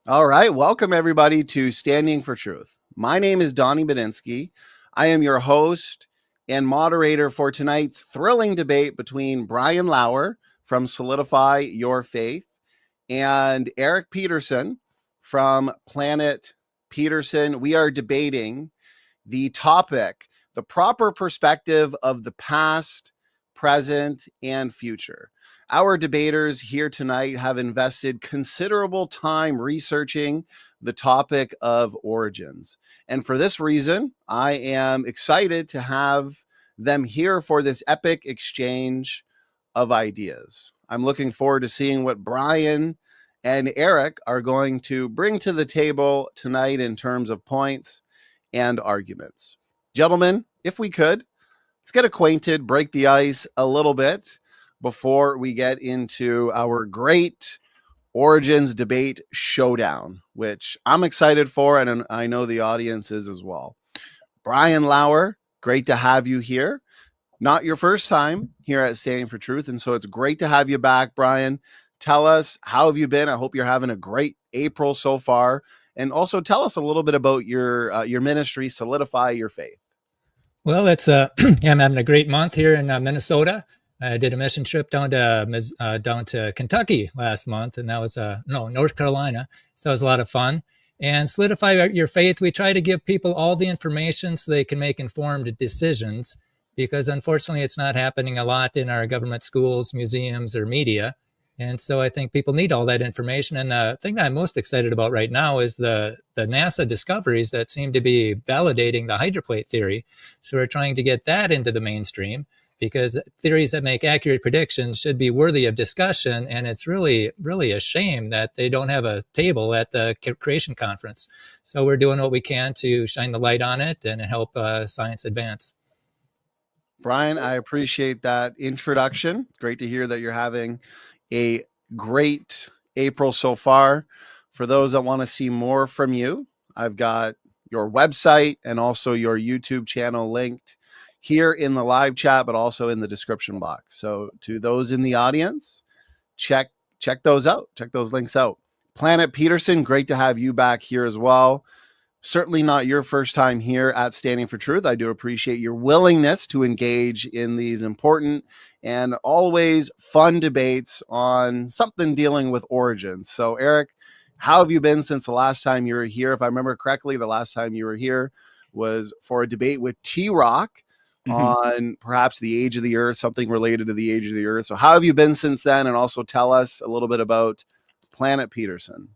All right. Welcome, everybody, to Standing for Truth. My name is Donnie Bedinsky. I am your host and moderator for tonight's thrilling debate between Brian Lauer from Solidify Your Faith and Eric Peterson from Planet Peterson. We are debating the topic, the proper perspective of the past, present, and future. Our debaters here tonight have invested considerable time researching the topic of origins. And for this reason, I am excited to have them here for this epic exchange of ideas. I'm looking forward to seeing what Brian and Eric are going to bring to the table tonight in terms of points and arguments. Gentlemen, if we could, let's get acquainted, break the ice a little bit before we get into our great Origins debate showdown, which I'm excited for, and I know the audience is as well. Brian Lauer, great to have you here. Not your first time here at Standing for Truth, and so it's great to have you back, Brian. Tell us, how have you been? I hope you're having a great April so far. And also tell us a little bit about your ministry, Solidify Your Faith. Well, it's yeah, I'm having a great month here in Minnesota. I did a mission trip down to Kentucky last month, and that was North Carolina. So it was a lot of fun. And Solidify Your Faith, we try to give people all the information so they can make informed decisions, because unfortunately it's not happening a lot in our government schools, museums, or media. And so I think people need all that information. And the thing that I'm most excited about right now is the NASA discoveries that seem to be validating the hydroplate theory. So we're trying to get that into the mainstream, because theories that make accurate predictions should be worthy of discussion. And it's really, really a shame that they don't have a table at the creation conference. So we're doing what we can to shine the light on it and help science advance. Brian, I appreciate that introduction. Great to hear that you're having a great April so far. For those that want to see more from you, I've got your website and also your YouTube channel linked here in the live chat, but also in the description box. So to those in the audience, check those out. Check those links out. Planet Peterson, great to have you back here as well. Certainly not your first time here at Standing for Truth. I do appreciate your willingness to engage in these important and always fun debates on something dealing with origins. So, Eric, how have you been since the last time you were here? If I remember correctly, the last time you were here was for a debate with T-Rock on perhaps the age of the Earth, something related to the age of the Earth. So how have you been since then? And also tell us a little bit about Planet Peterson.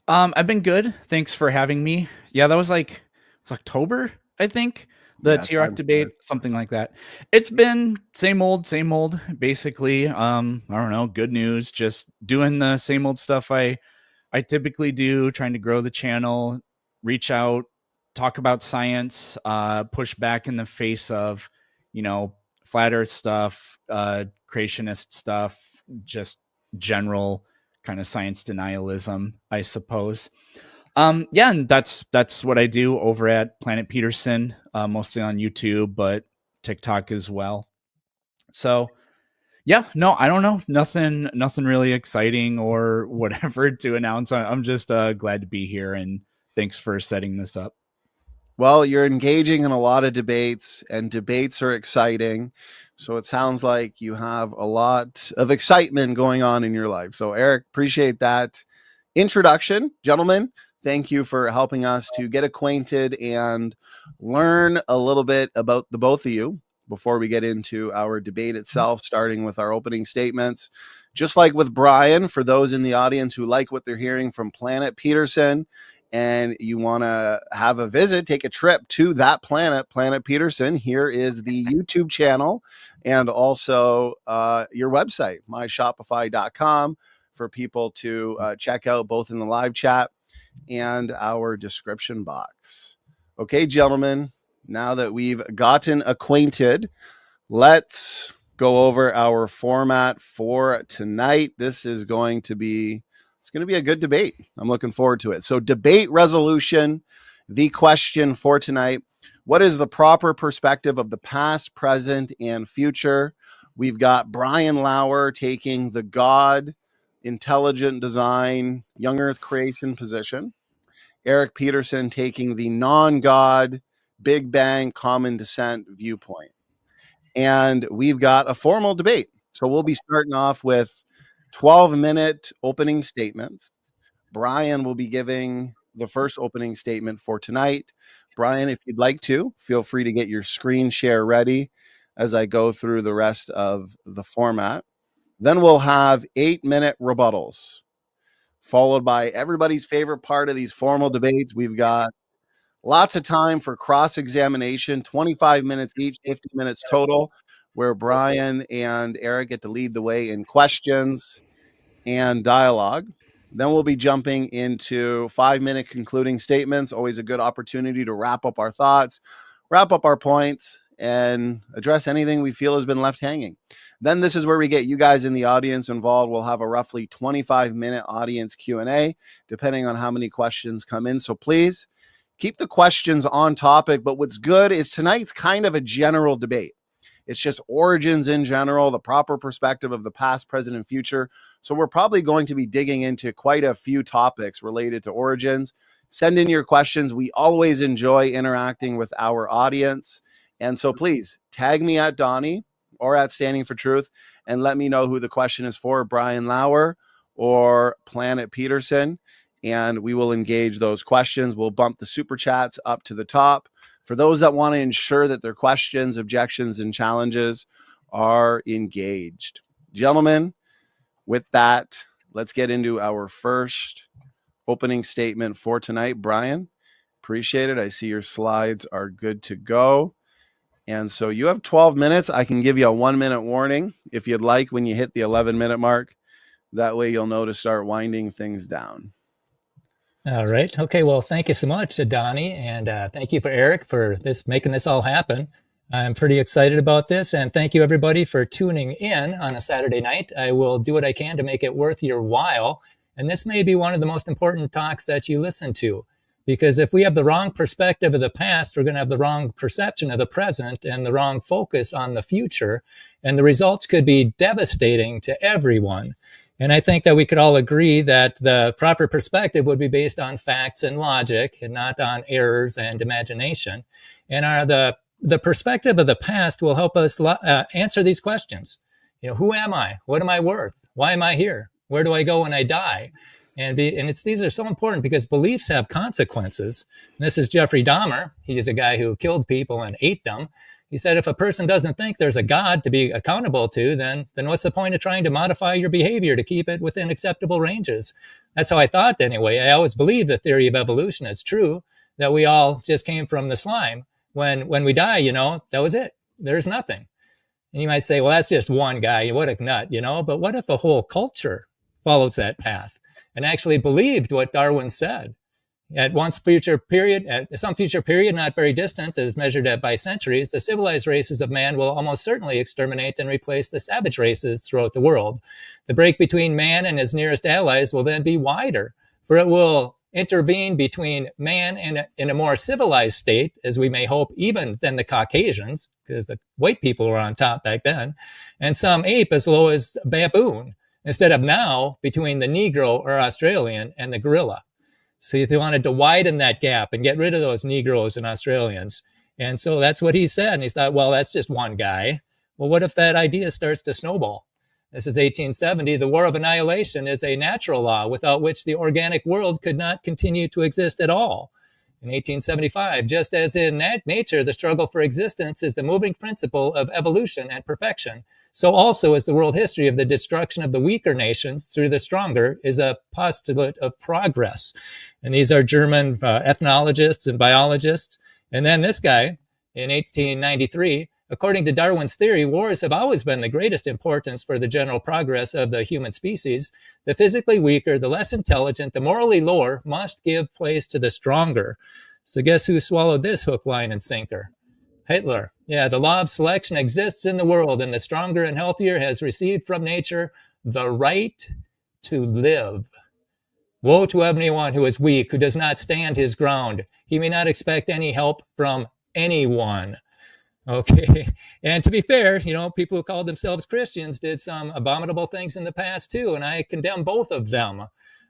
I've been good. Thanks for having me. Yeah, that was it's October, I think. The T-Rock debate, something like that. It's been same old, basically. I don't know, good news. Just doing the same old stuff I typically do, trying to grow the channel, reach out, talk about science, push back in the face of, flat earth stuff, creationist stuff, just general kind of science denialism, I suppose. Yeah, and that's what I do over at Planet Peterson, mostly on YouTube, but TikTok as well. So yeah, no, I don't know. Nothing really exciting or whatever to announce. I'm just glad to be here, and thanks for setting this up. Well, you're engaging in a lot of debates, and debates are exciting. So it sounds like you have a lot of excitement going on in your life. So, Eric, appreciate that introduction. Gentlemen, thank you for helping us to get acquainted and learn a little bit about the both of you before we get into our debate itself, starting with our opening statements. Just like with Brian, for those in the audience who like what they're hearing from Planet Peterson, and you want to have a visit, take a trip to that Planet Peterson, here is the YouTube channel and also your website, myshopify.com, for people to check out both in the live chat and our description box. Okay, gentlemen, now that we've gotten acquainted, let's go over our format for tonight. This is going to be a good debate. I'm looking forward to it. So, debate resolution, the question for tonight: what is the proper perspective of the past, present, and future? We've got Brian Lauer taking the God intelligent design, young earth creation position. Eric Peterson taking the non-God, Big Bang, common descent viewpoint. And we've got a formal debate. So we'll be starting off with 12-minute opening statements. Brian will be giving the first opening statement for tonight. Brian, if you'd like to, feel free to get your screen share ready as I go through the rest of the format. Then we'll have 8-minute rebuttals, followed by everybody's favorite part of these formal debates. We've got lots of time for cross-examination, 25 minutes each, 50 minutes total, where Brian and Eric get to lead the way in questions and dialogue. Then we'll be jumping into 5-minute concluding statements, always a good opportunity to wrap up our thoughts, wrap up our points, and address anything we feel has been left hanging. Then this is where we get you guys in the audience involved. We'll have a roughly 25-minute audience Q&A, depending on how many questions come in. So please keep the questions on topic. But what's good is tonight's kind of a general debate. It's just origins in general, the proper perspective of the past, present, and future. So we're probably going to be digging into quite a few topics related to origins. Send in your questions. We always enjoy interacting with our audience. And so please tag me at Donnie or at Standing for Truth and let me know who the question is for, Brian Lauer or Planet Peterson. And we will engage those questions. We'll bump the super chats up to the top for those that want to ensure that their questions, objections, and challenges are engaged. Gentlemen, with that, let's get into our first opening statement for tonight. Brian, appreciate it. I see your slides are good to go. And so you have 12 minutes. I can give you a 1-minute warning if you'd like when you hit the 11-minute mark. That way you'll know to start winding things down. All right. Okay. Well, thank you so much, Donnie, and thank you for Eric for making this all happen. I'm pretty excited about this, and thank you everybody for tuning in on a Saturday night. I will do what I can to make it worth your while, and this may be one of the most important talks that you listen to, because if we have the wrong perspective of the past, we're going to have the wrong perception of the present and the wrong focus on the future, and the results could be devastating to everyone. And I think that we could all agree that the proper perspective would be based on facts and logic and not on errors and imagination. And the perspective of the past will help us answer these questions. Who am I? What am I worth? Why am I here? Where do I go when I die? These are so important because beliefs have consequences. And this is Jeffrey Dahmer. He is a guy who killed people and ate them. He said, if a person doesn't think there's a God to be accountable to, then what's the point of trying to modify your behavior to keep it within acceptable ranges? That's how I thought anyway. I always believed the theory of evolution is true, that we all just came from the slime. When we die, that was it. There's nothing. And you might say, well, that's just one guy. What a nut, But what if a whole culture follows that path and actually believed what Darwin said? At some future period, not very distant, as measured by centuries, the civilized races of man will almost certainly exterminate and replace the savage races throughout the world. The break between man and his nearest allies will then be wider, for it will intervene between man in a more civilized state, as we may hope, even than the Caucasians, because the white people were on top back then, and some ape as low as baboon, instead of now between the Negro or Australian and the gorilla. So if they wanted to widen that gap and get rid of those Negroes and Australians. And so that's what he said. And he thought, well, that's just one guy. Well, what if that idea starts to snowball? This is 1870. The war of annihilation is a natural law without which the organic world could not continue to exist at all. In 1875, just as in nature, the struggle for existence is the moving principle of evolution and perfection, so also is the world history of the destruction of the weaker nations through the stronger is a postulate of progress. And these are German ethnologists and biologists. And then this guy, in 1893, according to Darwin's theory, wars have always been the greatest importance for the general progress of the human species. The physically weaker, the less intelligent, the morally lower must give place to the stronger. So guess who swallowed this hook, line, and sinker? Hitler. Yeah, the law of selection exists in the world, and the stronger and healthier has received from nature the right to live. Woe to anyone who is weak, who does not stand his ground. He may not expect any help from anyone. Okay. And to be fair, people who called themselves Christians did some abominable things in the past too. And I condemn both of them.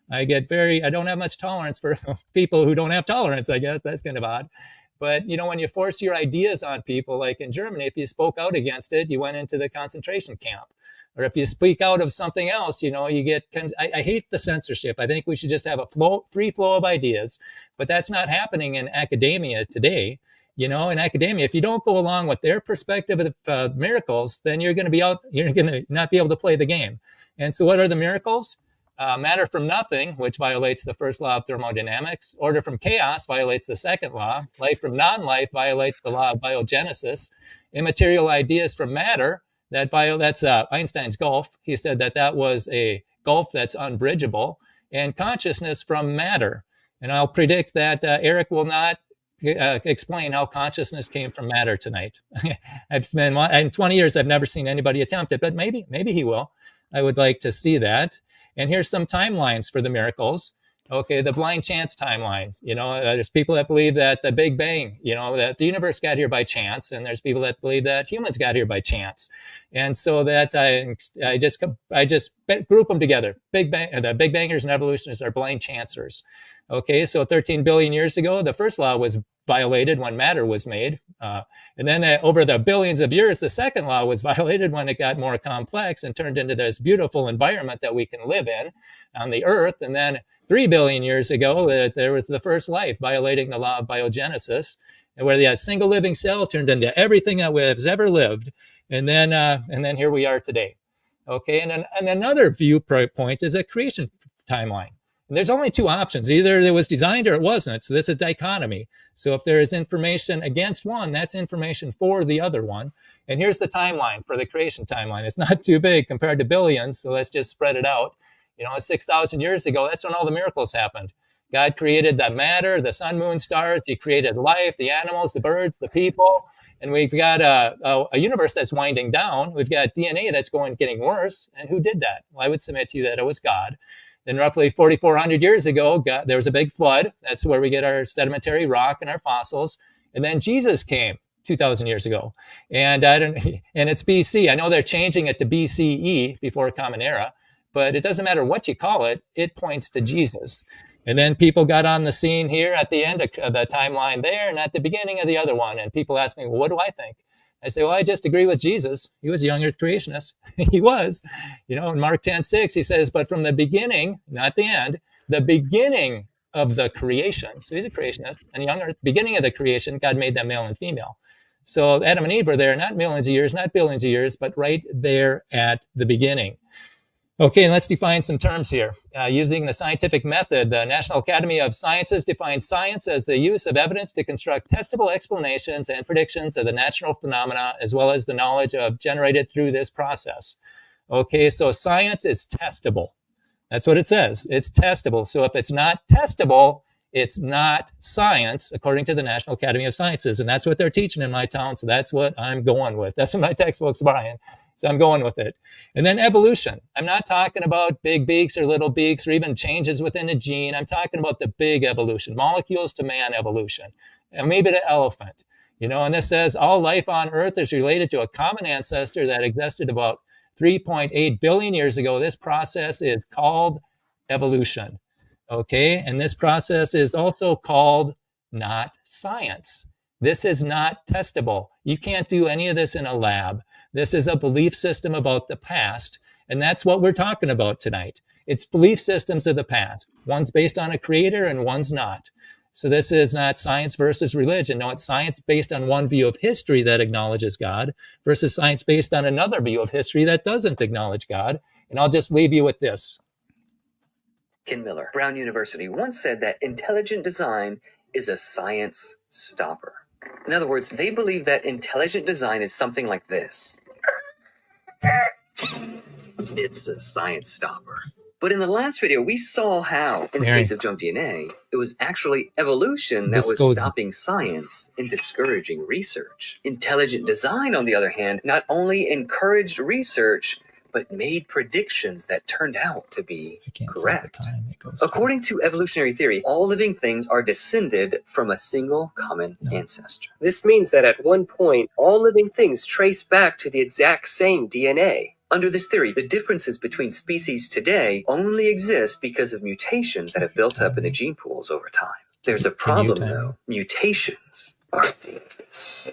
I don't have much tolerance for people who don't have tolerance, I guess. That's kind of odd. But, when you force your ideas on people, like in Germany, if you spoke out against it, you went into the concentration camp. Or if you speak out of something else, you get, I hate the censorship. I think we should just have a free flow of ideas. But that's not happening in academia today. In academia, if you don't go along with their perspective of miracles, then you're going to not be able to play the game. And so what are the miracles? Matter from nothing, which violates the first law of thermodynamics. Order from chaos violates the second law. Life from non-life violates the law of biogenesis. Immaterial ideas from matter, that's Einstein's gulf. He said that was a gulf that's unbridgeable. And consciousness from matter. And I'll predict that Eric will not explain how consciousness came from matter tonight. In 20 years, I've never seen anybody attempt it, but maybe he will. I would like to see that. And here's some timelines for the miracles. Okay, the blind chance timeline. There's people that believe that the Big Bang, that the universe got here by chance, and there's people that believe that humans got here by chance. And so that I just group them together. The Big Bangers and evolutionists are blind chancers. Okay, so 13 billion years ago, the first law was violated when matter was made. And then over the billions of years, the second law was violated when it got more complex and turned into this beautiful environment that we can live in on the earth. And then 3 billion years ago, there was the first life violating the law of biogenesis, where the single living cell turned into everything that has ever lived. And then here we are today. Okay, and another viewpoint is a creation timeline. And there's only two options. Either it was designed or it wasn't. So this is dichotomy. So if there is information against one, that's information for the other one. And here's the timeline for the creation timeline. It's not too big compared to billions, so let's just spread it out. 6,000 years ago, that's when all the miracles happened. God created the matter, the sun, moon, stars. He created life, the animals, the birds, the people. And we've got a universe that's winding down. We've got DNA that's getting worse. And who did that? Well, I would submit to you that it was God. Then roughly 4,400 years ago, there was a big flood. That's where we get our sedimentary rock and our fossils. And then Jesus came 2,000 years ago. And it's BC. I know they're changing it to BCE, before Common Era, but it doesn't matter what you call it. It points to Jesus. And then people got on the scene here at the end of the timeline there and at the beginning of the other one. And people ask me, well, what do I think? I say, well, I just agree with Jesus. He was a young earth creationist. He was. In Mark 10:6, he says, but from the beginning, not the end, the beginning of the creation. So he's a creationist. And young earth, beginning of the creation, God made them male and female. So Adam and Eve were there, not millions of years, not billions of years, but right there at the beginning. Okay, and let's define some terms here. Using the scientific method, the National Academy of Sciences defines science as the use of evidence to construct testable explanations and predictions of the natural phenomena, as well as the knowledge generated through this process. Okay, so science is testable. That's what it says. It's testable. So if it's not testable, it's not science, according to the National Academy of Sciences. And that's what they're teaching in my town. So that's what I'm going with. That's what my textbook's, Brian. So I'm going with it. And then evolution. I'm not talking about big beaks or little beaks or even changes within a gene. I'm talking about the big evolution, molecules to man evolution, and maybe the elephant. And this says all life on Earth is related to a common ancestor that existed about 3.8 billion years ago. This process is called evolution. Okay, and this process is also called not science. This is not testable. You can't do any of this in a lab. This is a belief system about the past, and that's what we're talking about tonight. It's belief systems of the past. One's based on a creator and one's not. So this is not science versus religion. No, it's science based on one view of history that acknowledges God versus science based on another view of history that doesn't acknowledge God. And I'll just leave you with this. Ken Miller, Brown University, once said that intelligent design is a science stopper. In other words, they believe that intelligent design is something like this. It's a science stopper. But in the last video, we saw how, in the case of junk DNA, it was actually evolution that was stopping science and discouraging research. Intelligent design, on the other hand, not only encouraged research, but made predictions that turned out to be I can't correct. see the time it goes According to evolutionary theory, all living things are descended from a single common ancestor. This means that at one point, all living things trace back to the exact same DNA. Under this theory, the differences between species today only exist because of mutations that have built up in the gene pools over time. There's a problem, though. Mutations are dangerous.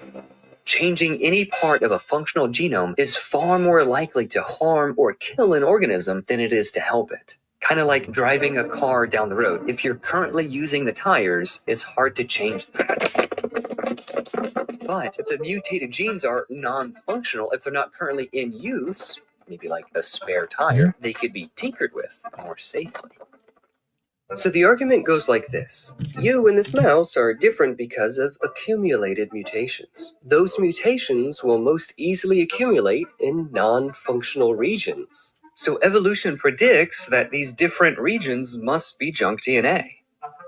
Changing any part of a functional genome is far more likely to harm or kill an organism than it is to help it. Kind of like driving a car down the road. If you're currently using the tires, it's hard to change them. But if the mutated genes are non-functional, if they're not currently in use, maybe like a spare tire, they could be tinkered with more safely. So the argument goes like this. You and this mouse are different because of accumulated mutations. Those mutations will most easily accumulate in non-functional regions. So evolution predicts that these different regions must be junk DNA.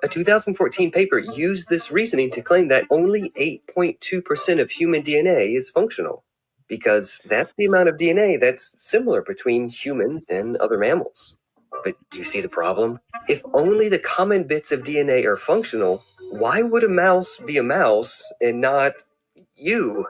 A 2014 paper used this reasoning to claim that only 8.2% of human DNA is functional, because that's the amount of DNA that's similar between humans and other mammals. But do you see the problem? If only the common bits of DNA are functional, why would a mouse be a mouse and not you?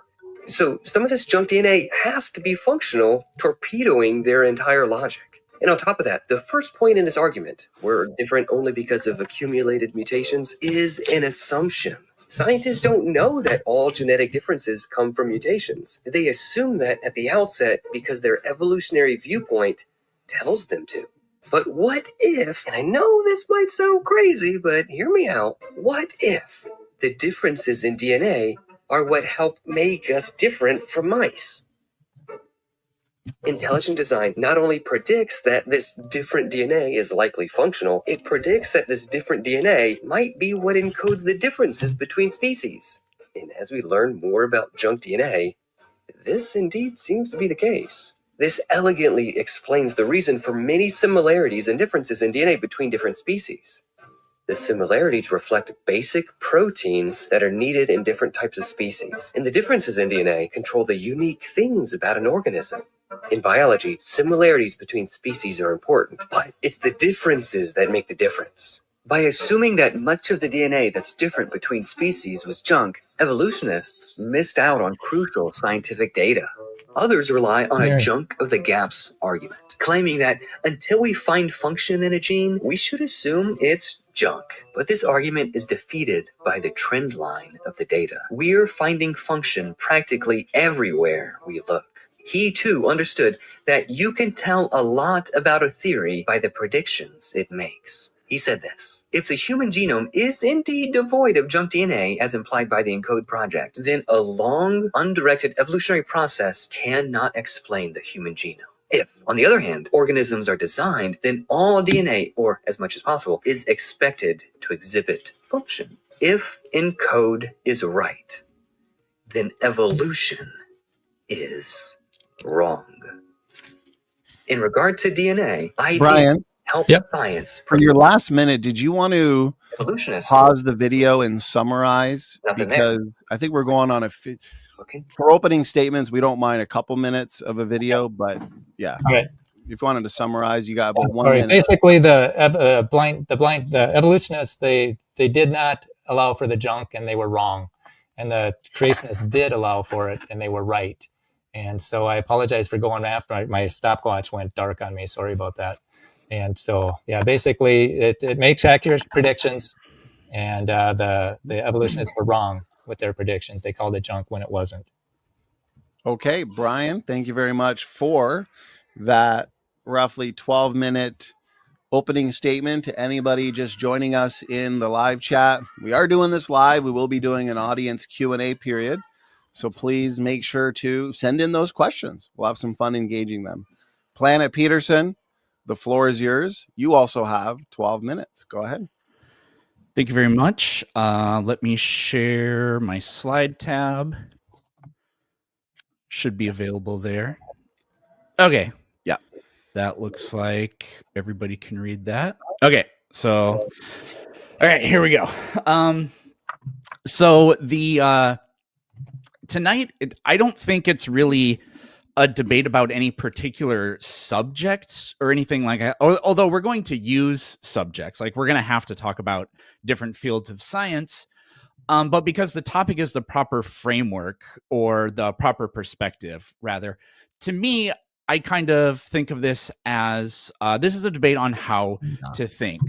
So some of this junk DNA has to be functional, torpedoing their entire logic. And on top of that, the first point in this argument, we're different only because of accumulated mutations, is an assumption. Scientists don't know that all genetic differences come from mutations. They assume that at the outset because their evolutionary viewpoint tells them to. But what if, and I know this might sound crazy, but hear me out, what if the differences in DNA are what help make us different from mice? Intelligent design not only predicts that this different DNA is likely functional, it predicts that this different DNA might be what encodes the differences between species. And as we learn more about junk DNA, this indeed seems to be the case. This elegantly explains the reason for many similarities and differences in DNA between different species. The similarities reflect basic proteins that are needed in different types of species. And the differences in DNA control the unique things about an organism. In biology, similarities between species are important, but it's the differences that make the difference. By assuming that much of the DNA that's different between species was junk, evolutionists missed out on crucial scientific data. Others rely on a junk of the gaps argument, claiming that until we find function in a gene, we should assume it's junk. But this argument is defeated by the trend line of the data. We're finding function practically everywhere we look. He too understood that you can tell a lot about a theory by the predictions it makes. He said this: if the human genome is indeed devoid of junk DNA, as implied by the ENCODE project, then a long, undirected evolutionary process cannot explain the human genome. If, on the other hand, organisms are designed, then all DNA, or as much as possible, is expected to exhibit function. If ENCODE is right, then evolution is wrong. In regard to DNA, I Brian, help science. For your last minute, did you want to Evolutionists pause the video and summarize? Because I think we're going on for opening statements. We don't mind a couple minutes of a video, but yeah. All right. If you wanted to summarize, you got about 1 minute. Basically, the evolutionists they did not allow for the junk, and they were wrong, and the creationists did allow for it, and they were right. And so I apologize for going after my stopwatch went dark on me. Sorry about that. And so yeah, basically it makes accurate predictions, and the evolutionists were wrong with their predictions. They called it junk when it wasn't. Okay, Brian, thank you very much for that roughly 12-minute opening statement. To anybody just joining us in the live chat, we are doing this live. We will be doing an audience Q&A period, so please make sure to send in those questions. We'll have some fun engaging them. Planet Peterson, the floor is yours. You also have 12 minutes. Go ahead. Thank you very much. Let me share my slide tab. Should be available there. Okay. Yeah. That looks like everybody can read that. Okay. So, all right, here we go. So the tonight, I don't think it's really a debate about any particular subject or anything like that. Although we're going to use subjects, like we're going to have to talk about different fields of science. But because the topic is the proper framework or the proper perspective, rather, to me, I kind of think of this as this is a debate on how to think.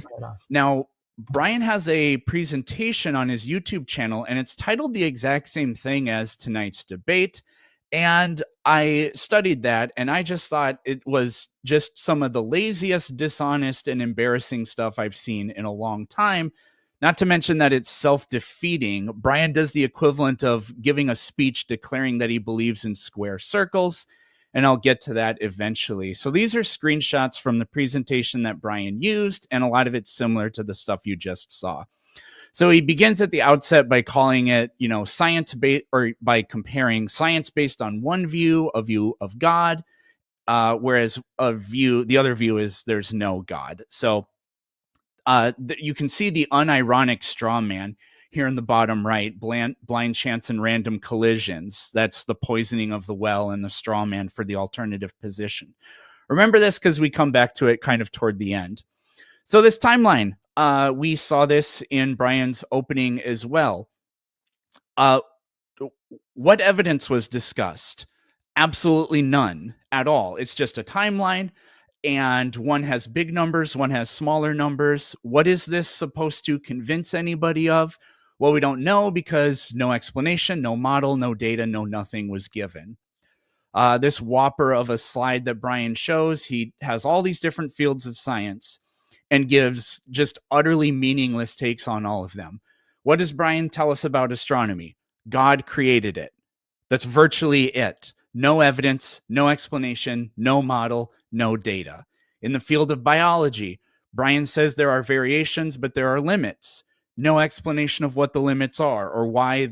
Now, Brian has a presentation on his YouTube channel, and it's titled the exact same thing as tonight's debate. And I studied that, and I just thought it was just some of the laziest, dishonest, and embarrassing stuff I've seen in a long time. Not to mention that it's self-defeating. Brian does the equivalent of giving a speech declaring that he believes in square circles, and I'll get to that eventually. So these are screenshots from the presentation that Brian used, and a lot of it's similar to the stuff you just saw. So he begins at the outset by calling it, science-based, or by comparing science based on one view, a view of God, whereas the other view is there's no God. So you can see the unironic straw man here in the bottom right, blind chance and random collisions. That's the poisoning of the well and the straw man for the alternative position. Remember this because we come back to it kind of toward the end. So this timeline, we saw this in Brian's opening as well. What evidence was discussed? Absolutely none at all. It's just a timeline, and one has big numbers, one has smaller numbers. What is this supposed to convince anybody of? Well, we don't know because no explanation, no model, no data, no nothing was given. This whopper of a slide that Brian shows, he has all these different fields of science and gives just utterly meaningless takes on all of them. What does Brian tell us about astronomy? God created it. That's virtually it. No evidence, no explanation, no model, no data. In the field of biology, Brian says there are variations, but there are limits. No explanation of what the limits are or why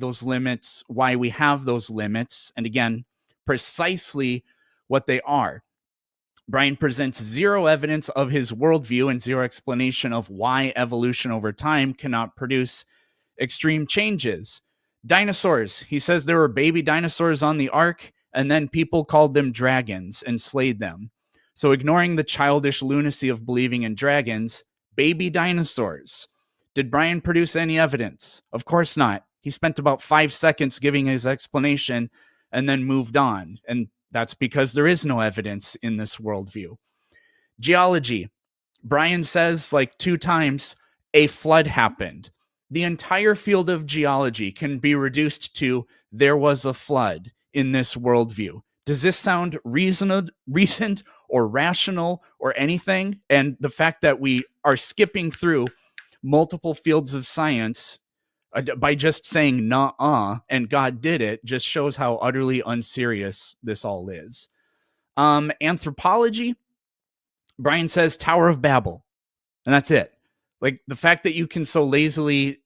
we have those limits, and again, precisely what they are. Brian presents zero evidence of his worldview and zero explanation of why evolution over time cannot produce extreme changes. Dinosaurs. He says there were baby dinosaurs on the ark, and then people called them dragons and slayed them. So ignoring the childish lunacy of believing in dragons, baby dinosaurs. Did Brian produce any evidence? Of course not. He spent about 5 seconds giving his explanation and then moved on. And that's because there is no evidence in this worldview. Geology. Brian says like 2 times, a flood happened. The entire field of geology can be reduced to there was a flood in this worldview. Does this sound reasoned or rational or anything? And the fact that we are skipping through multiple fields of science by just saying "nuh-uh" and God did it just shows how utterly unserious this all is. Anthropology, Brian says Tower of Babel, and that's it. Like the fact that you can so lazily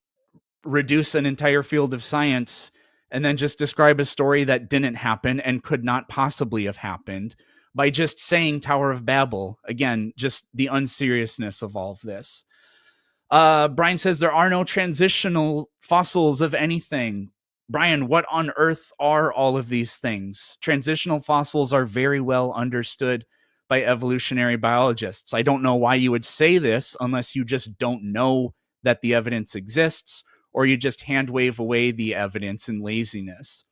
reduce an entire field of science and then just describe a story that didn't happen and could not possibly have happened by just saying Tower of Babel, again, just the unseriousness of all of this. Brian says there are no transitional fossils of anything. Brian, what on earth are all of these things? Transitional fossils are very well understood by evolutionary biologists. I don't know why you would say this unless you just don't know that the evidence exists, or you just hand wave away the evidence in laziness.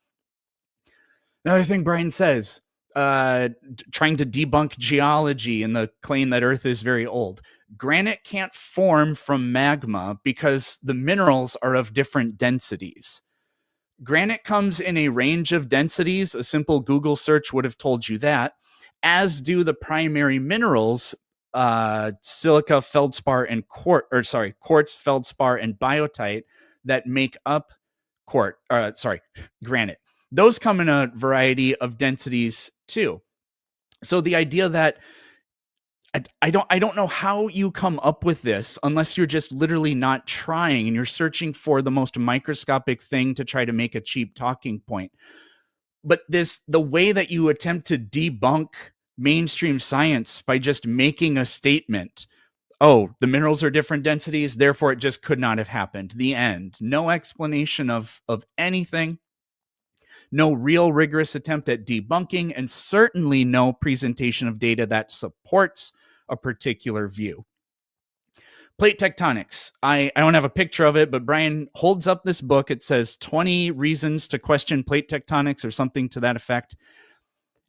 Another thing Brian says, trying to debunk geology and the claim that Earth is very old. Granite can't form from magma because the minerals are of different densities. Granite comes in a range of densities. A simple Google search would have told you that, as do the primary minerals, silica, feldspar, and quartz, feldspar, and biotite that make up granite. Those come in a variety of densities too. So the idea that I don't know how you come up with this unless you're just literally not trying and you're searching for the most microscopic thing to try to make a cheap talking point. But the way that you attempt to debunk mainstream science by just making a statement, oh, the minerals are different densities, therefore it just could not have happened. The end. No explanation of anything. no real rigorous attempt at debunking, and certainly no presentation of data that supports a particular view. Plate tectonics. I don't have a picture of it, but Brian holds up this book. It says 20 reasons to question plate tectonics or something to that effect.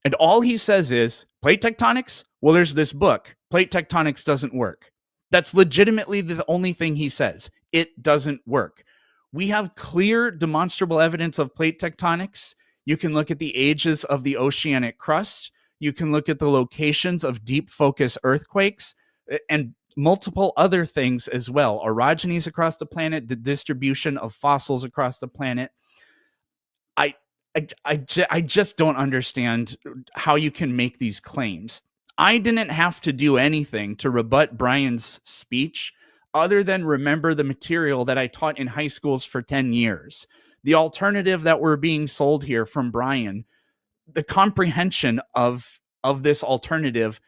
And all he says is, plate tectonics? Well, there's this book. Plate tectonics doesn't work. That's legitimately the only thing he says. It doesn't work. We have clear, demonstrable evidence of plate tectonics. You can look at the ages of the oceanic crust. You can look at the locations of deep focus earthquakes and multiple other things as well. Orogenies across the planet, the distribution of fossils across the planet. I just don't understand how you can make these claims. I didn't have to do anything to rebut Brian's speech other than remember the material that I taught in high schools for 10 years. The alternative that we're being sold here from Brian, the comprehension of this alternative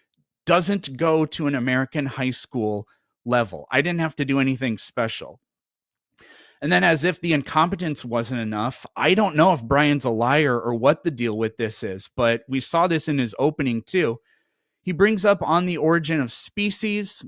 doesn't go to an American high school level. I didn't have to do anything special. And then, as if the incompetence wasn't enough, I don't know if Brian's a liar or what the deal with this is, but we saw this in his opening too. He brings up On the Origin of Species.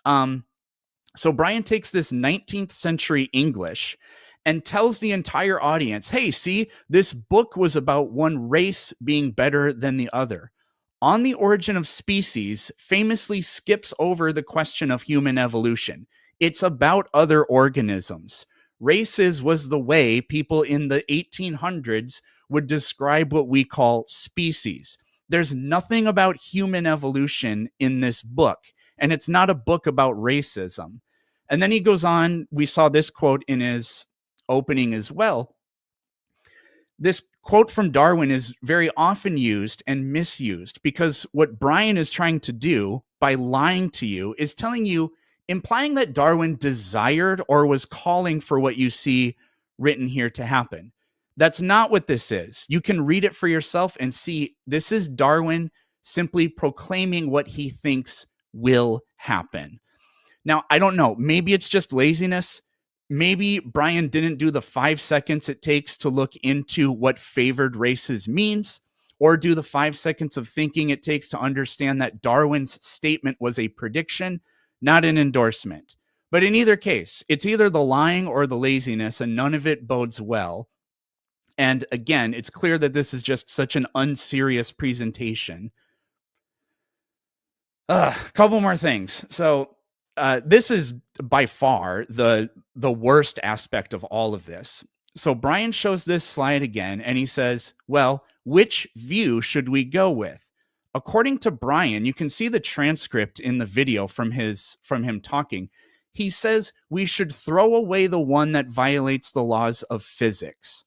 So Brian takes this 19th century English and tells the entire audience, hey, see, this book was about one race being better than the other. On the Origin of Species famously skips over the question of human evolution. It's about other organisms. Races was the way people in the 1800s would describe what we call species. There's nothing about human evolution in this book, and it's not a book about racism. And then he goes on, we saw this quote in his opening as well. This quote from Darwin is very often used and misused because what Brian is trying to do by lying to you is telling you, implying that Darwin desired or was calling for what you see written here to happen. That's not what this is. You can read it for yourself and see this is Darwin simply proclaiming what he thinks will happen. Now, I don't know. Maybe it's just laziness. Maybe Brian didn't do the 5 seconds it takes to look into what favored races means, or do the 5 seconds of thinking it takes to understand that Darwin's statement was a prediction, not an endorsement. But in either case, it's either the lying or the laziness, and none of it bodes well. And again, it's clear that this is just such an unserious presentation. Couple more things. So this is by far the worst aspect of all of this. So Brian shows this slide again, and he says, well, which view should we go with? According to Brian, you can see the transcript in the video from him talking. He says we should throw away the one that violates the laws of physics.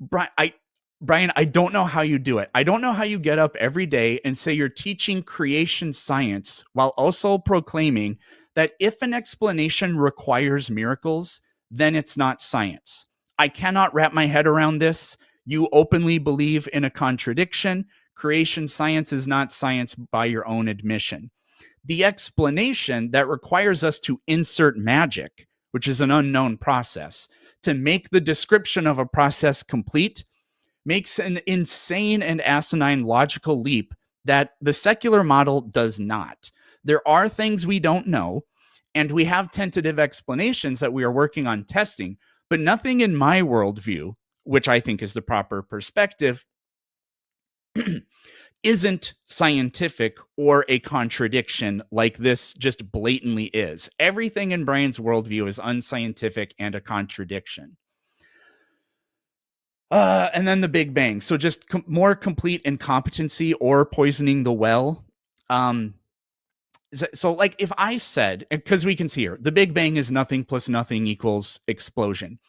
Brian, I don't know how you do it. I don't know how you get up every day and say you're teaching creation science while also proclaiming that if an explanation requires miracles, then it's not science. I cannot wrap my head around this. You openly believe in a contradiction. Creation science is not science by your own admission. The explanation that requires us to insert magic, which is an unknown process, to make the description of a process complete, makes an insane and asinine logical leap that the secular model does not. There are things we don't know, and we have tentative explanations that we are working on testing, but nothing in my worldview, which I think is the proper perspective, isn't scientific or a contradiction like this just blatantly is. Everything in Brian's worldview is unscientific and a contradiction. And then the Big Bang. So just more complete incompetency or poisoning the well. So like if I said, because we can see here, the Big Bang is nothing plus nothing equals explosion.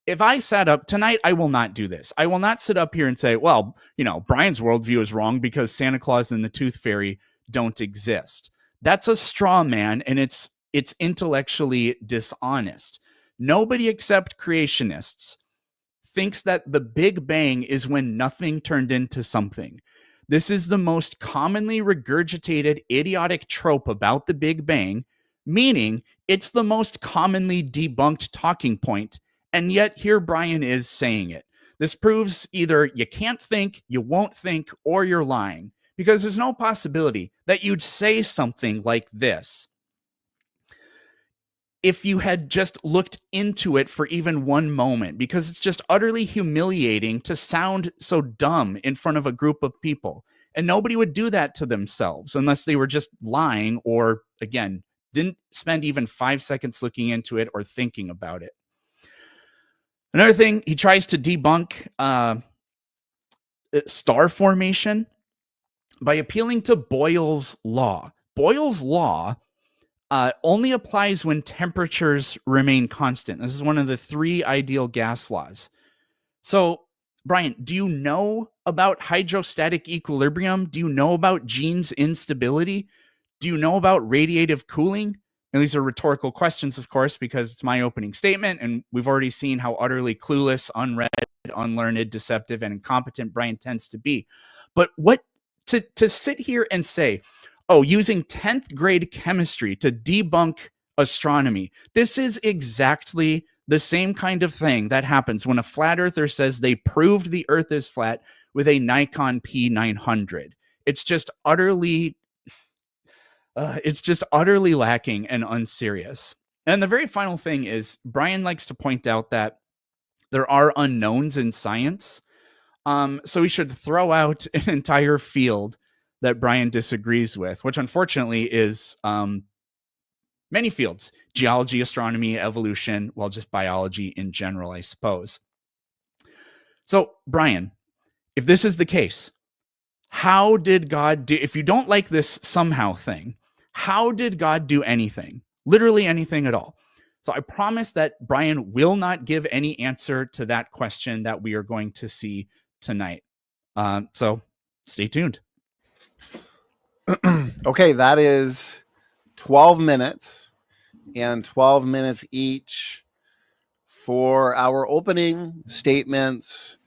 If I sat up tonight, I will not do this. I will not sit up here and say, well, Brian's worldview is wrong because Santa Claus and the Tooth Fairy don't exist. That's a straw man, and it's intellectually dishonest. Nobody except creationists thinks that the Big Bang is when nothing turned into something. This is the most commonly regurgitated idiotic trope about the Big Bang, meaning it's the most commonly debunked talking point. And yet here Brian is saying it. This proves either you can't think, you won't think, or you're lying, because there's no possibility that you'd say something like this if you had just looked into it for even one moment, because it's just utterly humiliating to sound so dumb in front of a group of people. And nobody would do that to themselves unless they were just lying or, again, didn't spend even 5 seconds looking into it or thinking about it. Another thing, he tries to debunk star formation by appealing to Boyle's law. Boyle's law only applies when temperatures remain constant. This is one of the 3 ideal gas laws. So, Brian, do you know about hydrostatic equilibrium? Do you know about Jean's instability? Do you know about radiative cooling? And these are rhetorical questions, of course, because it's my opening statement, and we've already seen how utterly clueless, unread, unlearned, deceptive, and incompetent Brian tends to be. But what to sit here and say, oh, using 10th grade chemistry to debunk astronomy. This is exactly the same kind of thing that happens when a flat earther says they proved the earth is flat with a Nikon P900. It's just utterly lacking and unserious. And the very final thing is Brian likes to point out that there are unknowns in science. So we should throw out an entire field that Brian disagrees with, which unfortunately is many fields: geology, astronomy, evolution, well, just biology in general, I suppose. So, Brian, if this is the case, how did God do, if you don't like this somehow thing, how did God do anything? Literally anything at all. So I promise that Brian will not give any answer to that question that we are going to see tonight. So stay tuned. Okay, that is 12 minutes and 12 minutes each for our opening statements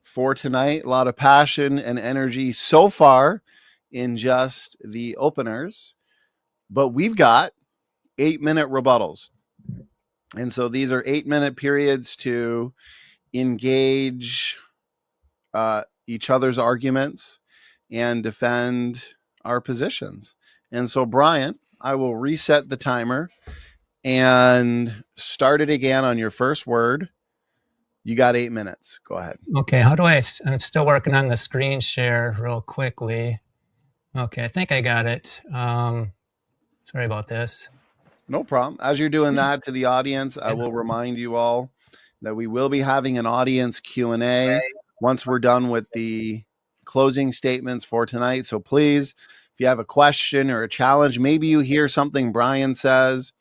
for tonight. A lot of passion and energy so far in just the openers, but we've got 8-minute rebuttals. And so these are 8-minute periods to engage each other's arguments and defend our positions. And so, Brian, I will reset the timer and start it again on your first word. You got 8 minutes. Go ahead. Okay, I'm still working on the screen share real quickly. Okay, I think I got it. Sorry about this. No problem. As you're doing that to the audience, I will remind you all that we will be having an audience Q&A once we're done with the closing statements for tonight. So please, if you have a question or a challenge, maybe you hear something Brian says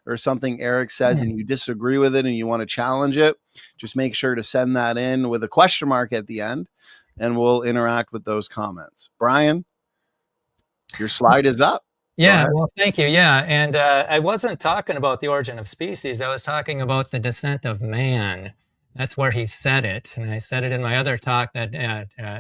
or something Eric says and you disagree with it and you want to challenge it, just make sure to send that in with a question mark at the end, and we'll interact with those comments. Brian, your slide is up. Yeah, well, thank you. Yeah, and I wasn't talking about the origin of species. I was talking about the descent of man. That's where he said it, and I said it in my other talk that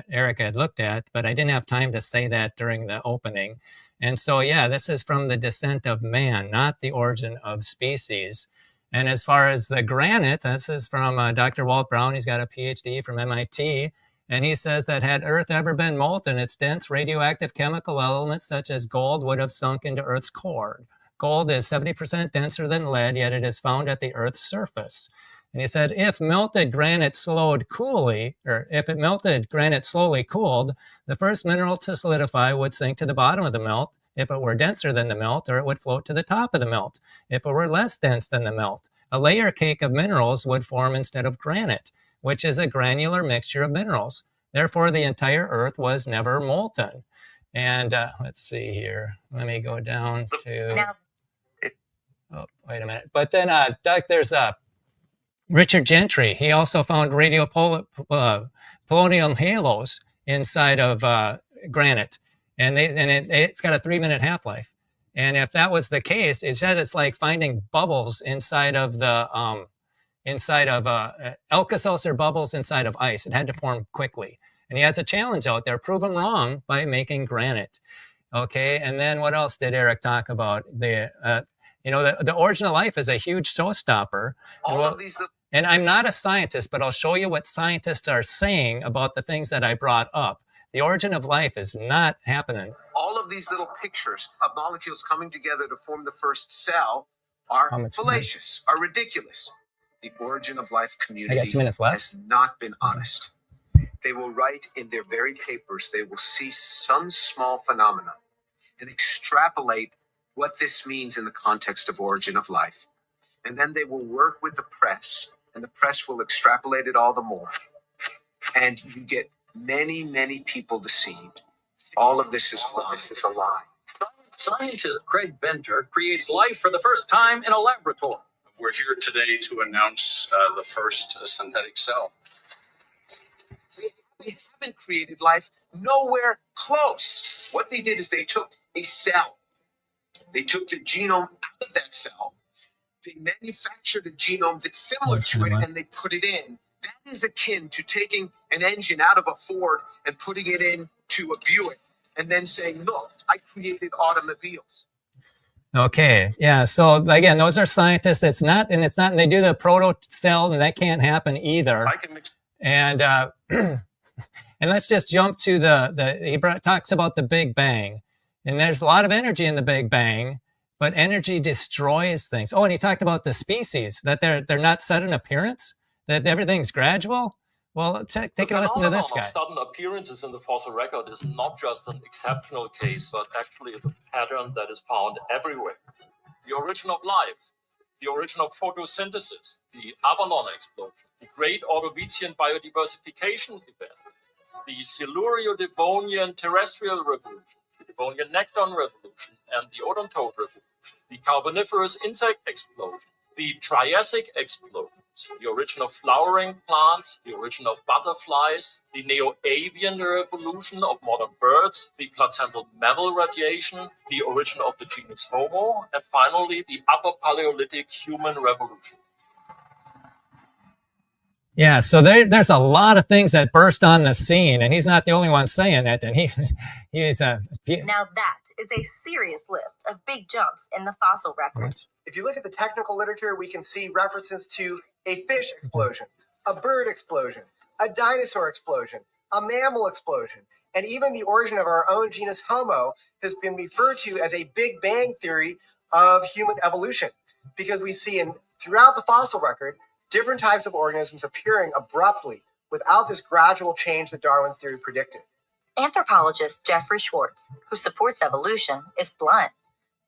Eric had looked at, but I didn't have time to say that during the opening. And so, yeah, this is from the descent of man, not the origin of species. And as far as the granite, this is from Dr. Walt Brown. He's got a PhD from MIT. And he says that had Earth ever been molten, its dense radioactive chemical elements such as gold would have sunk into Earth's core. Gold is 70% denser than lead, yet it is found at the Earth's surface. And he said, if melted granite slowly cooled, the first mineral to solidify would sink to the bottom of the melt if it were denser than the melt, or it would float to the top of the melt if it were less dense than the melt. A layer cake of minerals would form instead of granite, which is a granular mixture of minerals. Therefore, the entire Earth was never molten. And let's see here. Let me go down to... Oh, wait a minute. But then, Doug, there's Richard Gentry. He also found polonium halos inside of granite. And it's got a 3-minute half-life. And if that was the case, it said it's like finding bubbles inside of the... Alka-Seltzer bubbles inside of ice. It had to form quickly. And he has a challenge out there, prove him wrong by making granite. Okay, and then what else did Eric talk about? The origin of life is a huge showstopper. And I'm not a scientist, but I'll show you what scientists are saying about the things that I brought up. The origin of life is not happening. All of these little pictures of molecules coming together to form the first cell are fallacious, are ridiculous. The origin of life community has not been honest. They will write in their very papers, they will see some small phenomenon and extrapolate what this means in the context of origin of life. And then they will work with the press, and the press will extrapolate it all the more. And you get many, many people deceived. All of this is a lie. Scientist Craig Venter creates life for the first time in a laboratory. We're here today to announce the first synthetic cell. We haven't created life, nowhere close. What they did is they took a cell. They took the genome out of that cell. They manufactured a genome that's similar to it, and they put it in. That is akin to taking an engine out of a Ford and putting it into a Buick and then saying, look, I created automobiles. Okay, yeah, so again, those are scientists. It's not, and they do the proto cell, and that can't happen either. And and let's just jump to he talks about the Big Bang. And there's a lot of energy in the Big Bang, but energy destroys things. Oh, and he talked about the species, that they're not sudden appearance, that everything's gradual. Well, take a listen to this guy. Sudden appearances in the fossil record is not just an exceptional case, but actually is a pattern that is found everywhere. The origin of life, the origin of photosynthesis, the Avalon explosion, the Great Ordovician biodiversification event, the Silurian-Devonian terrestrial revolution, the Devonian nekton revolution, and the odontode revolution, the Carboniferous insect explosion, the Triassic explosions, the origin of flowering plants, the origin of butterflies, the Neo-Avian revolution of modern birds, the placental mammal radiation, the origin of the genus Homo, and finally the Upper Paleolithic human revolution. Yeah, so there's a lot of things that burst on the scene, and he's not the only one saying it. And he's Now that is a serious list of big jumps in the fossil record. If you look at the technical literature, we can see references to a fish explosion, a bird explosion, a dinosaur explosion, a mammal explosion, and even the origin of our own genus Homo has been referred to as a Big Bang theory of human evolution, because we see throughout the fossil record different types of organisms appearing abruptly without this gradual change that Darwin's theory predicted. Anthropologist Jeffrey Schwartz, who supports evolution, is blunt.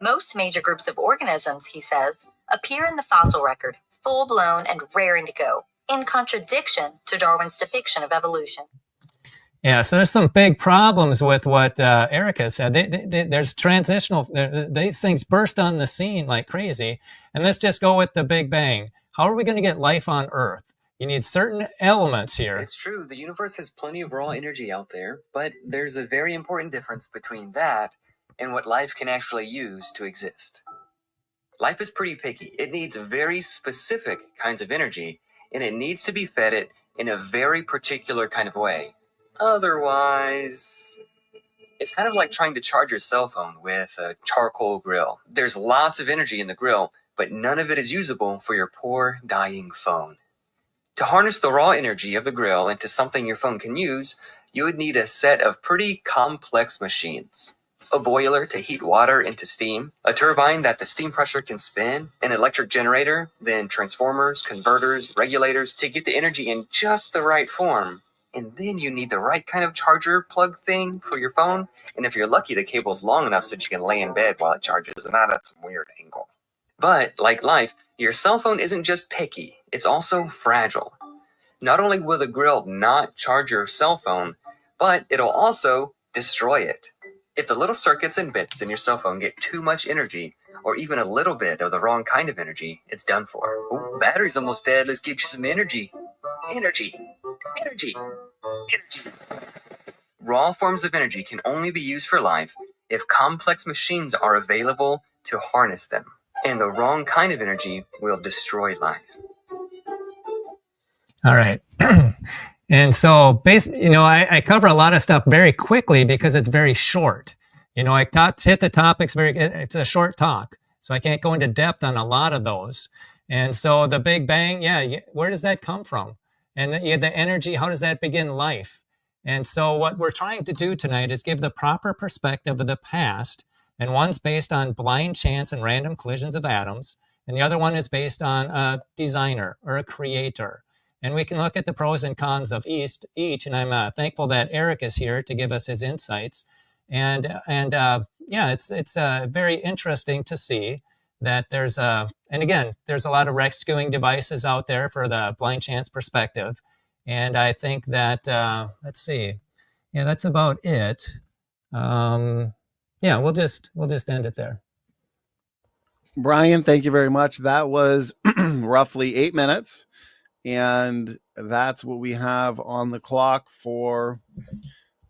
Most major groups of organisms, he says, appear in the fossil record, full-blown and raring to go, in contradiction to Darwin's depiction of evolution. Yeah, so there's some big problems with what Erica said. There's transitional, these things burst on the scene like crazy. And let's just go with the Big Bang. How are we going to get life on Earth? You need certain elements here. It's true, the universe has plenty of raw energy out there, but there's a very important difference between that and what life can actually use to exist. Life is pretty picky. It needs very specific kinds of energy, and it needs to be fed it in a very particular kind of way. Otherwise, it's kind of like trying to charge your cell phone with a charcoal grill. There's lots of energy in the grill, but none of it is usable for your poor, dying phone. To harness the raw energy of the grill into something your phone can use, you would need a set of pretty complex machines. A boiler to heat water into steam, a turbine that the steam pressure can spin, an electric generator, then transformers, converters, regulators to get the energy in just the right form. And then you need the right kind of charger plug thing for your phone. And if you're lucky, the cable's long enough so that you can lay in bed while it charges, and that's a weird angle. But, like life, your cell phone isn't just picky, it's also fragile. Not only will the grill not charge your cell phone, but it'll also destroy it. If the little circuits and bits in your cell phone get too much energy, or even a little bit of the wrong kind of energy, it's done for. Ooh, battery's almost dead, let's get you some energy. Energy. Raw forms of energy can only be used for life if complex machines are available to harness them. And the wrong kind of energy will destroy life. All right. And so, I cover a lot of stuff very quickly because it's very short. I hit the topics it's a short talk, so I can't go into depth on a lot of those. And so the Big Bang, where does that come from? And the energy, how does that begin life? And so what we're trying to do tonight is give the proper perspective of the past. And one's based on blind chance and random collisions of atoms. And the other one is based on a designer or a creator. And we can look at the pros and cons of each. And I'm thankful that Eric is here to give us his insights. And it's very interesting to see that there's and again, there's a lot of rescuing devices out there for the blind chance perspective. And I think that, let's see. Yeah, that's about it. We'll just end it there. Brian, thank you very much. That was roughly 8 minutes. And that's what we have on the clock for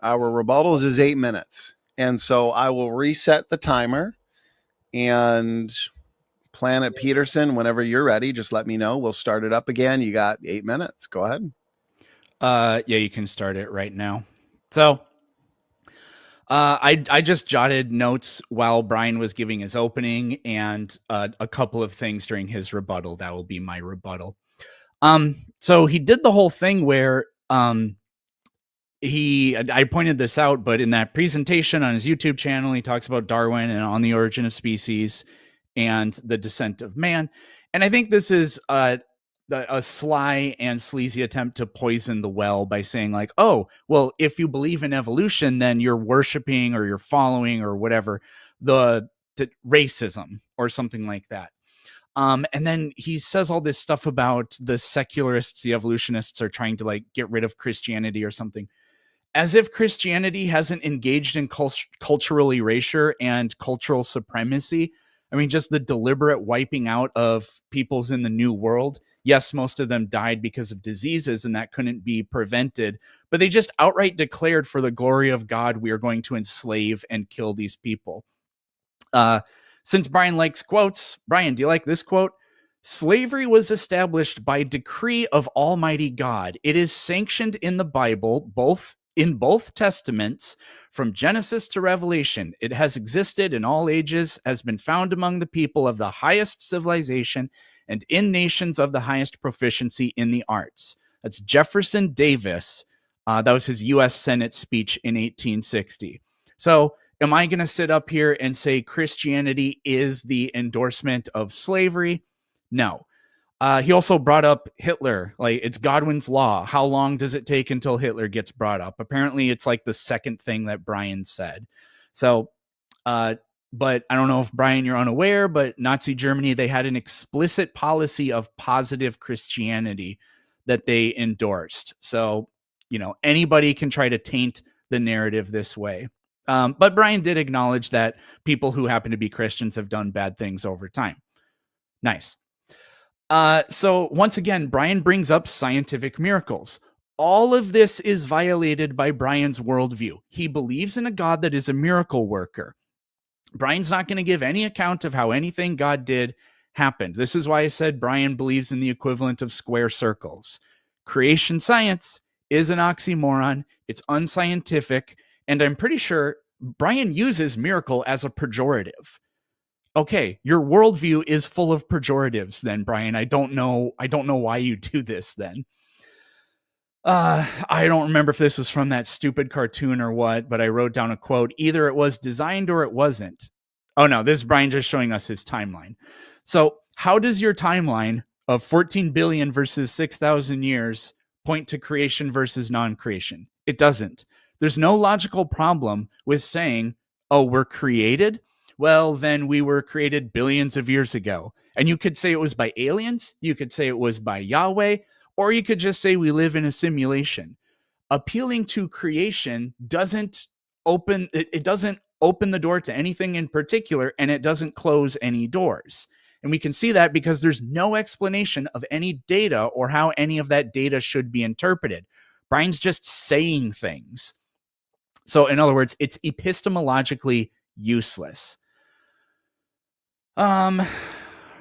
our rebuttals is 8 minutes. And so I will reset the timer, and Planet Peterson, whenever you're ready, just let me know. We'll start it up again. You got 8 minutes. Go ahead. You can start it right now. So I just jotted notes while Brian was giving his opening and a couple of things during his rebuttal. That will be my rebuttal. So he did the whole thing where I pointed this out, but in that presentation on his YouTube channel, he talks about Darwin and On the Origin of Species and the Descent of Man. And I think this is a sly and sleazy attempt to poison the well by saying like, oh, well, if you believe in evolution, then you're worshiping or you're following or whatever the racism or something like that. And then he says all this stuff about the secularists, the evolutionists are trying to like get rid of Christianity or something, as if Christianity hasn't engaged in cultural erasure and cultural supremacy. I mean, just the deliberate wiping out of peoples in the New World. Yes, most of them died because of diseases and that couldn't be prevented, but they just outright declared for the glory of God, we are going to enslave and kill these people. Since Brian likes quotes, Brian, do you like this quote? Slavery was established by decree of Almighty God. It is sanctioned in the Bible, in both testaments, from Genesis to Revelation. It has existed in all ages, has been found among the people of the highest civilization, and in nations of the highest proficiency in the arts. That's Jefferson Davis. That was his U.S. Senate speech in 1860. So am I going to sit up here and say Christianity is the endorsement of slavery? No. He also brought up Hitler. Like, it's Godwin's law. How long does it take until Hitler gets brought up? Apparently, it's like the second thing that Brian said. So, but I don't know if, Brian, you're unaware, but Nazi Germany, they had an explicit policy of positive Christianity that they endorsed. So, anybody can try to taint the narrative this way. But Brian did acknowledge that people who happen to be Christians have done bad things over time. Nice. So once again, Brian brings up scientific miracles. All of this is violated by Brian's worldview. He believes in a God that is a miracle worker. Brian's not going to give any account of how anything God did happened. This is why I said Brian believes in the equivalent of square circles. Creation science is an oxymoron. It's unscientific. And I'm pretty sure Brian uses miracle as a pejorative. Okay, your worldview is full of pejoratives then, Brian. I don't know why you do this then. I don't remember if this was from that stupid cartoon or what, but I wrote down a quote. Either it was designed or it wasn't. Oh no, this is Brian just showing us his timeline. So how does your timeline of 14 billion versus 6,000 years point to creation versus non-creation? It doesn't. There's no logical problem with saying, oh, we're created? Well, then we were created billions of years ago. And you could say it was by aliens. You could say it was by Yahweh. Or you could just say we live in a simulation. Appealing to creation doesn't open the door to anything in particular, and it doesn't close any doors. And we can see that because there's no explanation of any data or how any of that data should be interpreted. Brian's just saying things. So in other words, it's epistemologically useless.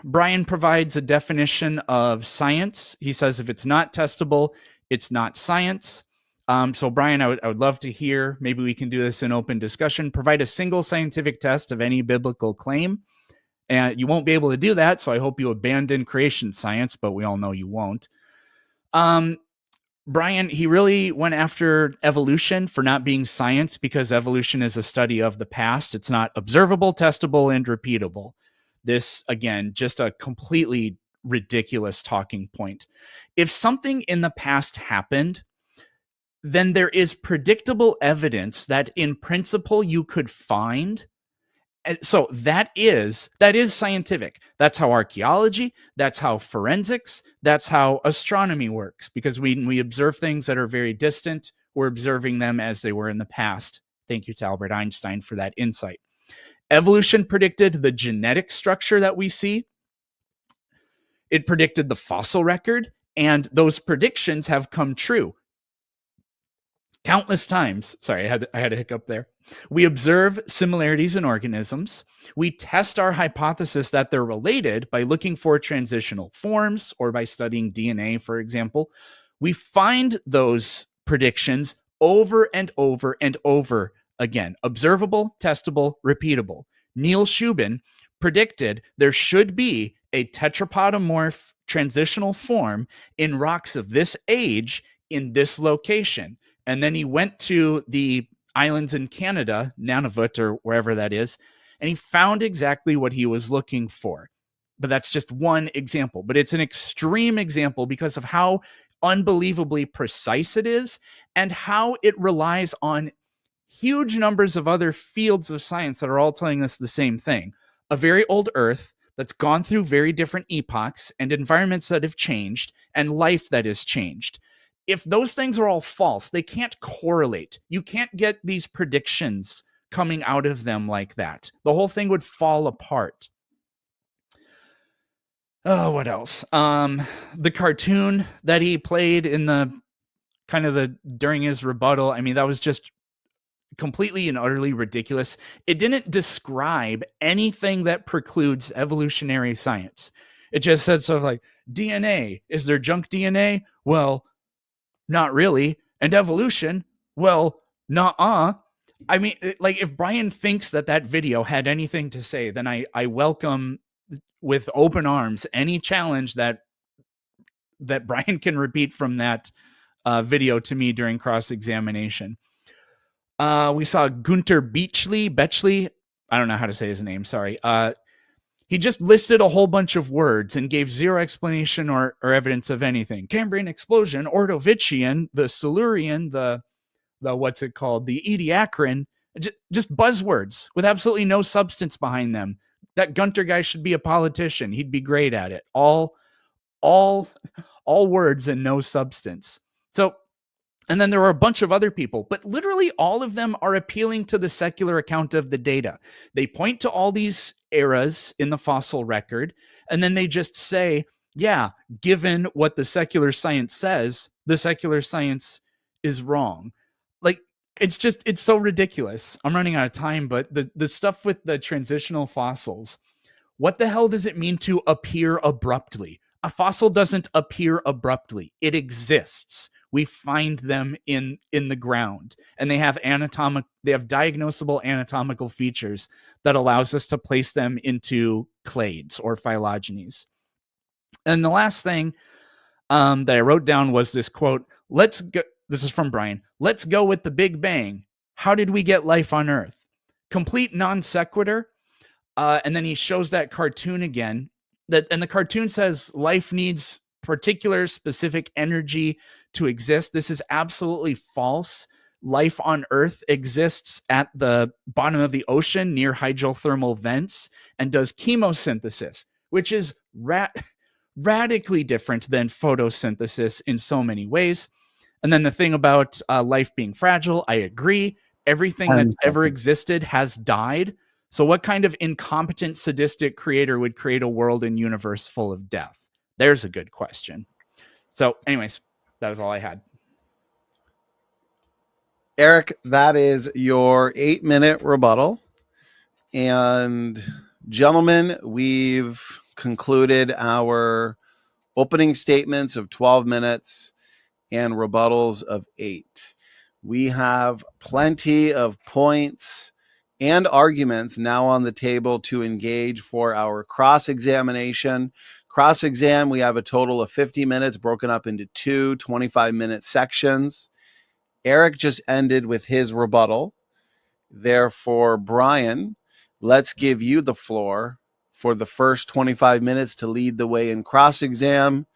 Brian provides a definition of science. He says if it's not testable, it's not science. So Brian, I would love to hear, maybe we can do this in open discussion, provide a single scientific test of any biblical claim. And you won't be able to do that, so I hope you abandon creation science, but we all know you won't. Brian, he really went after evolution for not being science, because evolution is a study of the past. It's not observable, testable, and repeatable. This, again, just a completely ridiculous talking point. If something in the past happened, then there is predictable evidence that in principle you could find. So that is scientific. That's how archaeology, that's how forensics, that's how astronomy works, because we observe things that are very distant, we're observing them as they were in the past. Thank you to Albert Einstein for that insight. Evolution predicted the genetic structure that we see. It predicted the fossil record, and those predictions have come true countless times. Sorry, I had a hiccup there. We observe similarities in organisms. We test our hypothesis that they're related by looking for transitional forms or by studying DNA, for example. We find those predictions over and over and over again. Observable, testable, repeatable. Neil Shubin predicted there should be a tetrapodomorph transitional form in rocks of this age in this location. And then he went to the islands in Canada, Nunavut or wherever that is, and he found exactly what he was looking for. But that's just one example. But it's an extreme example because of how unbelievably precise it is and how it relies on huge numbers of other fields of science that are all telling us the same thing. A very old Earth that's gone through very different epochs and environments that have changed and life that has changed. If those things are all false, they can't correlate. You can't get these predictions coming out of them like that. The whole thing would fall apart. Oh, what else? The cartoon that he played in the during his rebuttal, I mean, that was just completely and utterly ridiculous. It didn't describe anything that precludes evolutionary science. It just said sort of like, DNA, is there junk DNA? Well, not really. And evolution? Well, nuh-uh. I mean, like, if Brian thinks that video had anything to say, then I welcome with open arms any challenge that Brian can repeat from that video to me during cross-examination. We saw Gunter Betchley. I don't know how to say his name, sorry. He just listed a whole bunch of words and gave zero explanation or evidence of anything. Cambrian explosion, Ordovician, the Silurian, the what's it called? The Ediacaran, just buzzwords with absolutely no substance behind them. That Gunter guy should be a politician. He'd be great at it. All words and no substance. So, and then there are a bunch of other people, but literally all of them are appealing to the secular account of the data. They point to all these eras in the fossil record, and then they just say, yeah, given what the secular science says, the secular science is wrong. Like, it's so ridiculous. I'm running out of time, but the stuff with the transitional fossils, what the hell does it mean to appear abruptly? A fossil doesn't appear abruptly. It exists. We find them in the ground, and they have diagnosable anatomical features that allows us to place them into clades or phylogenies. And the last thing that I wrote down was this quote, let's go. This is from Brian. Let's go with the Big Bang. How did we get life on Earth? Complete non sequitur. And then he shows that cartoon again. And the cartoon says life needs particular specific energy to exist. This is absolutely false. Life on Earth exists at the bottom of the ocean near hydrothermal vents and does chemosynthesis, which is radically different than photosynthesis in so many ways. And then the thing about life being fragile, I agree. Everything that's ever existed has died. So what kind of incompetent, sadistic creator would create a world and universe full of death? There's a good question. So anyways, that was all I had. Eric, that is your 8-minute rebuttal. And gentlemen, we've concluded our opening statements of 12 minutes and rebuttals of 8. We have plenty of points and arguments now on the table to engage for our cross-examination. Cross-exam, we have a total of 50 minutes broken up into two 25-minute sections. Eric just ended with his rebuttal. Therefore, Brian, let's give you the floor for the first 25 minutes to lead the way in cross-exam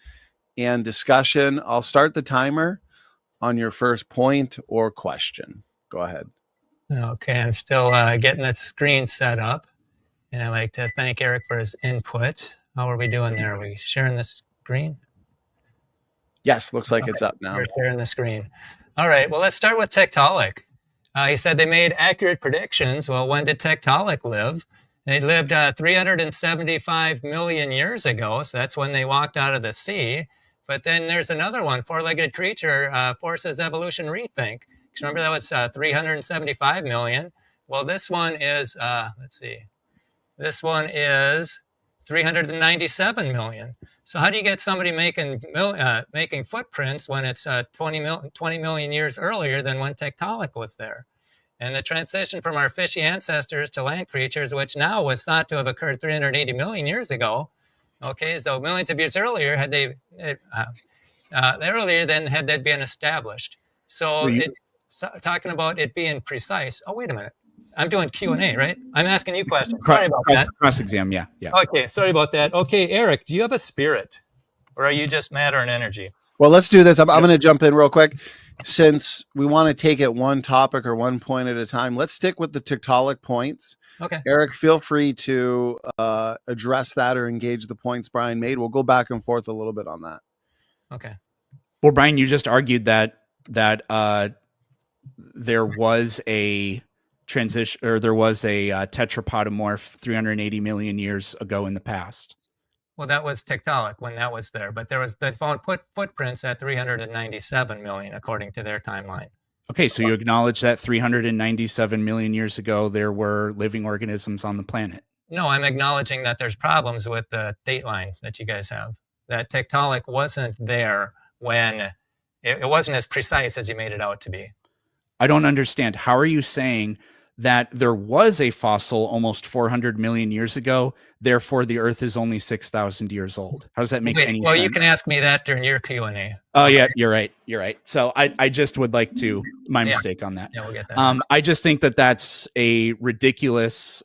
and discussion. I'll start the timer on your first point or question. Go ahead. Okay, I'm still getting the screen set up, and I'd like to thank Eric for his input. How are we doing there? Are we sharing the screen? Yes, looks like it's up now. We're sharing the screen. All right, well, let's start with Tiktaalik. He said they made accurate predictions. Well, when did Tiktaalik live? They lived 375 million years ago, so that's when they walked out of the sea. But then there's another one, four-legged creature, forces evolution rethink. Remember that was 375 million. Well, this one is, let's see, this one is 397 million. So how do you get somebody making footprints when it's 20 million years earlier than when Tiktaalik was there? And the transition from our fishy ancestors to land creatures, which now was thought to have occurred 380 million years ago. Okay, so millions of years earlier, had they been established. So it's talking about it being precise. Oh, wait a minute. I'm doing Q&A, right? I'm asking you questions. Sorry about that. Cross-exam, yeah. Okay, sorry about that. Okay, Eric, do you have a spirit? Or are you just matter and energy? Well, let's do this. I'm going to jump in real quick. Since we want to take it one topic or one point at a time, let's stick with the Tiktaalik points. Okay. Eric, feel free to address that or engage the points Brian made. We'll go back and forth a little bit on that. Okay. Well, Brian, you just argued that there was a transition, or there was a tetrapodomorph 380 million years ago in the past. Well, that was Tiktaalik when that was there, but they found footprints at 397 million according to their timeline. Okay, so you acknowledge that 397 million years ago there were living organisms on the planet. No, I'm acknowledging that there's problems with the dateline that you guys have. That Tiktaalik wasn't there when it wasn't as precise as you made it out to be. I don't understand. How are you saying that there was a fossil almost 400 million years ago, therefore the Earth is only 6,000 years old? How does that make any sense? Well, you can ask me that during your Q&A. Oh, yeah, you're right. You're right. So I just would like to, my mistake on that. Yeah, we'll get that. I just think that that's a ridiculous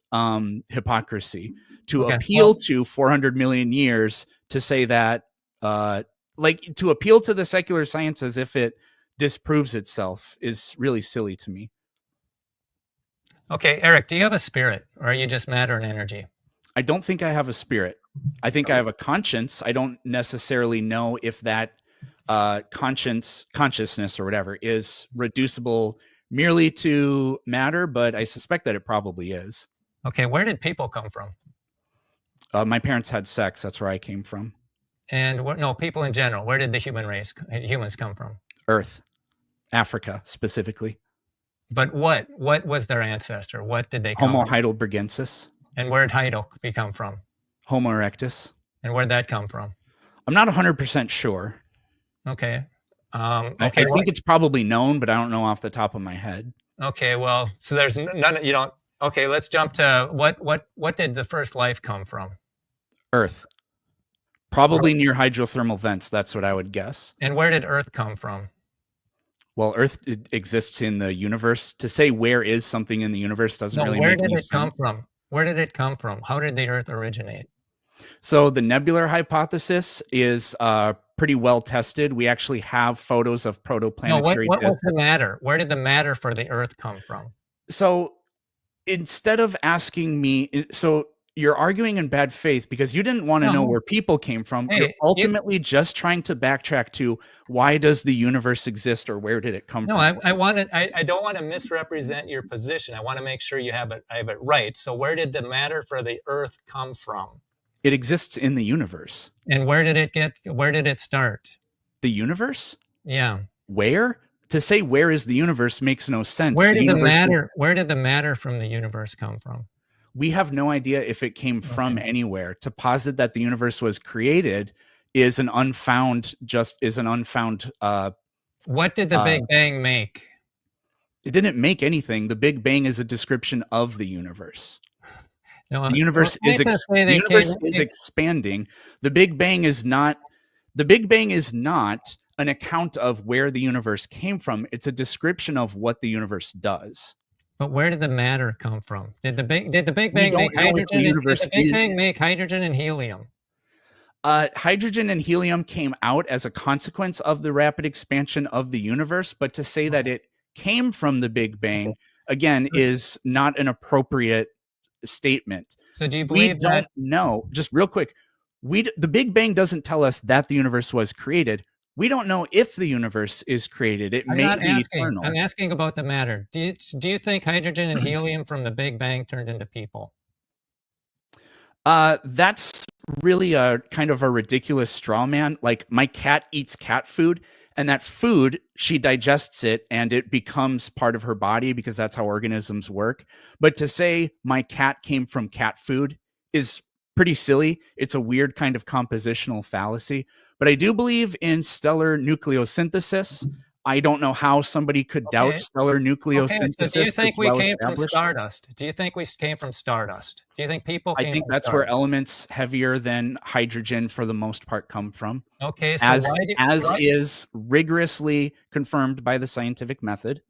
hypocrisy to appeal to 400 million years to say that, to appeal to the secular science as if it disproves itself is really silly to me. Okay, Eric, do you have a spirit, or are you just matter and energy? I don't think I have a spirit. I think I have a conscience. I don't necessarily know if that consciousness or whatever is reducible merely to matter, but I suspect that it probably is. Okay, where did people come from? My parents had sex. That's where I came from. And people in general. Where did the humans come from? Earth, Africa specifically. But what was their ancestor? What did they come Homo from? heidelbergensis. And where did Heidel come from? Homo erectus. And where'd that come from? I'm not 100% sure. Okay. I think it's probably known, but I don't know off the top of my head. Okay, well, so there's none. You don't. Okay, let's jump to what did the first life come from? Earth. Probably near hydrothermal vents. That's what I would guess. And where did Earth come from? Well, Earth exists in the universe. To say where is something in the universe doesn't really make any sense. Where did it come from? Where did it come from? How did the Earth originate? So the nebular hypothesis is pretty well tested. We actually have photos of protoplanetary what was the matter? Where did the matter for the Earth come from? So instead of asking me, so you're arguing in bad faith because you didn't want to know where people came from. You're ultimately just trying to backtrack to why does the universe exist or where did it come from? I don't want to misrepresent your position. I want to make sure I have it right. So where did the matter for the Earth come from? It exists in the universe. And where did it start? The universe? Yeah. Where? To say where is the universe makes no sense. Where did the matter from the universe come from? We have no idea if it came from anywhere. To posit that the universe was created is an unfound. What did the Big Bang make? It didn't make anything. The Big Bang is a description of the universe. No, The universe is expanding. The Big Bang is not an account of where the universe came from. It's a description of what the universe does. But where did the matter come from? Did the Big Bang make hydrogen? Did the Big Bang make hydrogen and helium? Hydrogen and helium came out as a consequence of the rapid expansion of the universe, but to say that it came from the Big Bang, again, is not an appropriate statement. So do you believe we don't know, just real quick, the Big Bang doesn't tell us that the universe was created. We don't know if the universe is created. It may be eternal. I'm asking about the matter. Do you think hydrogen and helium from the Big Bang turned into people? That's really a kind of a ridiculous straw man. Like, my cat eats cat food, and that food, she digests it and it becomes part of her body because that's how organisms work. But to say my cat came from cat food is pretty silly. It's a weird kind of compositional fallacy. But I do believe in stellar nucleosynthesis. I don't know how somebody could doubt stellar nucleosynthesis. So do you think we came from stardust? Do you think we came from stardust? Do you think people came I think from that's stardust? where elements heavier than hydrogen for the most part come from. Okay, so is rigorously confirmed by the scientific method.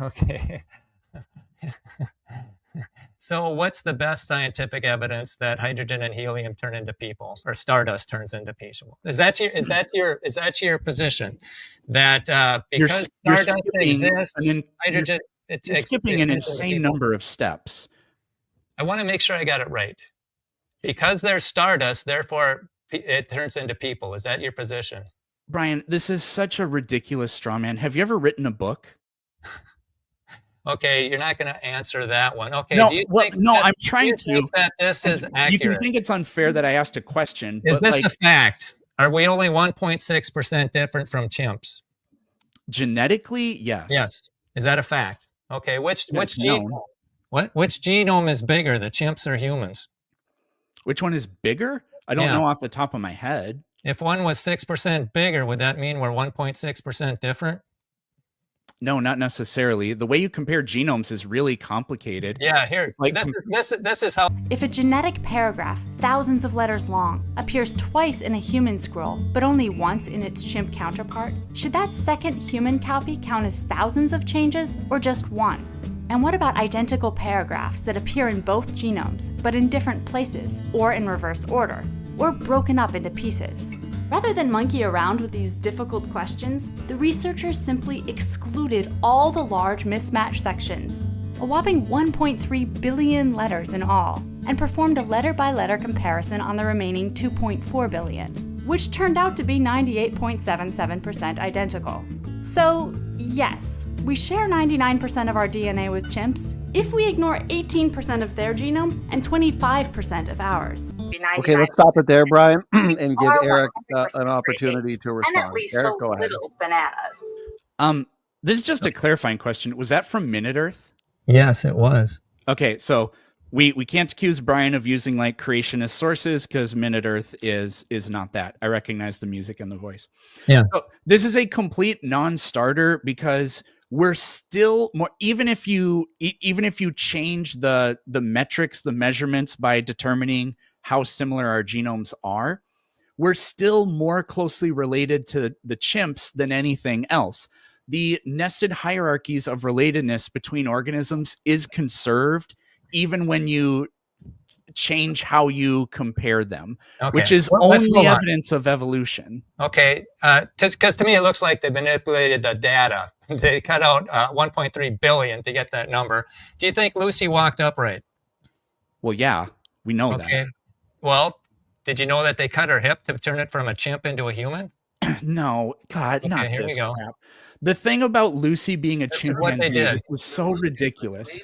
Okay. So what's the best scientific evidence that hydrogen and helium turn into people, or stardust turns into people? Is that your position? That because stardust exists, hydrogen you're skipping an insane number of steps. I want to make sure I got it right. Because there's stardust, therefore it turns into people. Is that your position? Brian, this is such a ridiculous straw man. Have you ever written a book? Okay, you're not going to answer that one. Okay, no, I'm trying to. That this is accurate. You can think it's unfair that I asked a question. Is this a fact? Are we only 1.6% different from chimps? Genetically, yes. Yes. Is that a fact? Okay, which genome is bigger, the chimps or humans? Which one is bigger? I don't know off the top of my head. If one was 6% bigger, would that mean we're 1.6% different? No, not necessarily. The way you compare genomes is really complicated. Yeah, here. This is how. If a genetic paragraph, thousands of letters long, appears twice in a human scroll, but only once in its chimp counterpart, should that second human copy count as thousands of changes or just one? And what about identical paragraphs that appear in both genomes, but in different places, or in reverse order, or broken up into pieces? Rather than monkey around with these difficult questions, the researchers simply excluded all the large mismatched sections, a whopping 1.3 billion letters in all, and performed a letter-by-letter comparison on the remaining 2.4 billion, which turned out to be 98.77% identical. So, yes, we share 99% of our DNA with chimps if we ignore 18% of their genome and 25% of ours. Okay, let's stop it there, Brian, and give Eric an opportunity to respond. And at least Eric, go ahead. little bananas. This is just a clarifying question. Was that from Minute Earth? Yes, it was. Okay, so we can't accuse Brian of using like creationist sources because Minute Earth is not that. I recognize the music and the voice. Yeah. So this is a complete non-starter because we're still more, even if you change the metrics, the measurements by determining how similar our genomes are, we're still more closely related to the chimps than anything else. The nested hierarchies of relatedness between organisms is conserved even when you change how you compare them, which is only evidence of evolution. Okay, because to me it looks like they manipulated the data. They cut out 1.3 billion to get that number. Do you think Lucy walked upright? Well, yeah, we know that. Well, did you know that they cut her hip to turn it from a chimp into a human? No, God, not here this we go. crap. The thing about Lucy being a chimpanzee, this was so ridiculous.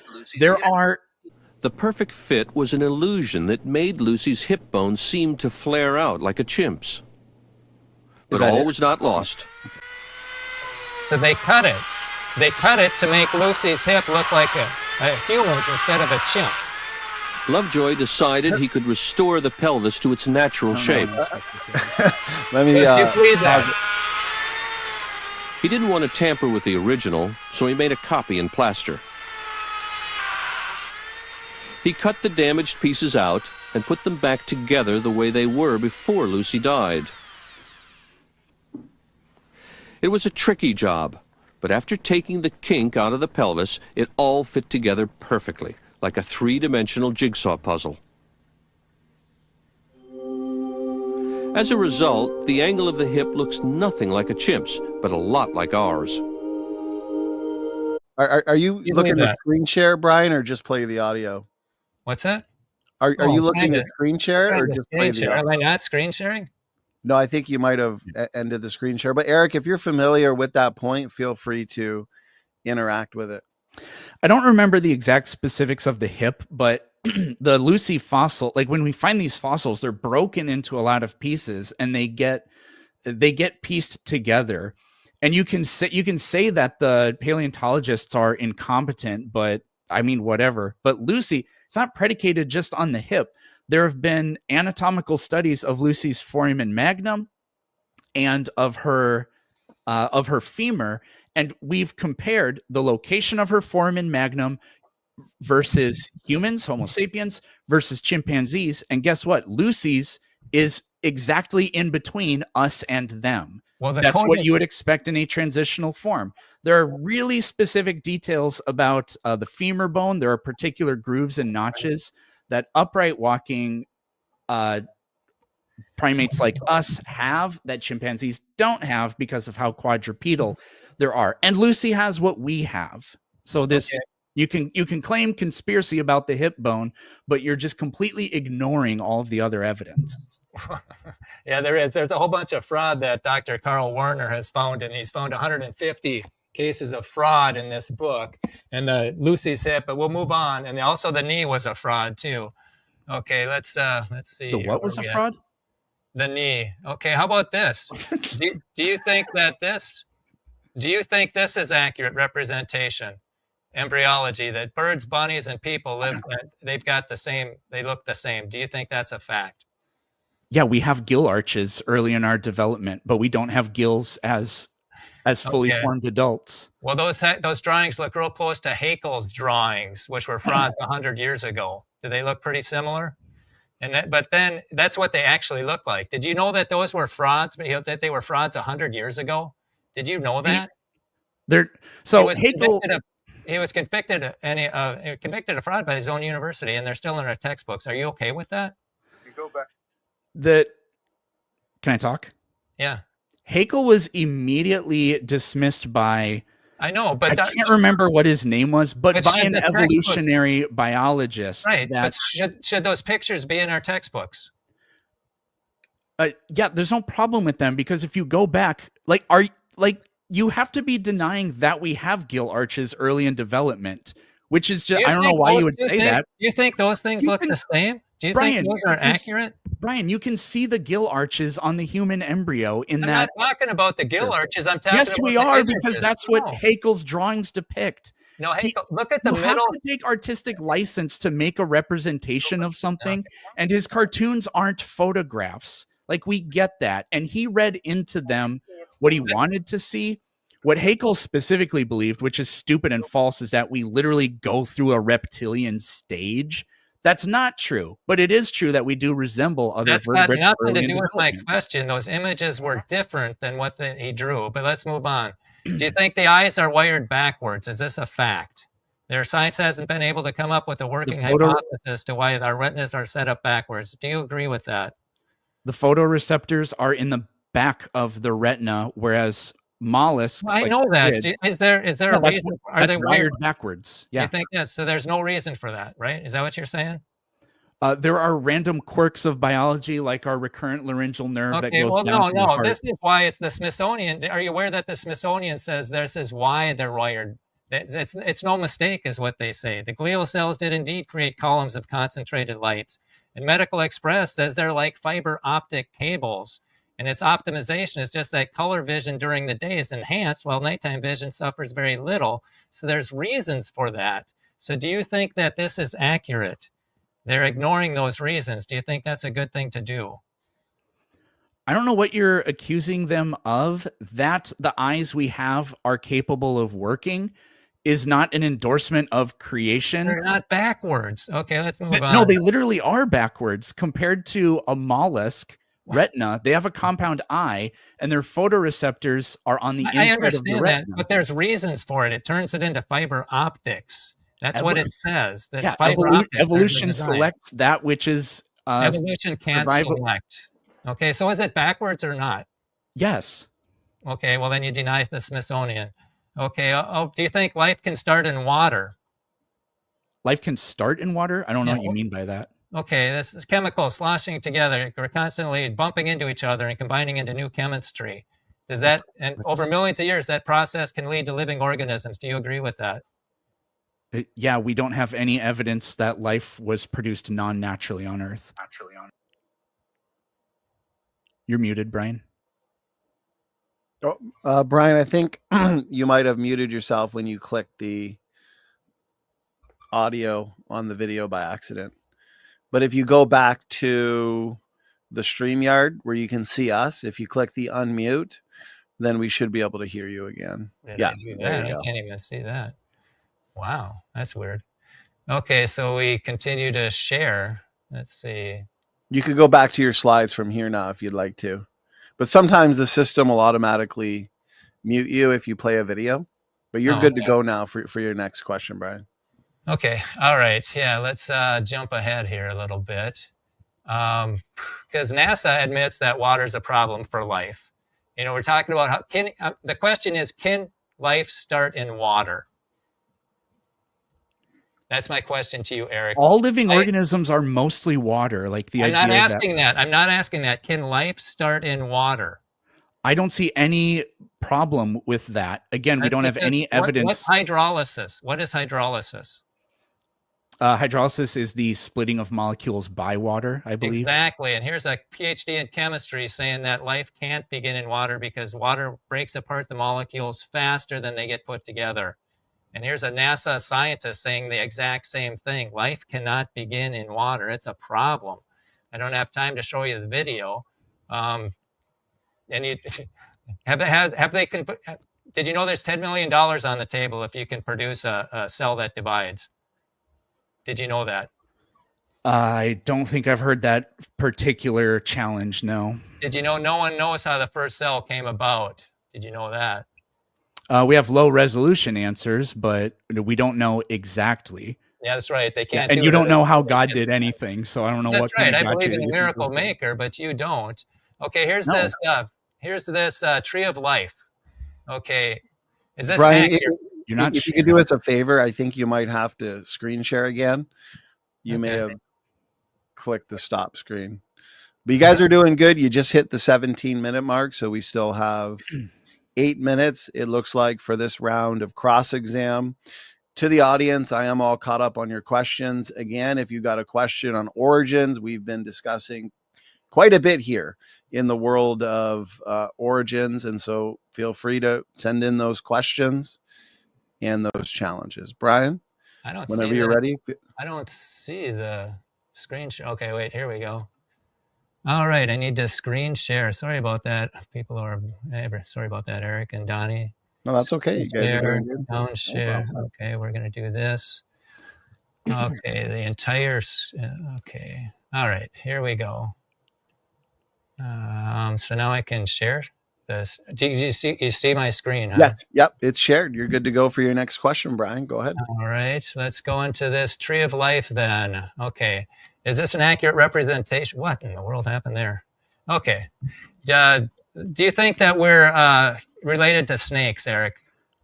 The perfect fit was an illusion that made Lucy's hip bones seem to flare out like a chimp's. But all was not lost. So they cut it. They cut it to make Lucy's hip look like a human's instead of a chimp. Lovejoy decided he could restore the pelvis to its natural shape. Let me He didn't want to tamper with the original, so he made a copy in plaster. He cut the damaged pieces out and put them back together the way they were before Lucy died. It was a tricky job, but after taking the kink out of the pelvis, it all fit together perfectly, like a three-dimensional jigsaw puzzle. As a result, the angle of the hip looks nothing like a chimp's, but a lot like ours. Are you looking to screen share, Brian, or just play the audio? What's that? Are you looking to screen share or just play the audio? Am I not screen sharing? No, I think you might have ended the screen share. But Eric, if you're familiar with that point, feel free to interact with it. I don't remember the exact specifics of the hip, but the Lucy fossil, like when we find these fossils, they're broken into a lot of pieces and they get pieced together. And you can say that the paleontologists are incompetent, but I mean, whatever. But Lucy, it's not predicated just on the hip. There have been anatomical studies of Lucy's foramen magnum and of her femur, and we've compared the location of her foramen magnum versus humans, Homo sapiens, versus chimpanzees. And guess what? Lucy's is exactly in between us and them. Well, that's what you would expect in a transitional form. There are really specific details about the femur bone. There are particular grooves and notches that upright walking primates like us have that chimpanzees don't have because of how quadrupedal there are. And Lucy has what we have. So this you can claim conspiracy about the hip bone, but you're just completely ignoring all of the other evidence. Yeah, there is. There's a whole bunch of fraud that Dr. Carl Werner has found, and he's found 150 cases of fraud in this book. And the Lucy's hip, but we'll move on. And also the knee was a fraud too. Okay, let's see. The what was a fraud? The knee. Okay, how about this? do you think this is accurate representation? Embryology, that birds, bunnies, and people they look the same. Do you think that's a fact? Yeah, we have gill arches early in our development, but we don't have gills as fully formed adults. Well, those drawings look real close to Haeckel's drawings, which were frauds 100 years ago. Do they look pretty similar? But then that's what they actually look like. Did you know that those were frauds? That they were frauds 100 years ago? Did you know that? He was convicted of fraud by his own university, and they're still in our textbooks. Are you okay with that? You go back. Can I talk? Yeah. Haeckel was immediately dismissed by. I know, but I can't remember what his name was, but by an evolutionary biologist. Right. But should those pictures be in our textbooks? Yeah, there's no problem with them because if you go back, you have to be denying that we have gill arches early in development, which is just I don't know why you would say that. Do you think those things look the same? Do you think those are accurate? Brian, you can see the gill arches on the human embryo in that. I'm not talking about the gill arches. I'm talking yes, about we are, because that's what Haeckel's drawings depict. No, Haeckel, look at the middle. You have to take artistic license to make a representation of something, and his cartoons aren't photographs. Like, we get that. And he read into them what he wanted to see. What Haeckel specifically believed, which is stupid and false, is that we literally go through a reptilian stage. That's not true, but it is true that we do resemble other vertebrates. That's got nothing to do with my question. Those images were different than what he drew, but let's move on. Do you think the eyes are wired backwards? Is this a fact? Their science hasn't been able to come up with a working hypothesis to why our retinas are set up backwards. Do you agree with that? The photoreceptors are in the back of the retina, whereas mollusks. Well, I know that. Is there a reason? Are they wired backwards? Yeah. I think yes. So there's no reason for that, right? Is that what you're saying? There are random quirks of biology, like our recurrent laryngeal nerve that goes down. No. This is why it's the Smithsonian. Are you aware that the Smithsonian says this is why they're wired? It's no mistake, is what they say. The glial cells did indeed create columns of concentrated lights, and Medical Express says they're like fiber optic cables. And its optimization is just that color vision during the day is enhanced while nighttime vision suffers very little. So there's reasons for that. So do you think that this is accurate? They're ignoring those reasons. Do you think that's a good thing to do? I don't know what you're accusing them of. That the eyes we have are capable of working is not an endorsement of creation. They're not backwards. Okay, let's move on. No, they literally are backwards compared to a mollusk retina. They have a compound eye, and their photoreceptors are on the inside of the retina. That, but there's reasons for it. It turns it into fiber optics. That's what it says. That's fiber optics. Evolution selects that which is evolution can't select. Okay, so is it backwards or not? Yes. Okay, well then you deny the Smithsonian. Okay, do you think life can start in water? Life can start in water? I don't know what you mean by that. Okay, this is chemicals sloshing together. We're constantly bumping into each other and combining into new chemistry. Does that, and over millions of years, that process can lead to living organisms. Do you agree with that? Yeah, we don't have any evidence that life was produced non-naturally on Earth. You're muted, Brian. Oh, Brian, I think you might have muted yourself when you clicked the audio on the video by accident. But if you go back to the StreamYard where you can see us, if you click the unmute, then we should be able to hear you again. I can't even see that. Wow, that's weird. Okay, so we continue to share. Let's see. You could go back to your slides from here now if you'd like to. But sometimes the system will automatically mute you if you play a video. But you're good to go now for your next question, Brian. Okay. All right. Yeah, let's jump ahead here a little bit. Because NASA admits that water is a problem for life. You know, we're talking about how the question is, can life start in water? That's my question to you, Eric. All living organisms are mostly water. Like the idea I'm not asking that. Can life start in water? I don't see any problem with that. Again, we don't have any evidence. What's hydrolysis? What is hydrolysis? Hydrolysis is the splitting of molecules by water, I believe. Exactly. And here's a PhD in chemistry saying that life can't begin in water because water breaks apart the molecules faster than they get put together. And here's a NASA scientist saying the exact same thing. Life cannot begin in water. It's a problem. I don't have time to show you the video. And you did you know there's $10 million on the table if you can produce a cell that divides? Did you know that? I don't think I've heard that particular challenge, no. Did you know no one knows how the first cell came about? Did you know that? We have low resolution answers, but we don't know exactly. Yeah, that's right. They can't. And you don't know how God did anything, so I don't know what. That's right. I believe in the miracle maker, but you don't. Okay, here's this. Here's this tree of life. Okay, is this Brian? accurate? You're not. If you could do us a favor, I think you might have to screen share again. You may have clicked the stop screen, but you guys are doing good. You just hit the 17-minute mark, so we still have 8 minutes, it looks like, for this round of cross-exam. To the audience, I am all caught up on your questions. Again, if you got a question on origins, we've been discussing quite a bit here in the world of origins. And so feel free to send in those questions and those challenges. Brian, whenever you're ready. I don't see the screen share. Okay, wait, here we go. All right, I need to screen share. Sorry about that. Sorry about that, Eric and Donnie. No, that's okay. You guys are doing good. Down share. Okay, we're going to do this. Okay, the entire. Okay. All right, here we go. So now I can share this. Do you see my screen? Huh? Yes. Yep. It's shared. You're good to go for your next question, Brian. Go ahead. All right. Let's go into this tree of life then. Okay. Is this an accurate representation? What in the world happened there? Okay. Do you think that we're related to snakes, Eric?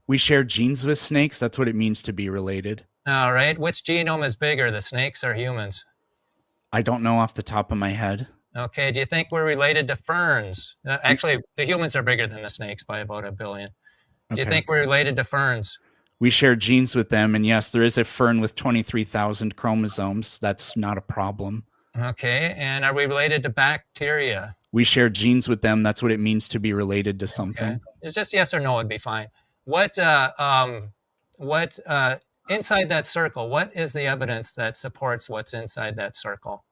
We share genes with snakes. That's what it means to be related. All right. Which genome is bigger, the snakes or humans? I don't know off the top of my head. Okay. Do you think we're related to ferns? Actually, the humans are bigger than the snakes by about 1 billion. Do you think we're related to ferns? We share genes with them, and yes, there is a fern with 23,000 chromosomes. That's not a problem. Okay, and are we related to bacteria? We share genes with them. That's what it means to be related to something. Okay. It's just yes or no would be fine. What inside that circle, what is the evidence that supports what's inside that circle?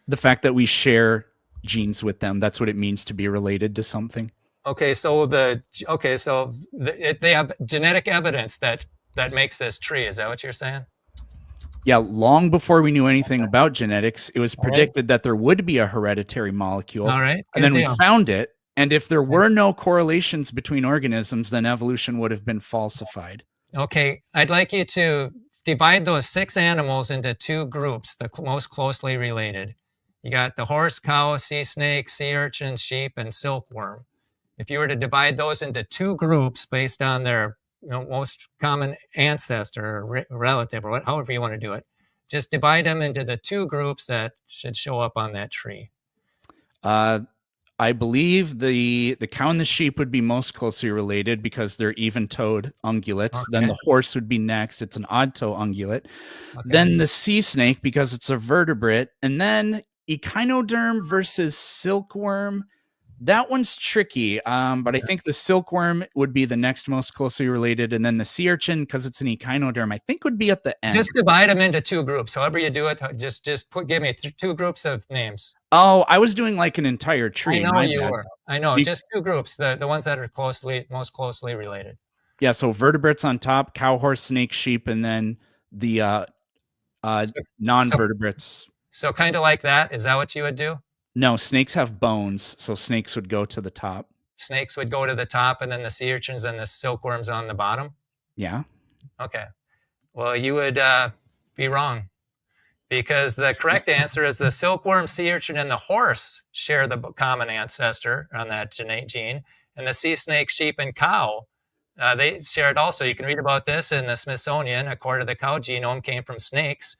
The fact that we share genes with them. That's what it means to be related to something. Okay, so they have genetic evidence that makes this tree. Is that what you're saying? Yeah, long before we knew anything about genetics, it was predicted that there would be a hereditary molecule. All right, and then deal. we found it. And if there were no correlations between organisms, then evolution would have been falsified. Okay, I'd like you to divide those 6 animals into 2 groups, the most closely related. You got the horse, cow, sea snake, sea urchin, sheep, and silkworm. If you were to divide those into 2 groups based on their most common ancestor or relative, or however you want to do it, just divide them into the 2 groups that should show up on that tree. I believe the cow and the sheep would be most closely related because they're even-toed ungulates. Okay. Then the horse would be next. It's an odd-toe ungulate. Okay. Then the sea snake because it's a vertebrate. And then echinoderm versus silkworm. That one's tricky, but I think the silkworm would be the next most closely related, and then the sea urchin, because it's an echinoderm, I think would be at the end. Just divide them into 2 groups. However you do it, just give me 2 groups of names. Oh, I was doing like an entire tree. I know you were. I know, just 2 groups, the ones that are most closely related. Yeah, so vertebrates on top, cow, horse, snake, sheep, and then the non-vertebrates. So kind of like that. Is that what you would do? No, snakes have bones, so snakes would go to the top. Snakes would go to the top, and then the sea urchins and the silkworms on the bottom? Yeah. Okay. Well, you would be wrong, because the correct answer is the silkworm, sea urchin, and the horse share the common ancestor on that gene, and the sea snake, sheep, and cow, they share it also. You can read about this in the Smithsonian. A quarter of the cow genome came from snakes.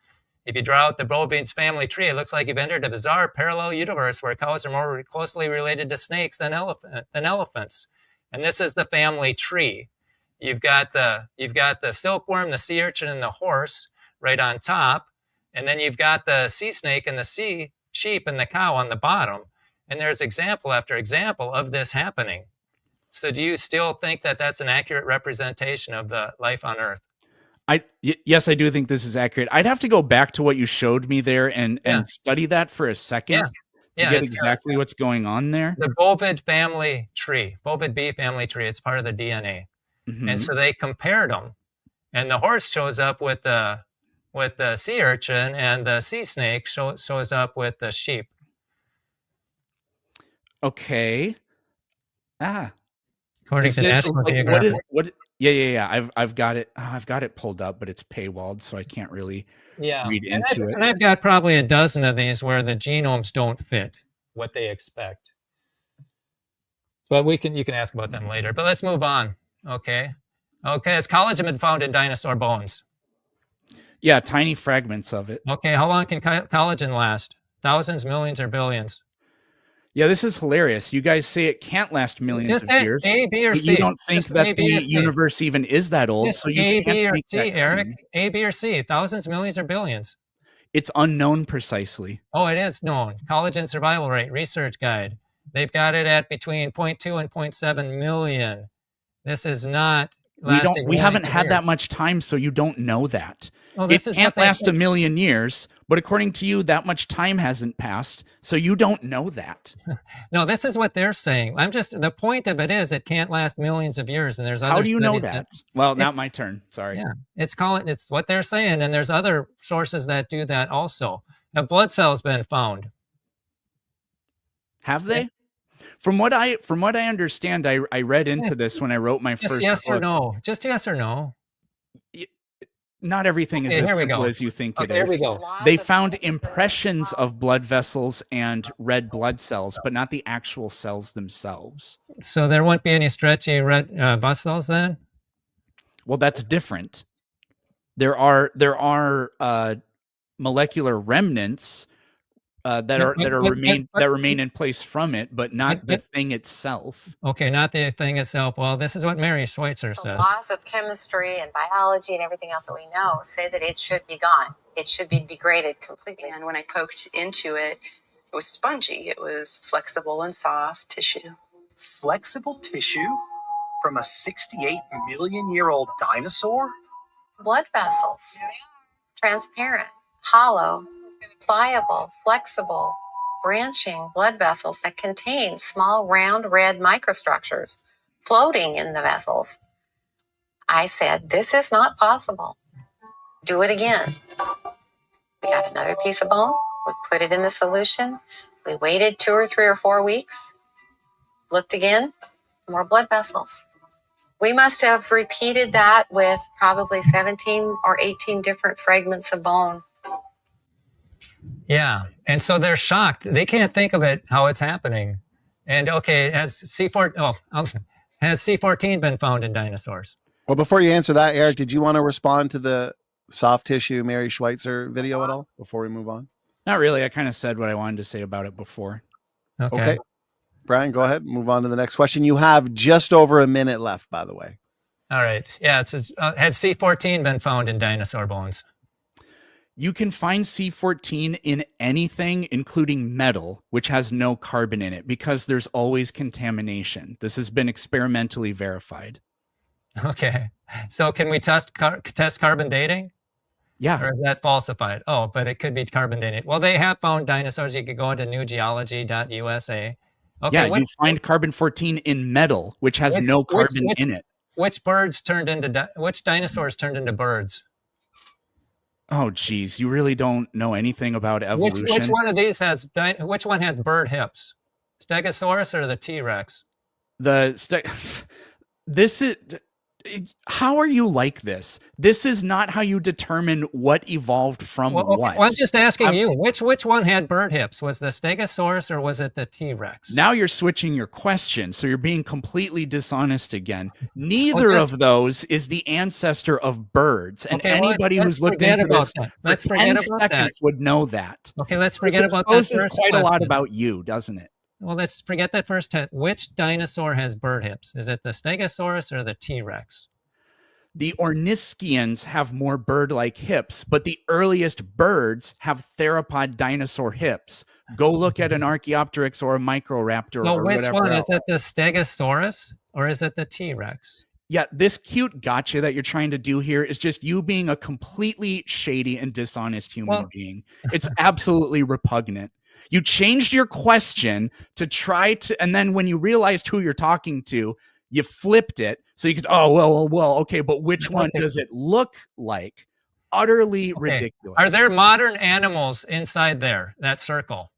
If you draw out the bovines family tree, it looks like you've entered a bizarre parallel universe where cows are more closely related to snakes than elephants. And this is the family tree. You've got the silkworm, the sea urchin, and the horse right on top. And then you've got the sea snake and the sea sheep and the cow on the bottom. And there's example after example of this happening. So do you still think that that's an accurate representation of the life on Earth? Yes, I do think this is accurate. I'd have to go back to what you showed me there and study that for a second to get exactly what's going on there. The bovid family tree, bovid bee family tree, it's part of the DNA. Mm-hmm. And so they compared them. And the horse shows up with the sea urchin, and the sea snake shows up with the sheep. Okay. According to National Geographic. Yeah. I've got it. I've got it pulled up, but it's paywalled, so I can't really read into it. And I've got probably a dozen of these where the genomes don't fit what they expect. But you can ask about them later. But let's move on. Okay. Has collagen been found in dinosaur bones? Yeah, tiny fragments of it. Okay, how long can collagen last? Thousands, millions, or billions? Yeah, this is hilarious. You guys say it can't last millions of years. A, B, or C. You don't think that the universe even is that old, so you A, can't B, or make C, that Eric. claim. A, B, or C. Thousands, millions, or billions? It's unknown precisely. Oh, it is known. Collagen survival rate, research guide. They've got it at between 0.2 and 0.7 million. This is not lasting. We haven't had that much time, so you don't know that. Well, it can't last a million years, but according to you, that much time hasn't passed, so you don't know that. No, this is what they're saying. The point of it is it can't last millions of years, and there's other. How do you know that? Well, not my turn. Sorry. Yeah, it's what they're saying, and there's other sources that do that also. Have blood cells been found? Have they? From what I understand, I read into this when I wrote my first yes book. Or no. Just yes or no. Not everything is as simple as you think it is. Here we go. They found impressions of blood vessels and red blood cells, but not the actual cells themselves. So there won't be any stretchy red blood cells then? Well, that's different. There are molecular remnants that remain in place from it, but not the thing itself. Okay, not the thing itself. Well, this is what Mary Schweitzer says. The laws of chemistry and biology and everything else that we know say that it should be gone. It should be degraded completely. And when I poked into it, it was spongy. It was flexible and soft tissue. Flexible tissue from a 68 million year old dinosaur? Blood vessels. Transparent, hollow, pliable, flexible. branching blood vessels that contain small round red microstructures floating in the vessels. I said, this is not possible. Do it again. We got another piece of bone. We put it in the solution. We waited 2 or 3 or 4 weeks. Looked again, more blood vessels. We must have repeated that with probably 17 or 18 different fragments of bone. Yeah, and so they're shocked. They can't think of it, how it's happening. And okay, has C14 been found in dinosaurs? Well, before you answer that, Eric, did you want to respond to the soft tissue Mary Schweitzer video at all before we move on? Not really. I kind of said what I wanted to say about it before. Okay. Brian, go ahead. Move on to the next question. You have just over a minute left, by the way. All right. Yeah. It says, has C14 been found in dinosaur bones? You can find C14 in anything, including metal, which has no carbon in it, because there's always contamination. This has been experimentally verified. Okay. So can we test carbon dating? Yeah. Or is that falsified? Oh, but it could be carbon dating. Well, they have found dinosaurs. You could go to newgeology.usa. Okay, yeah, you find carbon-14 in metal, which has no carbon in it. Which dinosaurs turned into birds? Oh, geez, you really don't know anything about evolution. Which one of these which one has bird hips? Stegosaurus or the T-Rex? This is... How are you like this? This is not how you determine what evolved from what. Well, I'm just asking you, which one had bird hips? Was the Stegosaurus or was it the T-Rex? Now you're switching your question, so you're being completely dishonest again. Neither of those is the ancestor of birds, and anybody who's looked into this for 10 seconds would know that. Okay, let's forget about that. This exposes quite a lot about you, doesn't it? Well, let's forget that first test. Which dinosaur has bird hips? Is it the Stegosaurus or the T-Rex? The Orniscians have more bird-like hips, but the earliest birds have theropod dinosaur hips. Go look at an Archaeopteryx or a Microraptor or whatever. Which one? Is it the Stegosaurus or is it the T-Rex? Yeah, this cute gotcha that you're trying to do here is just you being a completely shady and dishonest human being. It's absolutely repugnant. You changed your question to try to, and then when you realized who you're talking to, you flipped it so you could, okay, but which one does it look like? Utterly ridiculous. Are there modern animals inside that circle?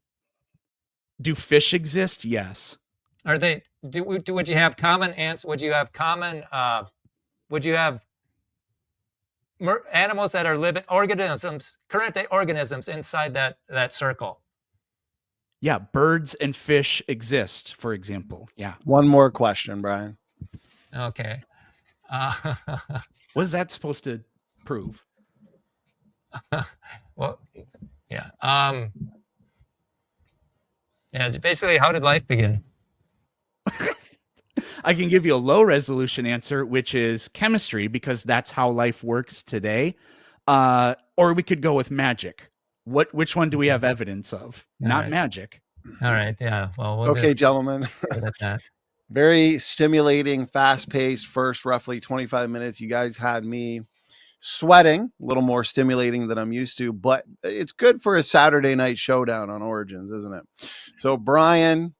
Do fish exist? Yes. Are they, would you have common ants? Would you have common, would you have animals that are living organisms, current day organisms inside that circle? Yeah, birds and fish exist, for example. Yeah. One more question, Brian. Okay. What is that supposed to prove? Well, yeah. Yeah, basically, how did life begin? I can give you a low resolution answer, which is chemistry, because that's how life works today. Or we could go with magic. Which one do we have evidence of? Not magic. All right. Yeah. Well, okay, gentlemen. Very stimulating, fast-paced first roughly 25 minutes. You guys had me sweating, a little more stimulating than I'm used to, but it's good for a Saturday night showdown on Origins, isn't it? So Brian,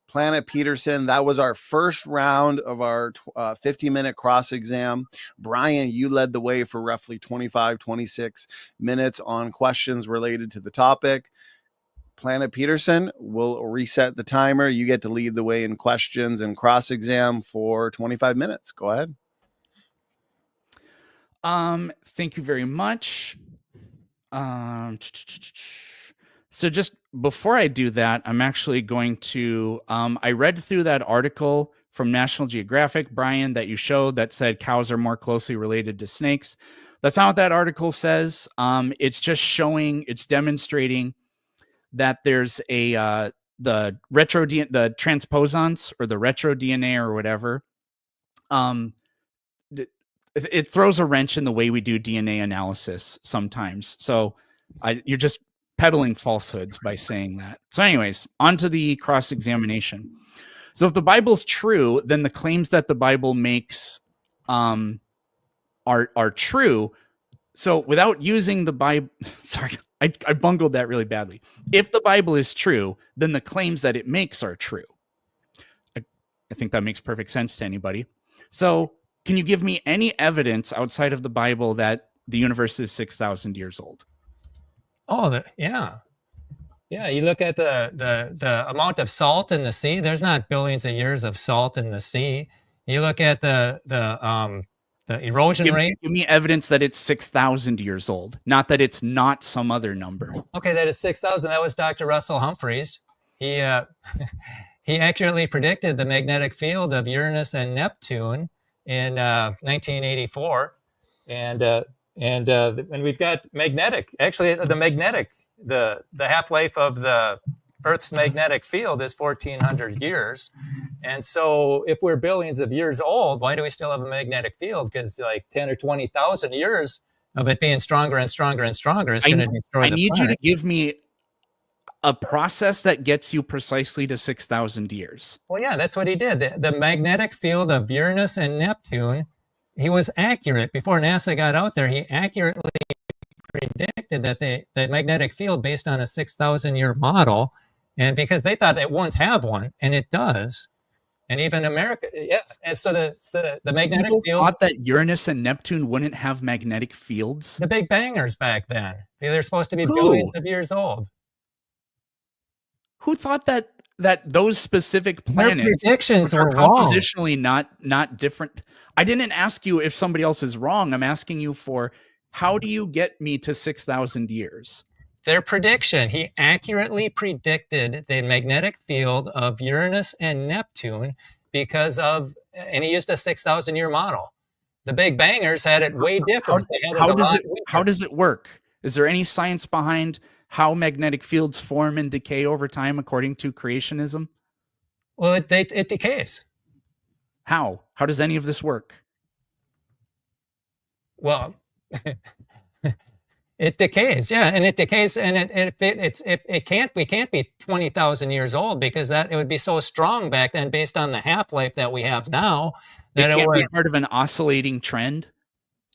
Planet Peterson, that was our first round of our 50-minute cross exam. Brian, you led the way for roughly 25, 26 minutes on questions related to the topic. Planet Peterson, will reset the timer. You get to lead the way in questions and cross exam for 25 minutes. Go ahead. Thank you very much. So just before I do that, I'm actually going to, I read through that article from National Geographic, Brian, that you showed that said cows are more closely related to snakes. That's not what that article says. It's just demonstrating that there's the transposons or the retro DNA or whatever. It throws a wrench in the way we do DNA analysis sometimes. So you're just peddling falsehoods by saying that. So anyways, on to the cross-examination. So if the Bible's true, then the claims that the Bible makes are true. So without using the Bible, sorry, I bungled that really badly. If the Bible is true, then the claims that it makes are true. I think that makes perfect sense to anybody. So can you give me any evidence outside of the Bible that the universe is 6,000 years old? Oh, yeah. Yeah, you look at the amount of salt in the sea. There's not billions of years of salt in the sea. You look at the erosion rate. Give me evidence that it's 6,000 years old, not that it's not some other number. Okay, that is 6,000. That was Dr. Russell Humphreys. He he accurately predicted the magnetic field of Uranus and Neptune in 1984, and we've got magnetic. Actually, the half-life of the Earth's magnetic field is 1,400 years. And so if we're billions of years old, why do we still have a magnetic field? Because like 10 or 20,000 years of it being stronger and stronger and stronger is going to destroy the planet. I need you to give me a process that gets you precisely to 6,000 years. Well, yeah, that's what he did. The magnetic field of Uranus and Neptune, he was accurate. Before NASA got out there, he accurately predicted that the magnetic field based on a 6,000-year model, and because they thought it wouldn't have one, and it does. And even America, yeah. And so the magnetic People field thought that Uranus and Neptune wouldn't have magnetic fields. The Big Bangers back then. They're supposed to be billions of years old. Who thought that those specific planets Their predictions are were wrong. compositionally not different? I didn't ask you if somebody else is wrong. I'm asking you for how do you get me to 6,000 years? Their prediction. He accurately predicted the magnetic field of Uranus and Neptune and he used a 6,000-year model. The Big Bangers had it way different. How does it work? Is there any science behind how magnetic fields form and decay over time according to creationism? Well, it decays. How? How does any of this work? Well, it decays, yeah, and it decays, and we can't be 20,000 years old because it would be so strong back then, based on the half-life that we have now. That it can't be part of an oscillating trend.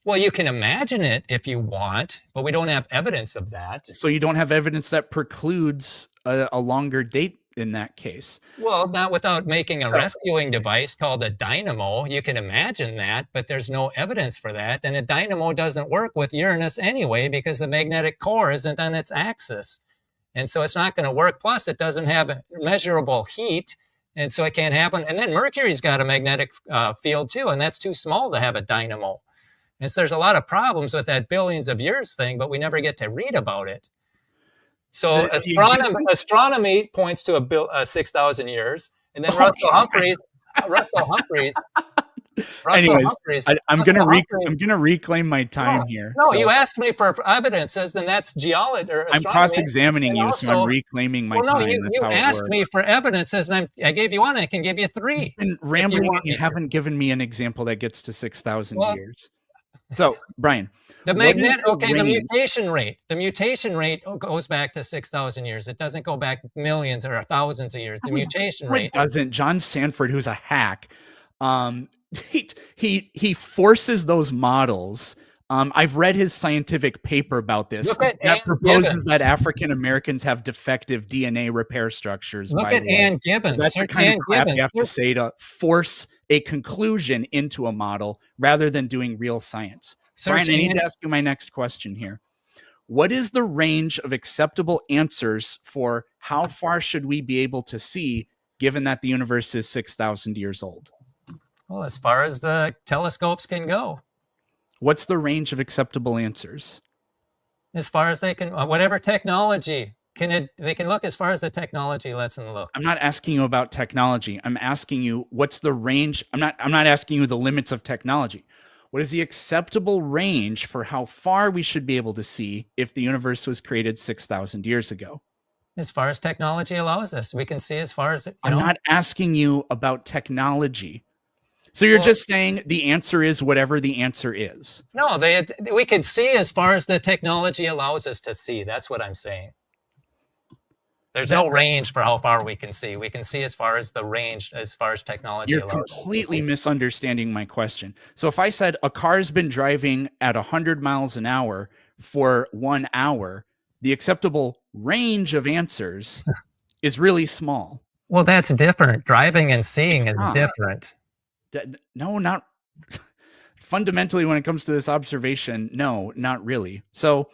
Well, you can imagine it if you want, but we don't have evidence of that. So you don't have evidence that precludes a longer date in that case. Well, not without making a rescuing device called a dynamo. You can imagine that, but there's no evidence for that. And a dynamo doesn't work with Uranus anyway because the magnetic core isn't on its axis. And so it's not going to work. Plus, it doesn't have measurable heat, and so it can't happen. And then Mercury's got a magnetic field too, and that's too small to have a dynamo. And so there's a lot of problems with that billions of years thing, but we never get to read about it. So astronomy points to 6,000 years, and then Russell Humphreys. I'm gonna reclaim my time here. No, you asked me for evidences, and that's geology. I'm cross-examining you, so I'm reclaiming my time. You asked me for evidences, and I gave you one. I can give you three. You've been rambling, and you haven't given me an example that gets to 6,000 years. So, Brian, the mutation rate. The mutation rate goes back to 6,000 years. It doesn't go back millions or thousands of years. The mutation rate doesn't. John Sanford, who's a hack, he forces those models. I've read his scientific paper about this that proposes that African Americans have defective DNA repair structures. Look at Ann Gibbons. That's the kind of crap you have to say to force a conclusion into a model rather than doing real science. Brian, I need to ask you my next question here. What is the range of acceptable answers for how far should we be able to see, given that the universe is 6,000 years old? Well, as far as the telescopes can go. What's the range of acceptable answers? As far as they can, whatever technology they can look as far as the technology lets them look. I'm not asking you about technology. I'm asking you what's the range. I'm not asking you the limits of technology. What is the acceptable range for how far we should be able to see if the universe was created 6,000 years ago? As far as technology allows us, we can see as far as I'm not asking you about technology. So you're just saying the answer is whatever the answer is. No, we can see as far as the technology allows us to see. That's what I'm saying. There's no range for how far we can see. We can see as far as the range, as far as technology allows us. You're completely misunderstanding my question. So if I said a car's been driving at 100 miles an hour for 1 hour, the acceptable range of answers is really small. Well, that's different. Driving and seeing is different. No, not fundamentally when it comes to this observation. No, not really. So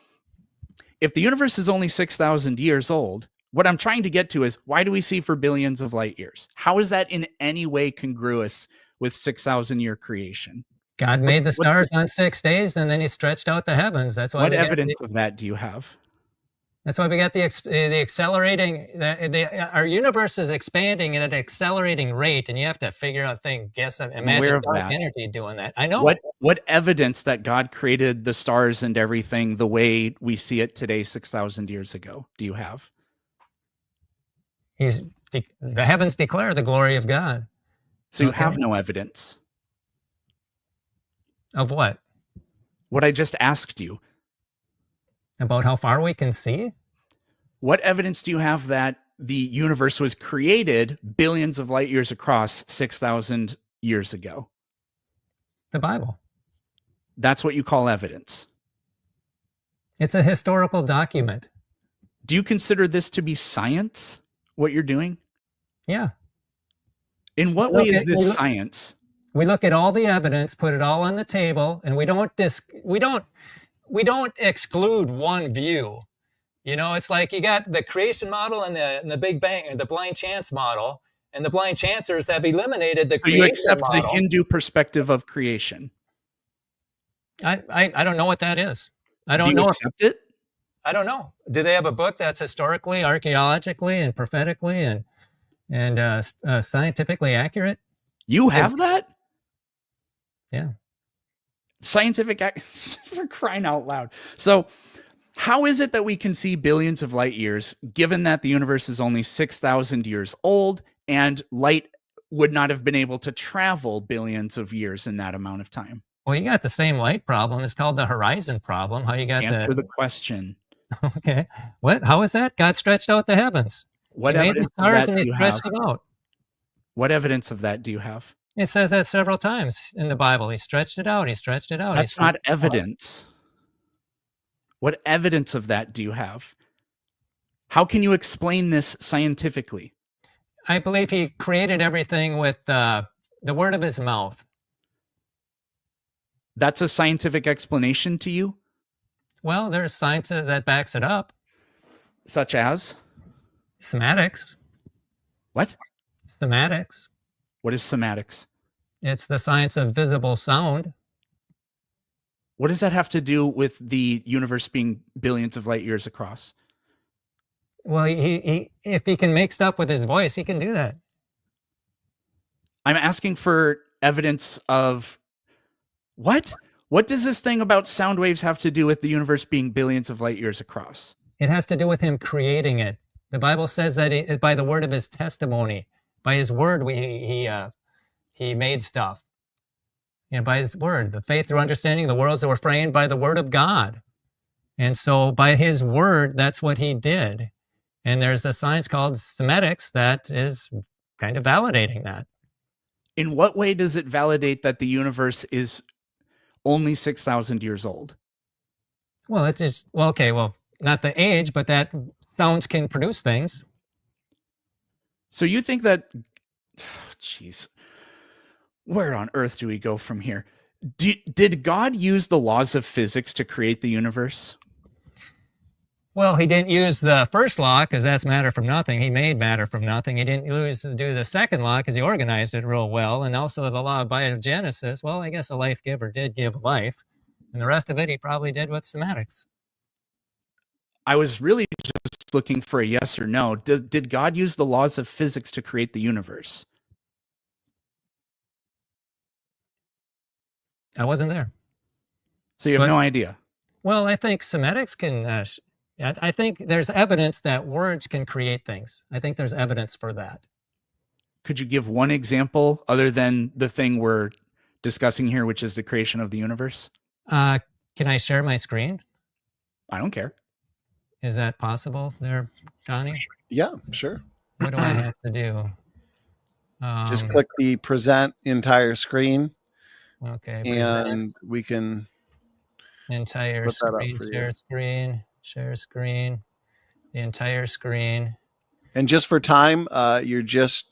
if the universe is only 6,000 years old, what I'm trying to get to is, why do we see for billions of light years? How is that in any way congruous with 6,000 year creation? God made the stars on 6 days, and then he stretched out the heavens. That's why. What evidence of that do you have? That's why we got the accelerating. Our universe is expanding at an accelerating rate, and you have to figure out things. Imagine dark energy doing that. I know. What evidence that God created the stars and everything the way we see it today, 6,000 years ago, do you have? The heavens declare the glory of God. So you have no evidence. Of what? What I just asked you. About how far we can see? What evidence do you have that the universe was created billions of light years across 6,000 years ago? The Bible. That's what you call evidence. It's a historical document. Do you consider this to be science, what you're doing? Yeah. In what way is this science? We look at all the evidence, put it all on the table, and we don't exclude one view. You know, it's like you got the creation model and the Big Bang, or the blind chance model, and the blind chancers have eliminated the creation model. You accept the Hindu perspective of creation? I don't know what that is. I don't know. Do you know. Accept it? I don't know. Do they have a book that's historically, archaeologically, and prophetically and scientifically accurate? You have that? Yeah. Scientific, for crying out loud. So how is it that we can see billions of light years, given that the universe is only 6,000 years old and light would not have been able to travel billions of years in that amount of time? Well, you got the same light problem. It's called the horizon problem. How you got Answer the question. Okay. What? How is that? God stretched out the heavens. What evidence of that do you have? What evidence of that do you have? It says that several times in the Bible. He stretched it out. He stretched it out. That's not evidence. What evidence of that do you have? How can you explain this scientifically? I believe he created everything with the word of his mouth. That's a scientific explanation to you? Well, there's science that backs it up. Such as? Semantics. What? Semantics. What is semantics? It's the science of visible sound. What does that have to do with the universe being billions of light years across? Well, he if he can make stuff with his voice, he can do that. I'm asking for evidence of what? What does this thing about sound waves have to do with the universe being billions of light years across? It has to do with him creating it. The Bible says that by the word of his testimony, by his word, he made stuff. You know, by his word, the faith through understanding, the worlds that were framed by the word of God. And so by his word, that's what he did. And there's a science called semantics that is kind of validating that. In what way does it validate that the universe is only 6,000 years old? Well, it is, not the age, but that sounds can produce things. So you think that, jeez, where on earth do we go from here? Did God use the laws of physics to create the universe? Well, he didn't use the first law because that's matter from nothing. He made matter from nothing. He didn't do the second law because he organized it real well. And also the law of biogenesis. Well, I guess a life giver did give life. And the rest of it he probably did with semantics. I was really just looking for a yes or no. Did God use the laws of physics to create the universe? I wasn't there. So you have no idea? Well, I think semantics can... I think there's evidence that words can create things. I think there's evidence for that. Could you give one example other than the thing we're discussing here, which is the creation of the universe? Can I share my screen? I don't care. Is that possible there, Johnny? Yeah, sure. What do I have to do? Just click the present entire screen. Okay. And we can entire screen, share screen. Share screen, the entire screen. And just for time, you're just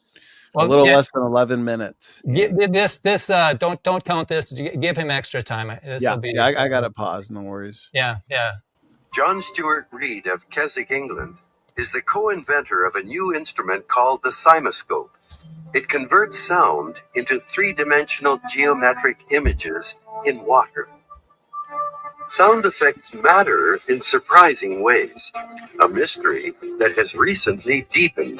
a little less than 11 minutes. Don't count this. Give him extra time. I got to pause. No worries. Yeah. John Stuart Reid of Keswick, England, is the co-inventor of a new instrument called the cymoscope. It converts sound into three-dimensional geometric images in water. Sound effects matter in surprising ways, a mystery that has recently deepened.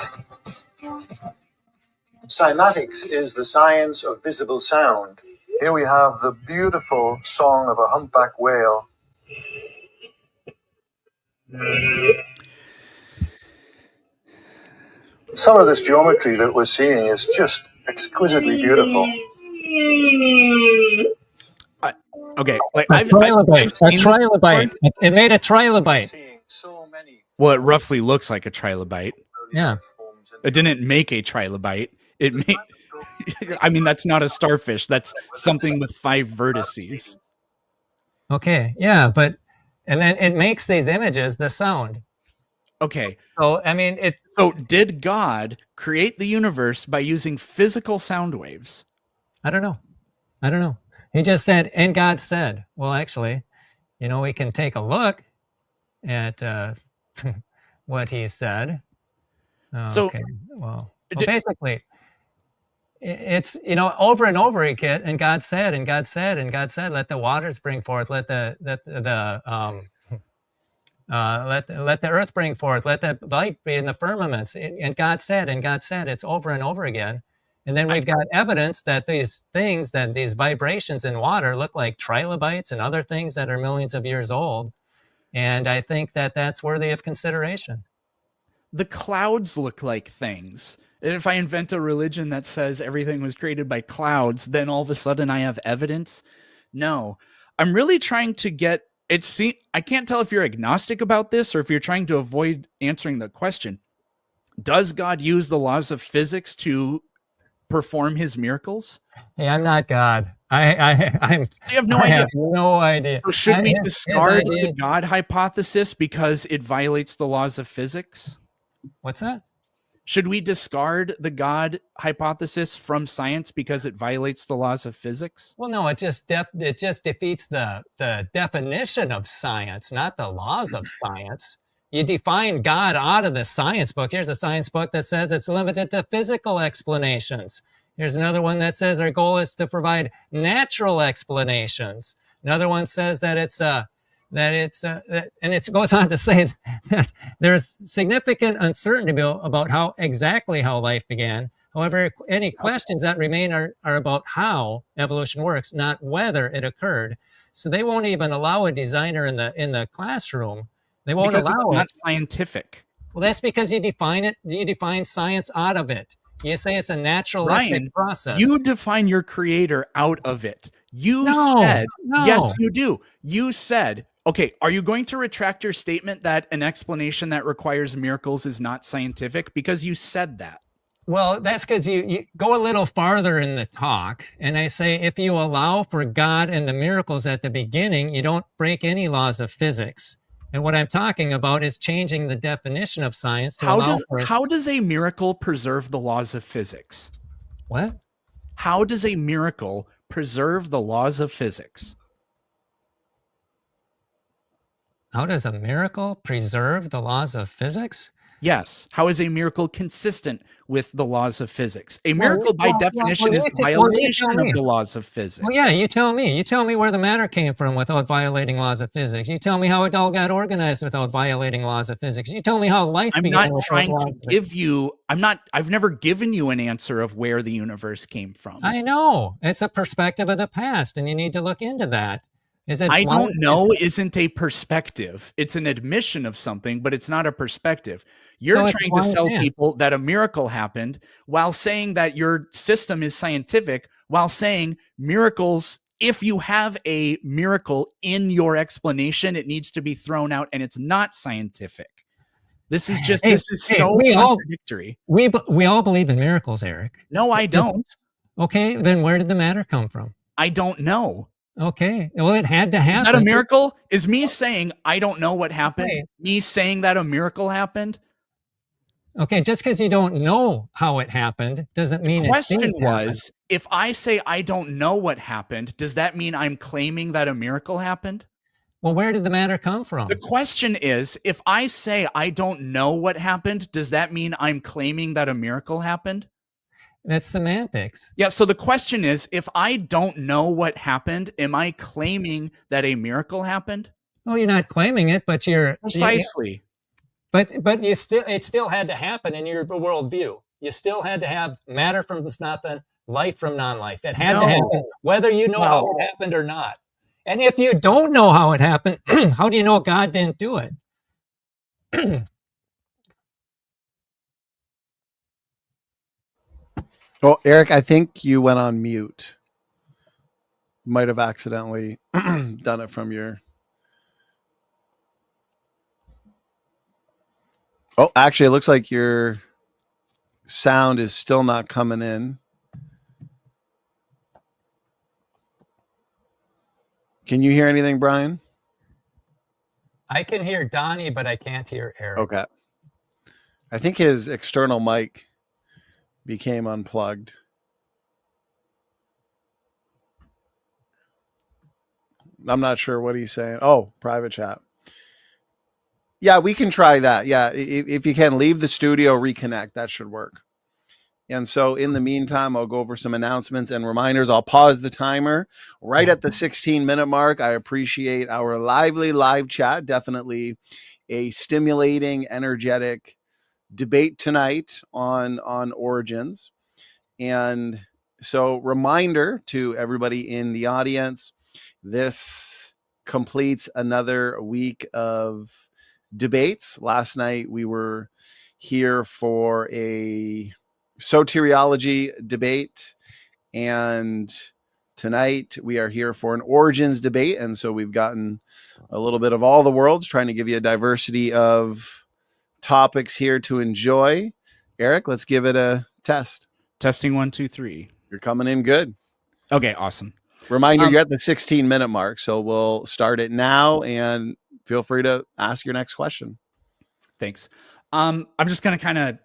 Cymatics is the science of visible sound. Here we have the beautiful song of a humpback whale. Some of this geometry that we're seeing is just exquisitely beautiful. Okay, like a trilobite. It made a trilobite. Well, it roughly looks like a trilobite. Yeah. It didn't make a trilobite. It made. I mean, that's not a starfish. That's something with 5 vertices. Okay. Yeah, and then it makes these images the sound. Okay. So I mean, So did God create the universe by using physical sound waves? I don't know. He just said, and God said. Well, actually, we can take a look at what he said. Okay. Well, basically, it's over and over again. And God said, and God said, and God said, let the waters bring forth. Let the earth bring forth. Let the light be in the firmaments. And God said, and God said. It's over and over again. And then we've got evidence that these things, that these vibrations in water look like trilobites and other things that are millions of years old. And I think that that's worthy of consideration. The clouds look like things. And if I invent a religion that says everything was created by clouds, then all of a sudden I have evidence? No. I'm really trying to get I can't tell if you're agnostic about this or if you're trying to avoid answering the question. Does God use the laws of physics to perform his miracles? Hey, I'm not God. You have no idea. Have no idea. So should we discard the God hypothesis because it violates the laws of physics? What's that? Should we discard the God hypothesis from science because it violates the laws of physics? Well, no, it just defeats the definition of science, not the laws of science. You define God out of the science book. Here's a science book that says it's limited to physical explanations. Here's another one that says our goal is to provide natural explanations. Another one says that and it goes on to say that there's significant uncertainty about how life began. However, any questions that remain are about how evolution works, not whether it occurred. So they won't even allow a designer in the classroom. They won't allow it's not scientific. Well, that's because you define science out of it. You say it's a naturalistic process. You define your creator out of it. Yes, you do. You said, okay, are you going to retract your statement that an explanation that requires miracles is not scientific? Because you said that. Well, that's because you go a little farther in the talk. And I say, if you allow for God and the miracles at the beginning, you don't break any laws of physics. And what I'm talking about is changing the definition of science to allow for it. How does a miracle preserve the laws of physics? What? How does a miracle preserve the laws of physics? How does a miracle preserve the laws of physics? Yes. How is a miracle consistent with the laws of physics? A miracle, by definition, is a violation of the laws of physics. Well, yeah, you tell me. You tell me where the matter came from without violating laws of physics. You tell me how it all got organized without violating laws of physics. You tell me how life began. I'm not trying to give you... I've never given you an answer of where the universe came from. I know. It's a perspective of the past, and you need to look into that. I don't know isn't a perspective. It's an admission of something, but it's not a perspective. You're trying to sell people that a miracle happened while saying that your system is scientific, while saying miracles, if you have a miracle in your explanation, it needs to be thrown out and it's not scientific. This is so contradictory. We all believe in miracles, Eric. No, I don't. Okay, then where did the matter come from? I don't know. Okay. Well, it had to happen. Is that a miracle? Is me saying I don't know what happened, me saying that a miracle happened? Okay, just because you don't know how it happened doesn't mean the question it was, if I say I don't know what happened, does that mean I'm claiming that a miracle happened? Well, where did the matter come from? The question is, if I say I don't know what happened, does that mean I'm claiming that a miracle happened? That's semantics. Yeah, so the question is, if I don't know what happened, am I claiming that a miracle happened? Well, you're not claiming it, but you're precisely. But you still, it still had to happen in your worldview. You still had to have matter from nothing, life from non-life. It had to happen, whether you know how it happened or not. And if you don't know how it happened, how do you know God didn't do it? Well, Eric, I think you went on mute. You might have accidentally done it from your... Oh, actually, it looks like your sound is still not coming in. Can you hear anything, Brian? I can hear Donnie, but I can't hear Eric. Okay. I think his external mic became unplugged. I'm not sure what he's saying. Oh, private chat. Yeah, we can try that. Yeah, if you can leave the studio, reconnect. That should work. And so in the meantime, I'll go over some announcements and reminders. I'll pause the timer right at the 16-minute mark. I appreciate our lively live chat. Definitely a stimulating, energetic debate tonight on Origins. And so reminder to everybody in the audience, this completes another week of debates. Last night we were here for a soteriology debate, and tonight we are here for an Origins debate. And so we've gotten a little bit of all the worlds, trying to give you a diversity of topics here to enjoy. Eric, let's give it a test. Testing 1, 2, 3. You're coming in good. Okay, awesome. Reminder, you're at the 16-minute mark, so we'll start it now, and feel free to ask your next question. Thanks. I'm just going to kind of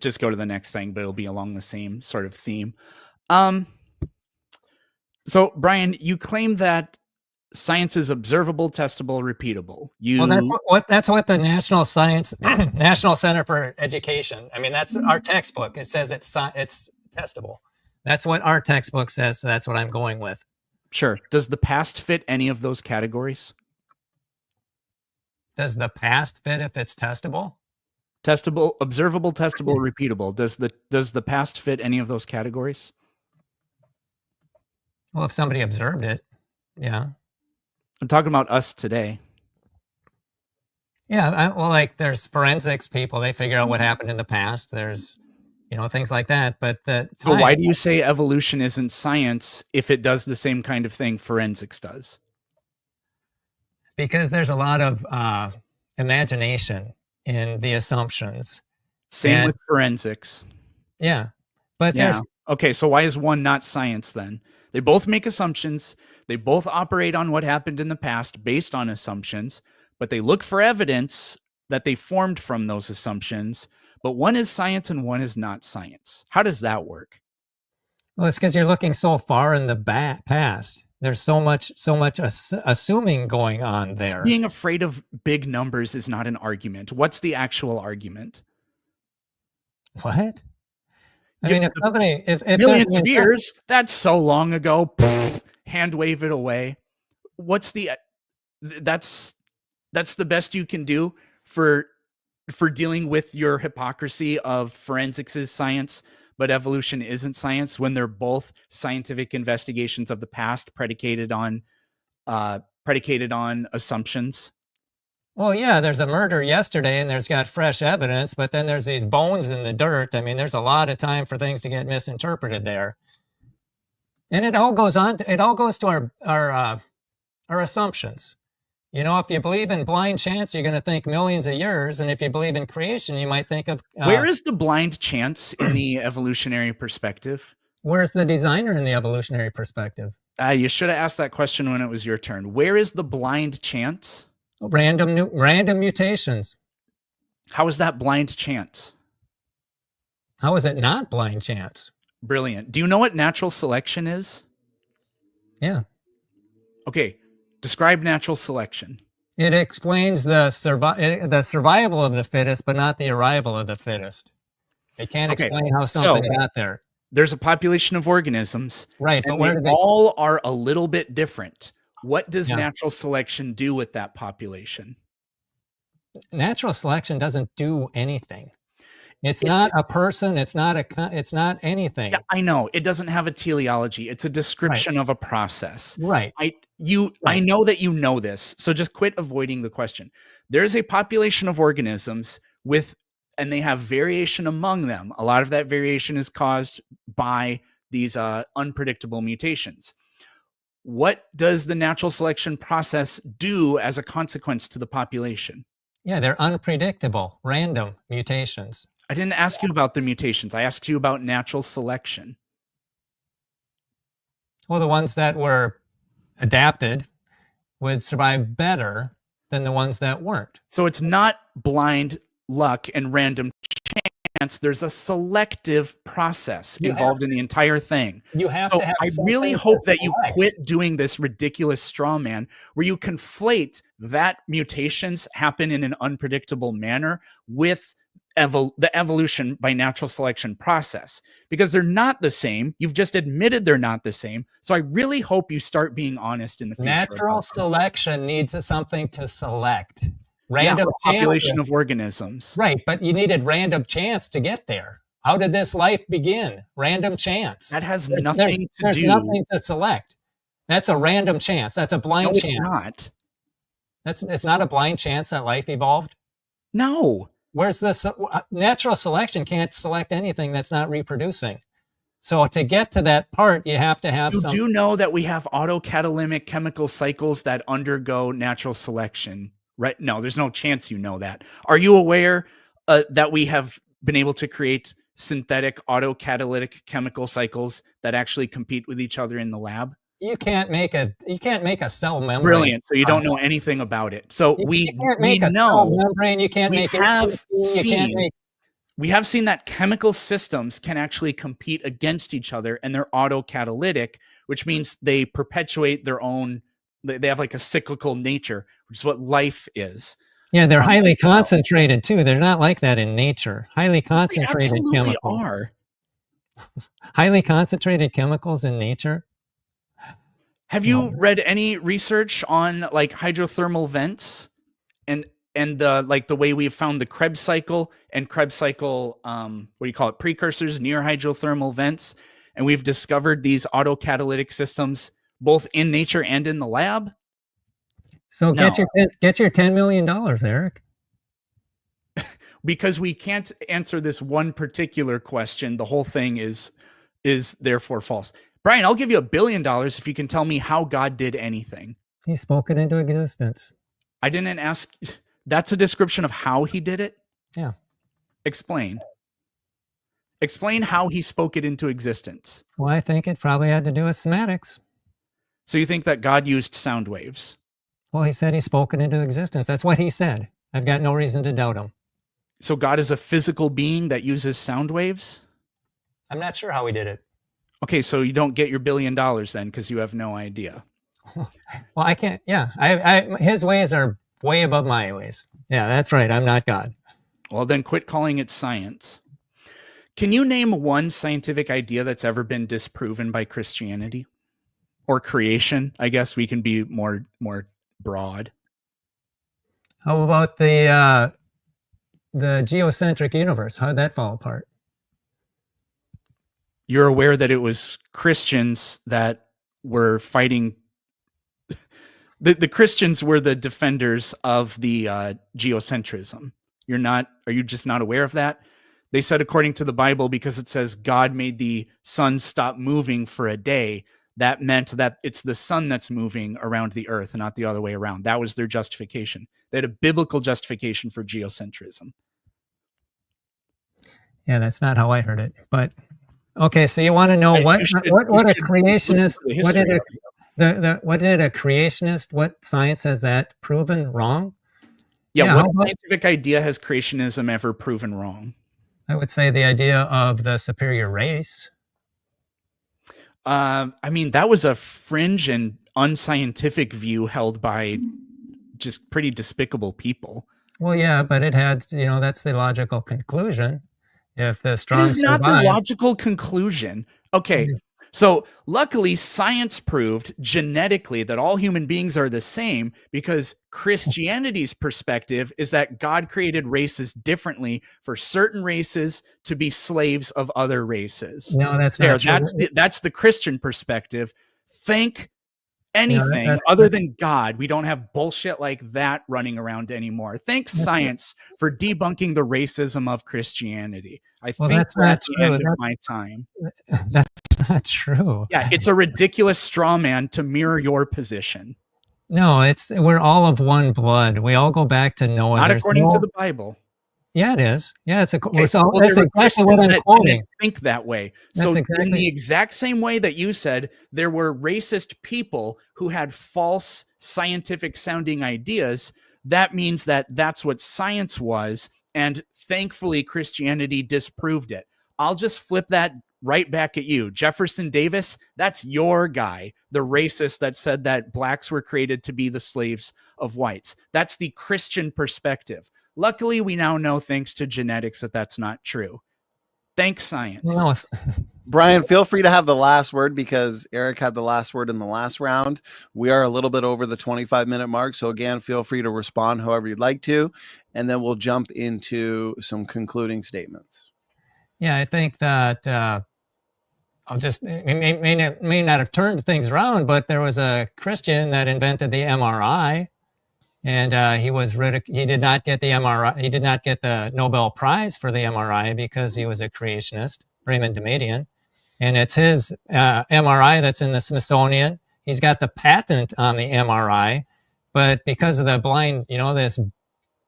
just go to the next thing, but it'll be along the same sort of theme. So, Brian, you claim that science is observable, testable, repeatable. That's what the National Center for Education. I mean, that's our textbook. It says it's testable. That's what our textbook says. So that's what I'm going with. Sure. Does the past fit any of those categories? Does the past fit if it's testable? Testable, observable, testable, repeatable. Does the past fit any of those categories? Well, if somebody observed it, yeah. I'm talking about us today. Yeah, well, like there's forensics people. They figure out what happened in the past. There's, things like that. But so why do you say evolution isn't science if it does the same kind of thing forensics does? Because there's a lot of imagination in the assumptions. Same with forensics. Yeah. But there's... Okay, so why is one not science then? They both make assumptions. They both operate on what happened in the past based on assumptions, but they look for evidence that they formed from those assumptions. But one is science and one is not science. How does that work? Well, it's because you're looking so far in the past. There's so much assuming going on there. Being afraid of big numbers is not an argument. What's the actual argument? What? I mean, if millions of years, that's so long ago. Hand wave it away. What's the? That's the best you can do for dealing with your hypocrisy of forensics is science, but evolution isn't science, when they're both scientific investigations of the past predicated on assumptions. Well, yeah, there's a murder yesterday and there's got fresh evidence, but then there's these bones in the dirt. I mean, there's a lot of time for things to get misinterpreted there. And it all goes to our assumptions. If you believe in blind chance, you're going to think millions of years. And if you believe in creation, you might think of... Where is the blind chance in the evolutionary perspective? Where's the designer in the evolutionary perspective? You should have asked that question when it was your turn. Where is the blind chance? Random mutations. How is that blind chance? How is it not blind chance? Brilliant. Do you know what natural selection is? Yeah. Okay. Describe natural selection. It explains the survival of the fittest, but not the arrival of the fittest. It can't explain how something got there. There's a population of organisms, right? And they all are a little bit different. What does natural selection do with that population? Natural selection doesn't do anything. It's not a person. It's not anything. Yeah, I know. It doesn't have a teleology. It's a description of a process. Right. I know that you know this, so just quit avoiding the question. There's a population of organisms and they have variation among them. A lot of that variation is caused by these unpredictable mutations. What does the natural selection process do as a consequence to the population? Yeah, they're unpredictable, random mutations. I didn't ask you about the mutations. I asked you about natural selection. Well, the ones that were adapted would survive better than the ones that weren't. So it's not blind luck and random chance. There's a selective process involved in the entire thing. You have to have. I really hope that you quit doing this ridiculous straw man where you conflate that mutations happen in an unpredictable manner with the evolution by natural selection process, because they're not the same. You've just admitted they're not the same. So I really hope you start being honest in the future. Natural selection needs something to select. Random population of organisms. Right, but you needed random chance to get there. How did this life begin? Random chance. That has nothing to do. There's nothing to select. That's a random chance. That's a blind chance. It's not. It's not a blind chance that life evolved? No. Where's this? Natural selection can't select anything that's not reproducing. So to get to that part, you have to have You do know that we have autocatalytic chemical cycles that undergo natural selection, right? No, there's no chance you know that. Are you aware that we have been able to create synthetic autocatalytic chemical cycles that actually compete with each other in the lab? You can't make a cell membrane. Brilliant. So you don't know anything about it. So we know cell membrane. You can't make we have seen that chemical systems can actually compete against each other, and they're autocatalytic, which means they perpetuate their own. They have like a cyclical nature, which is what life is. Yeah, they're highly concentrated too. They're not like that in nature. Highly concentrated chemicals are. Highly concentrated chemicals in nature. Have you read any research on like hydrothermal vents and the way we've found the Krebs cycle and Krebs cycle, precursors near hydrothermal vents, and we've discovered these autocatalytic systems both in nature and in the lab? So get your $10 million, Eric. Because we can't answer this one particular question. The whole thing is therefore false. Brian, I'll give you $1 billion if you can tell me how God did anything. He spoke it into existence. I didn't ask. That's a description of how he did it? Yeah. Explain. Explain how he spoke it into existence. Well, I think it probably had to do with semantics. So you think that God used sound waves? Well, he said he spoke it into existence. That's what he said. I've got no reason to doubt him. So God is a physical being that uses sound waves? I'm not sure how he did it. Okay, so you don't get your $1 billion then because you have no idea. Well, I can't. Yeah, his ways are way above my ways. Yeah, that's right. I'm not God. Well, then quit calling it science. Can you name one scientific idea that's ever been disproven by Christianity? Or creation? I guess we can be more broad. How about the geocentric universe? How did that fall apart? You're aware that it was Christians that were fighting. The Christians were the defenders of the geocentrism. Are you just not aware of that? They said, according to the Bible, because it says God made the sun stop moving for a day, that meant that it's the sun that's moving around the earth and not the other way around. That was their justification. They had a biblical justification for geocentrism. Yeah, that's not how I heard it, but Okay, so you want to know what a creationist, what science has that proven wrong? Yeah, what scientific idea has creationism ever proven wrong? I would say the idea of the superior race. I mean, that was a fringe and unscientific view held by just pretty despicable people. Well, yeah, but it had, that's the logical conclusion. If the strong survive. It is not the logical conclusion. Okay, so luckily science proved genetically that all human beings are the same, because Christianity's perspective is that God created races differently for certain races to be slaves of other races. No, that's not true. That's the Christian perspective. Thank anything other than God. We don't have bullshit like that running around anymore. Thanks science for debunking the racism of Christianity. I think we're at the end of my time. That's not true. Yeah, it's a ridiculous straw man to mirror your position. No, we're all of one blood. We all go back to Noah. Not according to the Bible. Yeah, it is. Yeah, it's that's exactly what I'm quoting. Think that way. So in the exact same way that you said there were racist people who had false scientific sounding ideas, that means that that's what science was, and thankfully Christianity disproved it. I'll just flip that right back at you. Jefferson Davis, that's your guy, the racist that said that blacks were created to be the slaves of whites. That's the Christian perspective. Luckily, we now know, thanks to genetics, that that's not true. Thanks, science. No. Brian, feel free to have the last word, because Eric had the last word in the last round. We are a little bit over the 25-minute mark. So again, feel free to respond however you'd like to, and then we'll jump into some concluding statements. Yeah, I think that I'll just may not have turned things around, but there was a Christian that invented the MRI. And he did not get the MRI. He did not get the Nobel Prize for the MRI because he was a creationist, Raymond Damadian. And it's his MRI that's in the Smithsonian. He's got the patent on the MRI, but because of the blind, this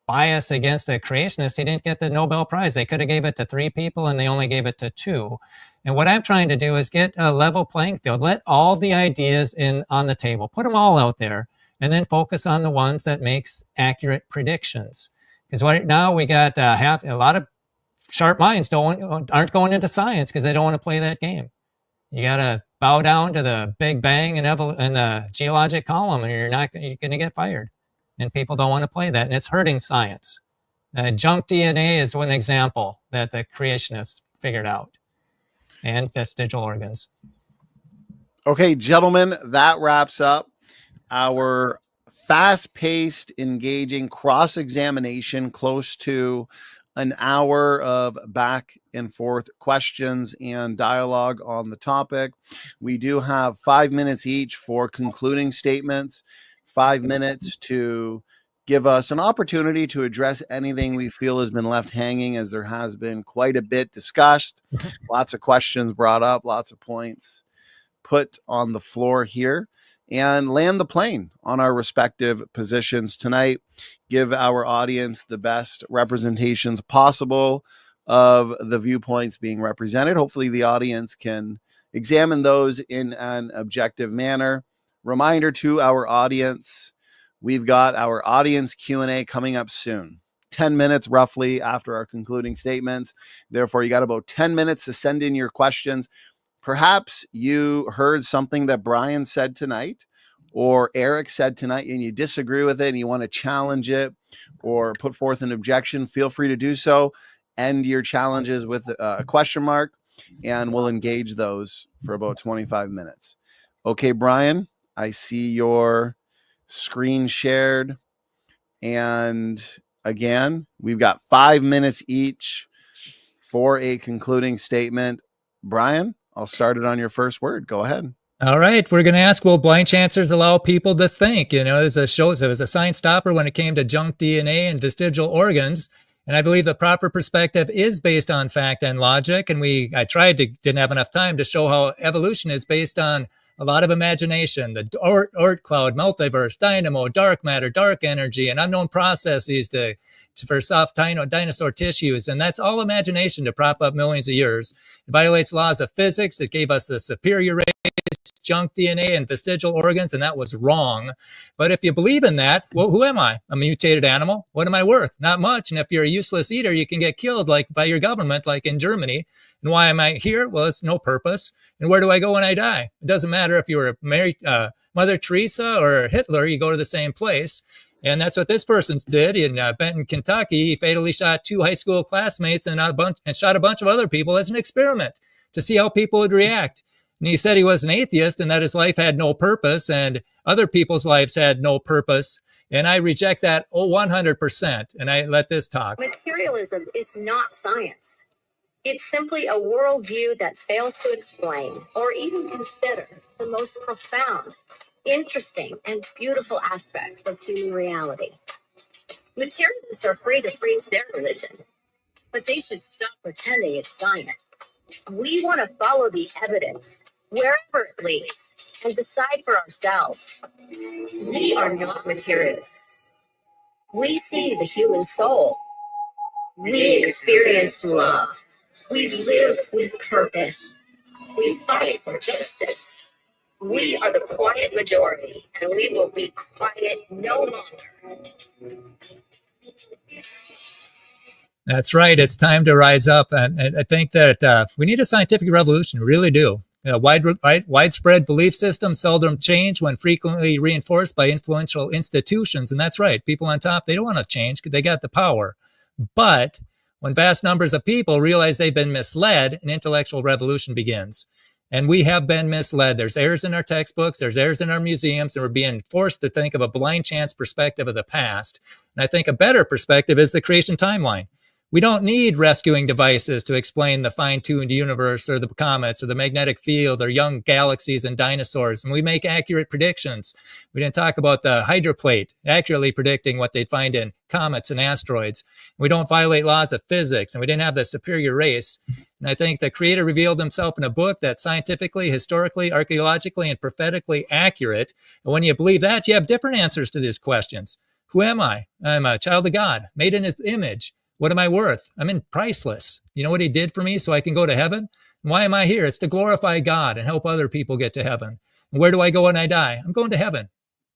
bias against a creationist, he didn't get the Nobel Prize. They could have gave it to 3 people, and they only gave it to 2. And what I'm trying to do is get a level playing field. Let all the ideas on the table. Put them all out there. And then focus on the ones that makes accurate predictions. Because right now we got a lot of sharp minds aren't going into science because they don't want to play that game. You got to bow down to the Big Bang and the geologic column, and you're going to get fired. And people don't want to play that, and it's hurting science. Junk DNA is one example that the creationists figured out, and vestigial organs. Okay, gentlemen, that wraps up our fast-paced, engaging cross-examination, close to an hour of back and forth questions and dialogue on the topic. We do have 5 minutes each for concluding statements, 5 minutes to give us an opportunity to address anything we feel has been left hanging, as there has been quite a bit discussed, lots of questions brought up, lots of points put on the floor here, and land the plane on our respective positions tonight. Give our audience the best representations possible of the viewpoints being represented. Hopefully the audience can examine those in an objective manner. Reminder to our audience, we've got our audience Q&A coming up soon. 10 minutes roughly after our concluding statements. Therefore, you got about 10 minutes to send in your questions. Perhaps you heard something that Brian said tonight or Eric said tonight and you disagree with it and you want to challenge it or put forth an objection. Feel free to do so. End your challenges with a question mark, and we'll engage those for about 25 minutes. Okay, Brian, I see your screen shared. And again, we've got 5 minutes each for a concluding statement. Brian, I'll start it on your first word. Go ahead. All right. We're going to ask, will blind chancers allow people to think? There's a show, so it was a science stopper when it came to junk DNA and vestigial organs. And I believe the proper perspective is based on fact and logic. And didn't have enough time to show how evolution is based on a lot of imagination. The Oort cloud, multiverse, dynamo, dark matter, dark energy, and unknown processes for soft dinosaur tissues. And that's all imagination to prop up millions of years. It violates laws of physics. It gave us the superior race, junk DNA, and vestigial organs, and that was wrong. But if you believe in that, well, who am I? I'm a mutated animal. What am I worth? Not much. And if you're a useless eater, you can get killed like by your government, like in Germany. And why am I here? Well, it's no purpose. And where do I go when I die? It doesn't matter if you were Mother Teresa or Hitler, you go to the same place. And that's what this person did in Benton, Kentucky. He fatally shot 2 high school classmates and shot a bunch of other people as an experiment to see how people would react. And he said he was an atheist and that his life had no purpose and other people's lives had no purpose. And I reject that 100%. And I let this talk. Materialism is not science. It's simply a worldview that fails to explain or even consider the most profound, interesting, and beautiful aspects of human reality. Materialists are free to preach their religion, but they should stop pretending it's science. We want to follow the evidence, wherever it leads, and decide for ourselves. We are not materialists. We see the human soul. We experience love. We live with purpose. We fight for justice. We are the quiet majority, and we will be quiet no longer. That's right. It's time to rise up. And I think that we need a scientific revolution. We really do. Widespread belief systems seldom change when frequently reinforced by influential institutions. And that's right. People on top, they don't want to change because they got the power. But when vast numbers of people realize they've been misled, an intellectual revolution begins. And we have been misled. There's errors in our textbooks, there's errors in our museums, and we're being forced to think of a blind chance perspective of the past. And I think a better perspective is the creation timeline. We don't need rescuing devices to explain the fine-tuned universe or the comets or the magnetic field or young galaxies and dinosaurs. And we make accurate predictions. We didn't talk about the hydroplate accurately predicting what they'd find in comets and asteroids. We don't violate laws of physics, and we didn't have the superior race. And I think the creator revealed himself in a book that's scientifically, historically, archaeologically, and prophetically accurate. And when you believe that, you have different answers to these questions. Who am I? I'm a child of God, made in his image. What am I worth? I'm priceless. You know what he did for me so I can go to heaven? Why am I here? It's to glorify God and help other people get to heaven. And where do I go when I die? I'm going to heaven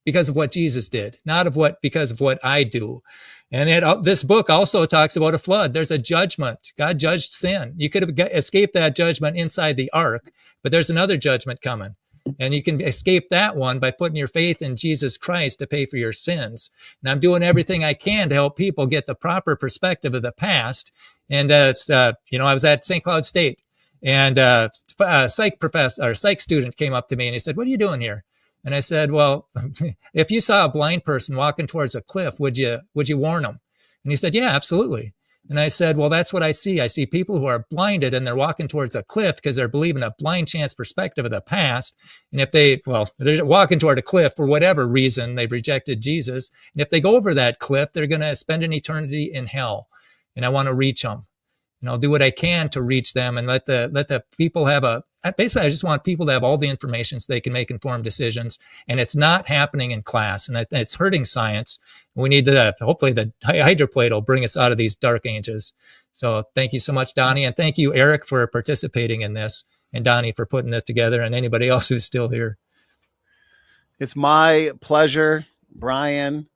because of what Jesus did, not because of what I do. And this book also talks about a flood. There's a judgment. God judged sin. You could have escaped that judgment inside the ark, but there's another judgment coming. And you can escape that one by putting your faith in Jesus Christ to pay for your sins. And I'm doing everything I can to help people get the proper perspective of the past. And I was at St. Cloud State, and a psych student came up to me and he said, "What are you doing here?" And I said, "Well, if you saw a blind person walking towards a cliff, would you warn them?" And he said, "Yeah, absolutely." And I said, well, that's what I see. I see people who are blinded and they're walking towards a cliff because they're believing a blind chance perspective of the past. And if they're walking toward a cliff for whatever reason, they've rejected Jesus. And if they go over that cliff, they're going to spend an eternity in hell. And I want to reach them. And I'll do what I can to reach them and let the people have basically, I just want people to have all the information so they can make informed decisions. And it's not happening in class, and it's hurting science. We need hopefully the hydroplate will bring us out of these dark ages. So thank you so much, Donnie. And thank you, Eric, for participating in this, and Donnie for putting this together, and anybody else who's still here. It's my pleasure, Brian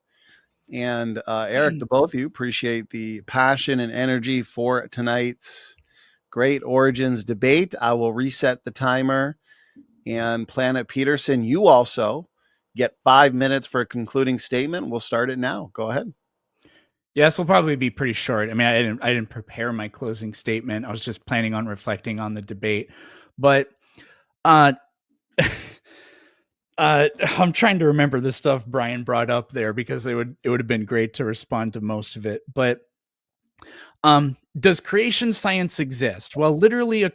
and Eric, to both of you. Appreciate the passion and energy for tonight's Great Origins debate. I will reset the timer. And Planet Peterson, you also get 5 minutes for a concluding statement. We'll start it now. Go ahead. Yeah, this will probably be pretty short. I mean, I didn't prepare my closing statement. I was just planning on reflecting on the debate. But I'm trying to remember the stuff Brian brought up there because it would have been great to respond to most of it. But does creation science exist? Well, literally,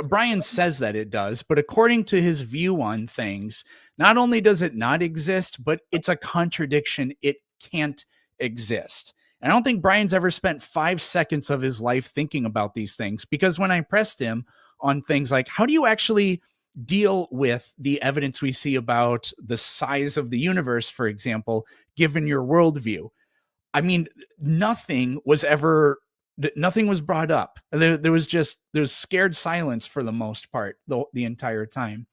Brian says that it does, but according to his view on things, not only does it not exist, but it's a contradiction. It can't exist. And I don't think Brian's ever spent 5 seconds of his life thinking about these things, because when I pressed him on things like, how do you actually deal with the evidence we see about the size of the universe, for example, given your worldview. I mean, nothing was brought up. There was scared silence for the most part, the entire time.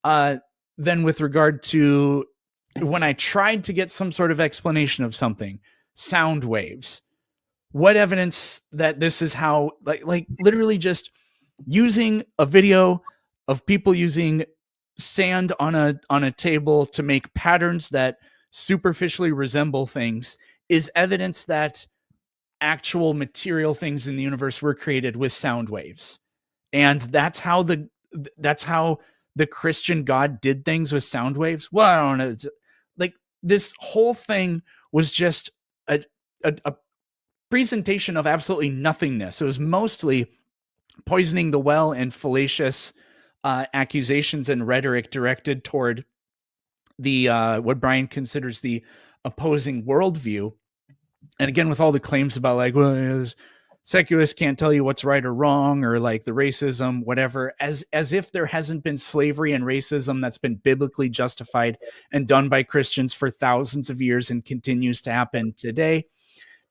Then with regard to when I tried to get some sort of explanation of something, sound waves, what evidence that this is how, like literally just using a video of people using sand on a table to make patterns that superficially resemble things is evidence that actual material things in the universe were created with sound waves. And that's how the Christian God did things with sound waves. Well, I don't know. Like, this whole thing was just a presentation of absolutely nothingness. It was mostly poisoning the well and fallacious accusations and rhetoric directed toward the what Brian considers the opposing worldview. And again, with all the claims about like, well, secularists can't tell you what's right or wrong, or like the racism, whatever, as if there hasn't been slavery and racism that's been biblically justified and done by Christians for thousands of years and continues to happen today.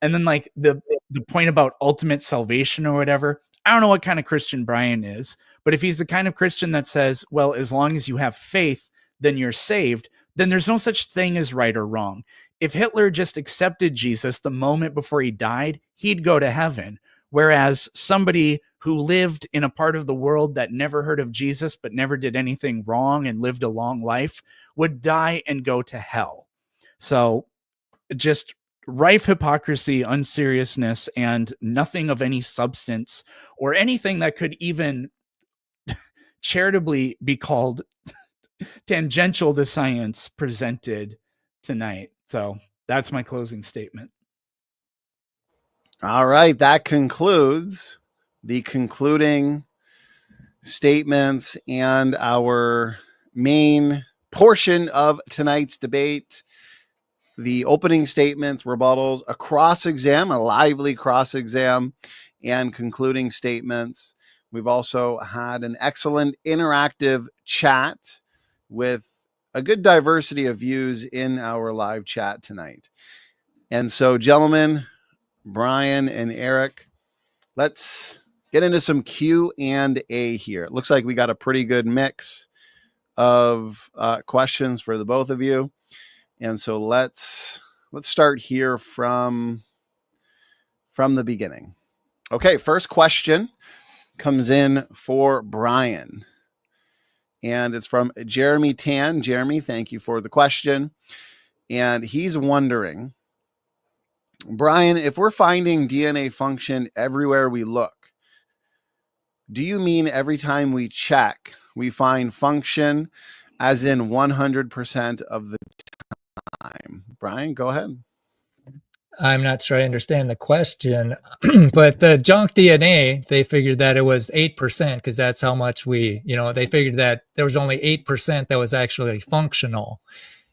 And then like the point about ultimate salvation or whatever, I don't know what kind of Christian Brian is, but if he's the kind of Christian that says, well, as long as you have faith, then you're saved, then there's no such thing as right or wrong. If Hitler just accepted Jesus the moment before he died, he'd go to heaven. Whereas somebody who lived in a part of the world that never heard of Jesus but never did anything wrong and lived a long life would die and go to hell. So just rife hypocrisy, unseriousness, and nothing of any substance or anything that could even charitably be called tangential to science presented tonight. So that's my closing statement. All right. That concludes the concluding statements and our main portion of tonight's debate. The opening statements, rebuttals, a cross-exam, a lively cross-exam, and concluding statements. We've also had an excellent interactive chat with a good diversity of views in our live chat tonight. And so, gentlemen, Brian and Eric, let's get into some Q&A here. It looks like we got a pretty good mix of questions for the both of you. And so let's start here from the beginning. Okay, first question comes in for Brian. And it's from Jeremy Tan. Jeremy, thank you for the question. And he's wondering, Brian, if we're finding DNA function everywhere we look, do you mean every time we check, we find function as in 100% of the time? Brian, go ahead. I'm not sure I understand the question, but the junk DNA, they figured that it was 8% because that's how much they figured that there was only 8% that was actually functional.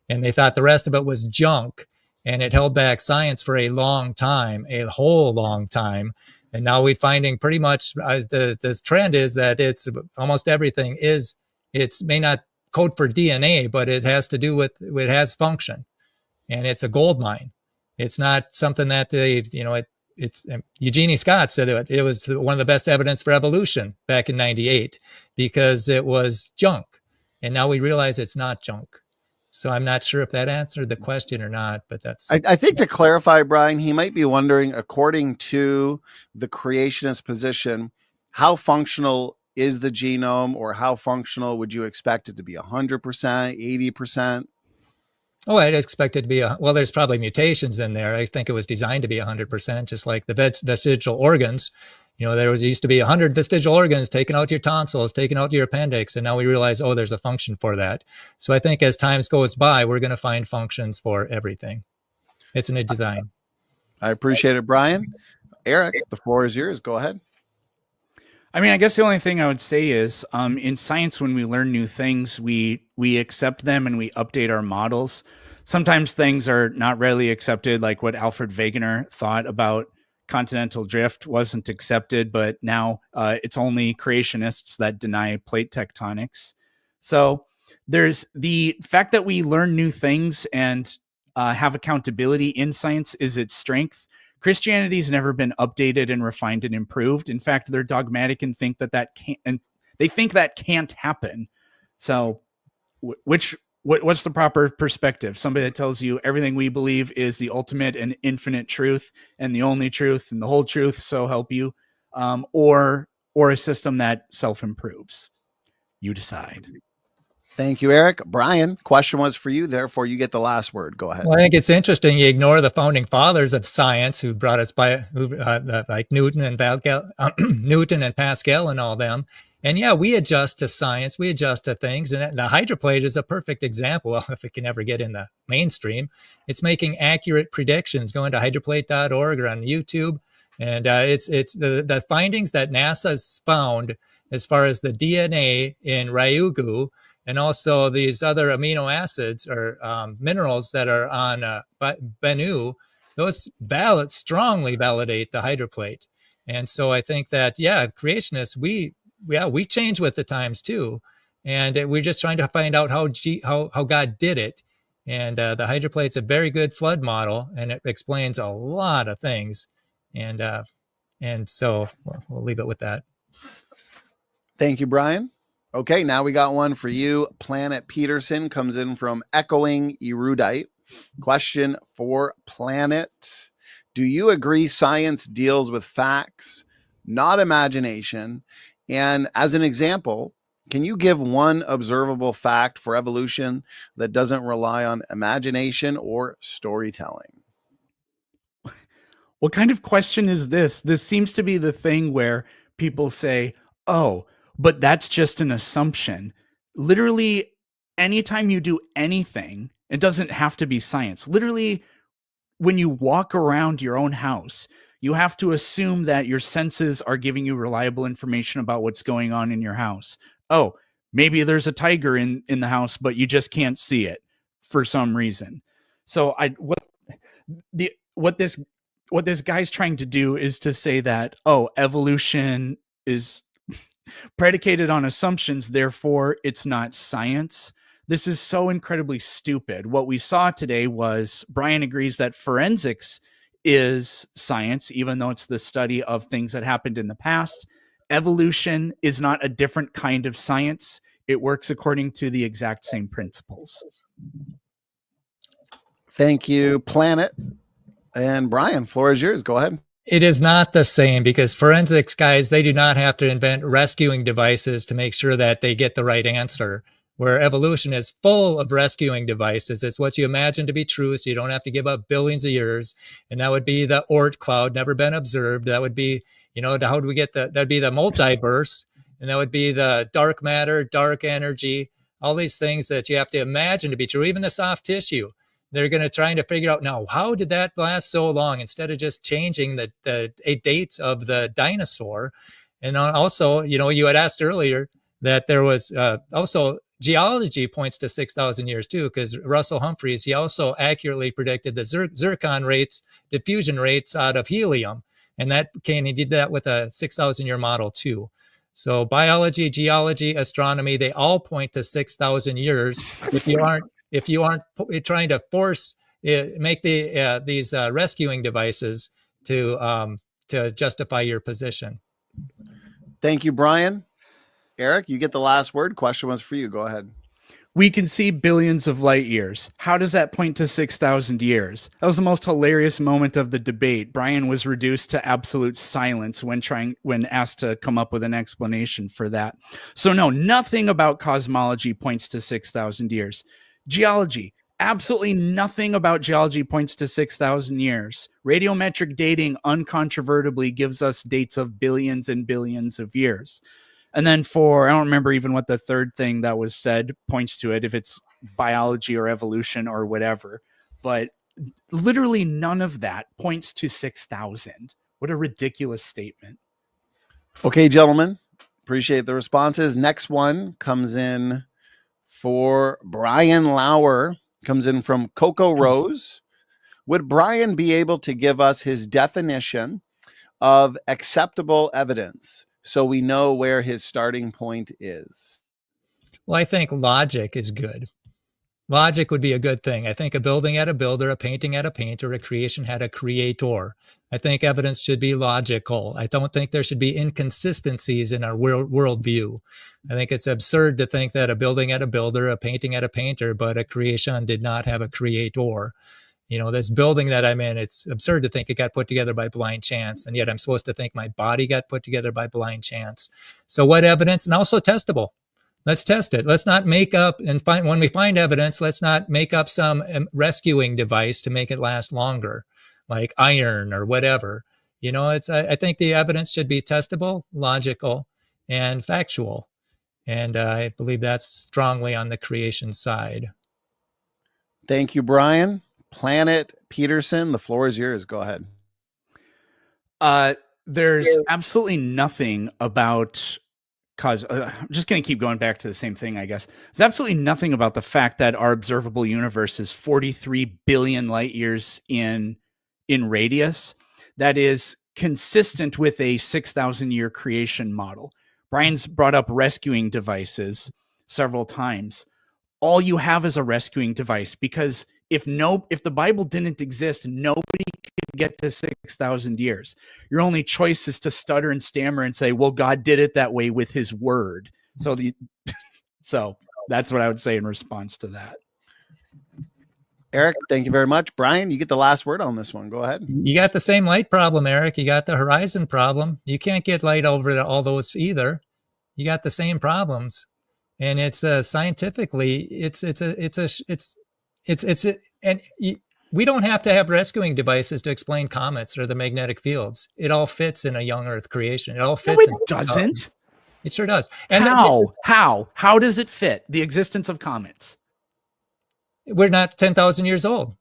And they thought the rest of it was junk. And it held back science for a long time, a whole long time. And now we're finding pretty much this trend is that it's almost everything it may not code for DNA, but it has to do with, it has function. And it's a gold mine. It's not something that it's Eugenie Scott said it was one of the best evidence for evolution back in 98 because it was junk. And now we realize it's not junk. So I'm not sure if that answered the question or not, but that's... I think to clarify, Brian, he might be wondering, according to the creationist position, how functional is the genome, or how functional would you expect it to be? 100%, 80%? Oh, I'd expect it to be there's probably mutations in there. I think it was designed to be 100%, just like the vestigial organs. There used to be 100 vestigial organs, taking out your tonsils, taking out your appendix, and now we realize, there's a function for that. So I think as time goes by, we're going to find functions for everything. It's a new design. I appreciate it, Brian. Eric, the floor is yours. Go ahead. I mean, I guess the only thing I would say is in science, when we learn new things, we accept them and we update our models. Sometimes things are not readily accepted, like what Alfred Wegener thought about continental drift wasn't accepted, but now it's only creationists that deny plate tectonics. So there's the fact that we learn new things and have accountability in science is its strength. Christianity's never been updated and refined and improved. In fact, they're dogmatic and think that can't, and they think that can't happen. So what's the proper perspective? Somebody that tells you everything we believe is the ultimate and infinite truth and the only truth and the whole truth, so help you, or a system that self-improves. You decide. Thank you, Eric. Brian, question was for you. Therefore, you get the last word. Go ahead. Well, I think it's interesting. You ignore the founding fathers of science who brought us by, like Newton and Newton and Pascal and all them. And yeah, we adjust to science. We adjust to things. And the hydroplate is a perfect example. Well, if it can ever get in the mainstream, it's making accurate predictions. Going to hydroplate.org or on YouTube. And it's the findings that NASA's found as far as the DNA in Ryugu, and also these other amino acids or minerals that are on Bennu, those strongly validate the hydroplate. And so I think that, creationists, we change with the times too. And we're just trying to find out how God did it. And the hydroplate's a very good flood model, and it explains a lot of things. And so we'll leave it with that. Thank you, Brian. Okay, now we got one for you. Planet Peterson comes in from Echoing Erudite. Question for Planet. Do you agree science deals with facts, not imagination? And as an example, can you give one observable fact for evolution that doesn't rely on imagination or storytelling? What kind of question is this? This seems to be the thing where people say, oh, but that's just an assumption. Literally, anytime you do anything, it doesn't have to be science. Literally, when you walk around your own house, you have to assume that your senses are giving you reliable information about what's going on in your house. Oh, maybe there's a tiger in the house, but you just can't see it for some reason. So what this guy's trying to do is to say that, oh, evolution is predicated on assumptions, therefore it's not science. This is so incredibly stupid. What we saw today was Brian agrees that forensics is science, even though it's the study of things that happened in the past. Evolution is not a different kind of science. It works according to the exact same principles. Thank you, Planet. And Brian, floor is yours. Go ahead. It is not the same, because forensics guys, they do not have to invent rescuing devices to make sure that they get the right answer, where evolution is full of rescuing devices. It's what you imagine to be true, so you don't have to give up billions of years. And that would be the Oort cloud, never been observed. That would be, how do we get that'd be the multiverse, and that would be the dark matter, dark energy, all these things that you have to imagine to be true, even the soft tissue. They're going to try to figure out now, how did that last so long, instead of just changing the dates of the dinosaur. And also, you had asked earlier that there was also geology points to 6,000 years too, because Russell Humphreys, he also accurately predicted the zircon rates, diffusion rates out of helium. And he did that with a 6,000 year model too. So biology, geology, astronomy, they all point to 6,000 years. If you aren't trying to make these rescuing devices to justify your position. Thank you, Brian. Eric, you get the last word. Question was for you. Go ahead. We can see billions of light years. How does that point to 6,000 years? That was the most hilarious moment of the debate. Brian was reduced to absolute silence when asked to come up with an explanation for that. So no, nothing about cosmology points to 6,000 years. Geology, absolutely nothing about geology points to 6,000 years. Radiometric dating uncontrovertibly gives us dates of billions and billions of years. And then I don't remember even what the third thing that was said points to it, if it's biology or evolution or whatever. But literally none of that points to 6,000. What a ridiculous statement. Okay, gentlemen, appreciate the responses. Next one comes in for Brian Lauer, comes in from Coco Rose. Would Brian be able to give us his definition of acceptable evidence, so we know where his starting point is? Well, I think logic is good. Logic would be a good thing. I think a building had a builder, a painting had a painter, a creation had a creator. I think evidence should be logical. I don't think there should be inconsistencies in our worldview. I think it's absurd to think that a building had a builder, a painting had a painter, but a creation did not have a creator. You know, this building that I'm in, it's absurd to think it got put together by blind chance. And yet I'm supposed to think my body got put together by blind chance. So what evidence? And also testable. Let's test it. Let's not make up and find, when we find evidence, let's not make up some rescuing device to make it last longer, like iron or whatever. You know, I think the evidence should be testable, logical, and factual. And I believe that's strongly on the creation side. Thank you, Brian. Planet Peterson, the floor is yours. Go ahead. There's absolutely nothing about I'm just going to keep going back to the same thing, I guess. There's absolutely nothing about the fact that our observable universe is 43 billion light years in radius that is consistent with a 6,000 year creation model. Brian's brought up rescuing devices several times. All you have is a rescuing device, because if the Bible didn't exist, nobody could get to 6,000 years. Your only choice is to stutter and stammer and say, well, God did it that way with his word. So so that's what I would say in response to that. Eric, thank you very much. Brian, you get the last word on this one. Go ahead. You got the same light problem, Eric. You got the horizon problem. You can't get light over all those either. You got the same problems. And it's scientifically, we don't have to have rescuing devices to explain comets or the magnetic fields. It all fits in a young Earth creation. It all fits. No, it doesn't. It sure does. And how does it fit the existence of comets? We're not 10,000 years old.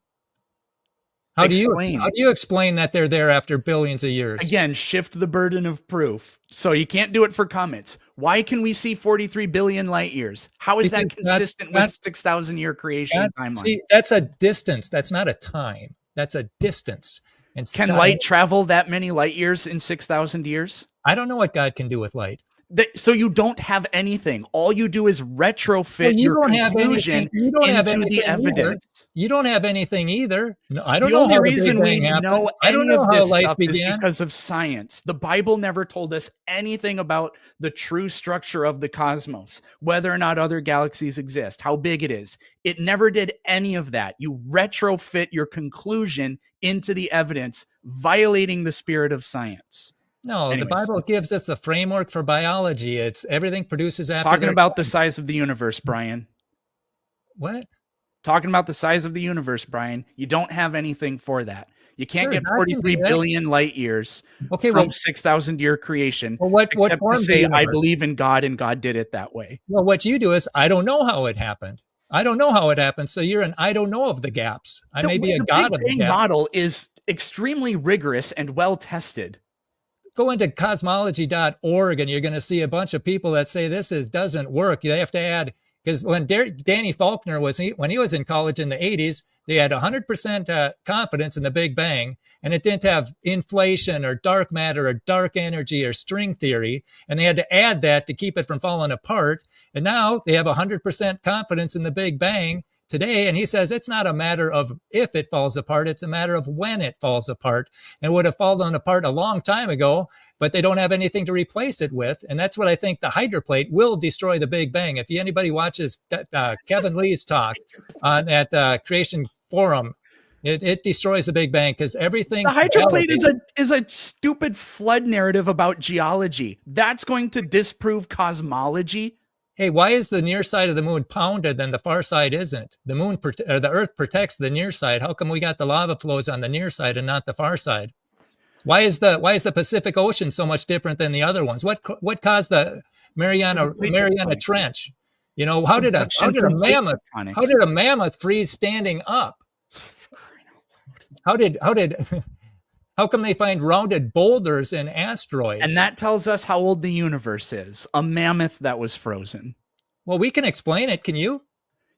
How do you explain that they're there after billions of years? Again, shift the burden of proof. So you can't do it for comets. Why can we see 43 billion light years? How is that consistent with 6,000 year creation timeline? See, that's a distance. That's not a time. That's a distance. And can light travel that many light years in 6,000 years? I don't know what God can do with light. So you don't have anything. All you do is retrofit your conclusion into the evidence. You don't have anything either. No, I don't know. The only reason we know any of this stuff is began. Because of science. The Bible never told us anything about the true structure of the cosmos, whether or not other galaxies exist, how big it is. It never did any of that. You retrofit your conclusion into the evidence, violating the spirit of science. No, the Bible gives us the framework for biology. It's everything produces after. Talking about the size of the universe, Brian. What? Talking about the size of the universe, Brian. You don't have anything for that. You can't get 43 billion light years from 6,000 year creation. Well, except to say, I believe in God and God did it that way. Well, what you do is, I don't know how it happened. I don't know how it happened. So you're an I don't know of the gaps. I may be a god of the gaps. The Big Bang model is extremely rigorous and well tested. Go into cosmology.org and you're going to see a bunch of people that say this doesn't work. They have to add, because when Danny Faulkner when he was in college in the 80s, they had 100% confidence in the Big Bang, and it didn't have inflation or dark matter or dark energy or string theory, and they had to add that to keep it from falling apart. And now they have 100% confidence in the Big Bang today, and he says it's not a matter of if it falls apart, it's a matter of when it falls apart. And it would have fallen apart a long time ago, but they don't have anything to replace it with. And that's what I think the Hydra plate will destroy the Big Bang. If anybody watches Kevin Lee's talk at Creation Forum, it destroys the Big Bang, because everything. The Hydra plate is a stupid flood narrative about geology. That's going to disprove cosmology. Hey, why is the near side of the moon pounded and the far side isn't? The moon or the Earth protects the near side. How come we got the lava flows on the near side and not the far side? Why is the Pacific Ocean so much different than the other ones? What caused the Mariana Trench? You know, how did a mammoth freeze standing up? How come they find rounded boulders in asteroids? And that tells us how old the universe is. A mammoth that was frozen. Well, we can explain it. Can you?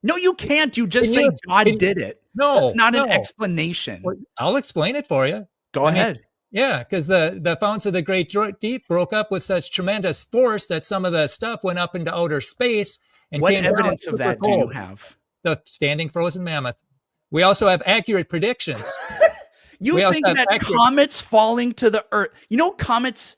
No, you can't. You just say God did it. No, that's not an explanation. Well, I'll explain it for you. Go ahead. Yeah, because the fountains of the Great Deep broke up with such tremendous force that some of the stuff went up into outer space and what came evidence down of that do you have? The standing frozen mammoth. We also have accurate predictions. You think that comets falling to the Earth, comets,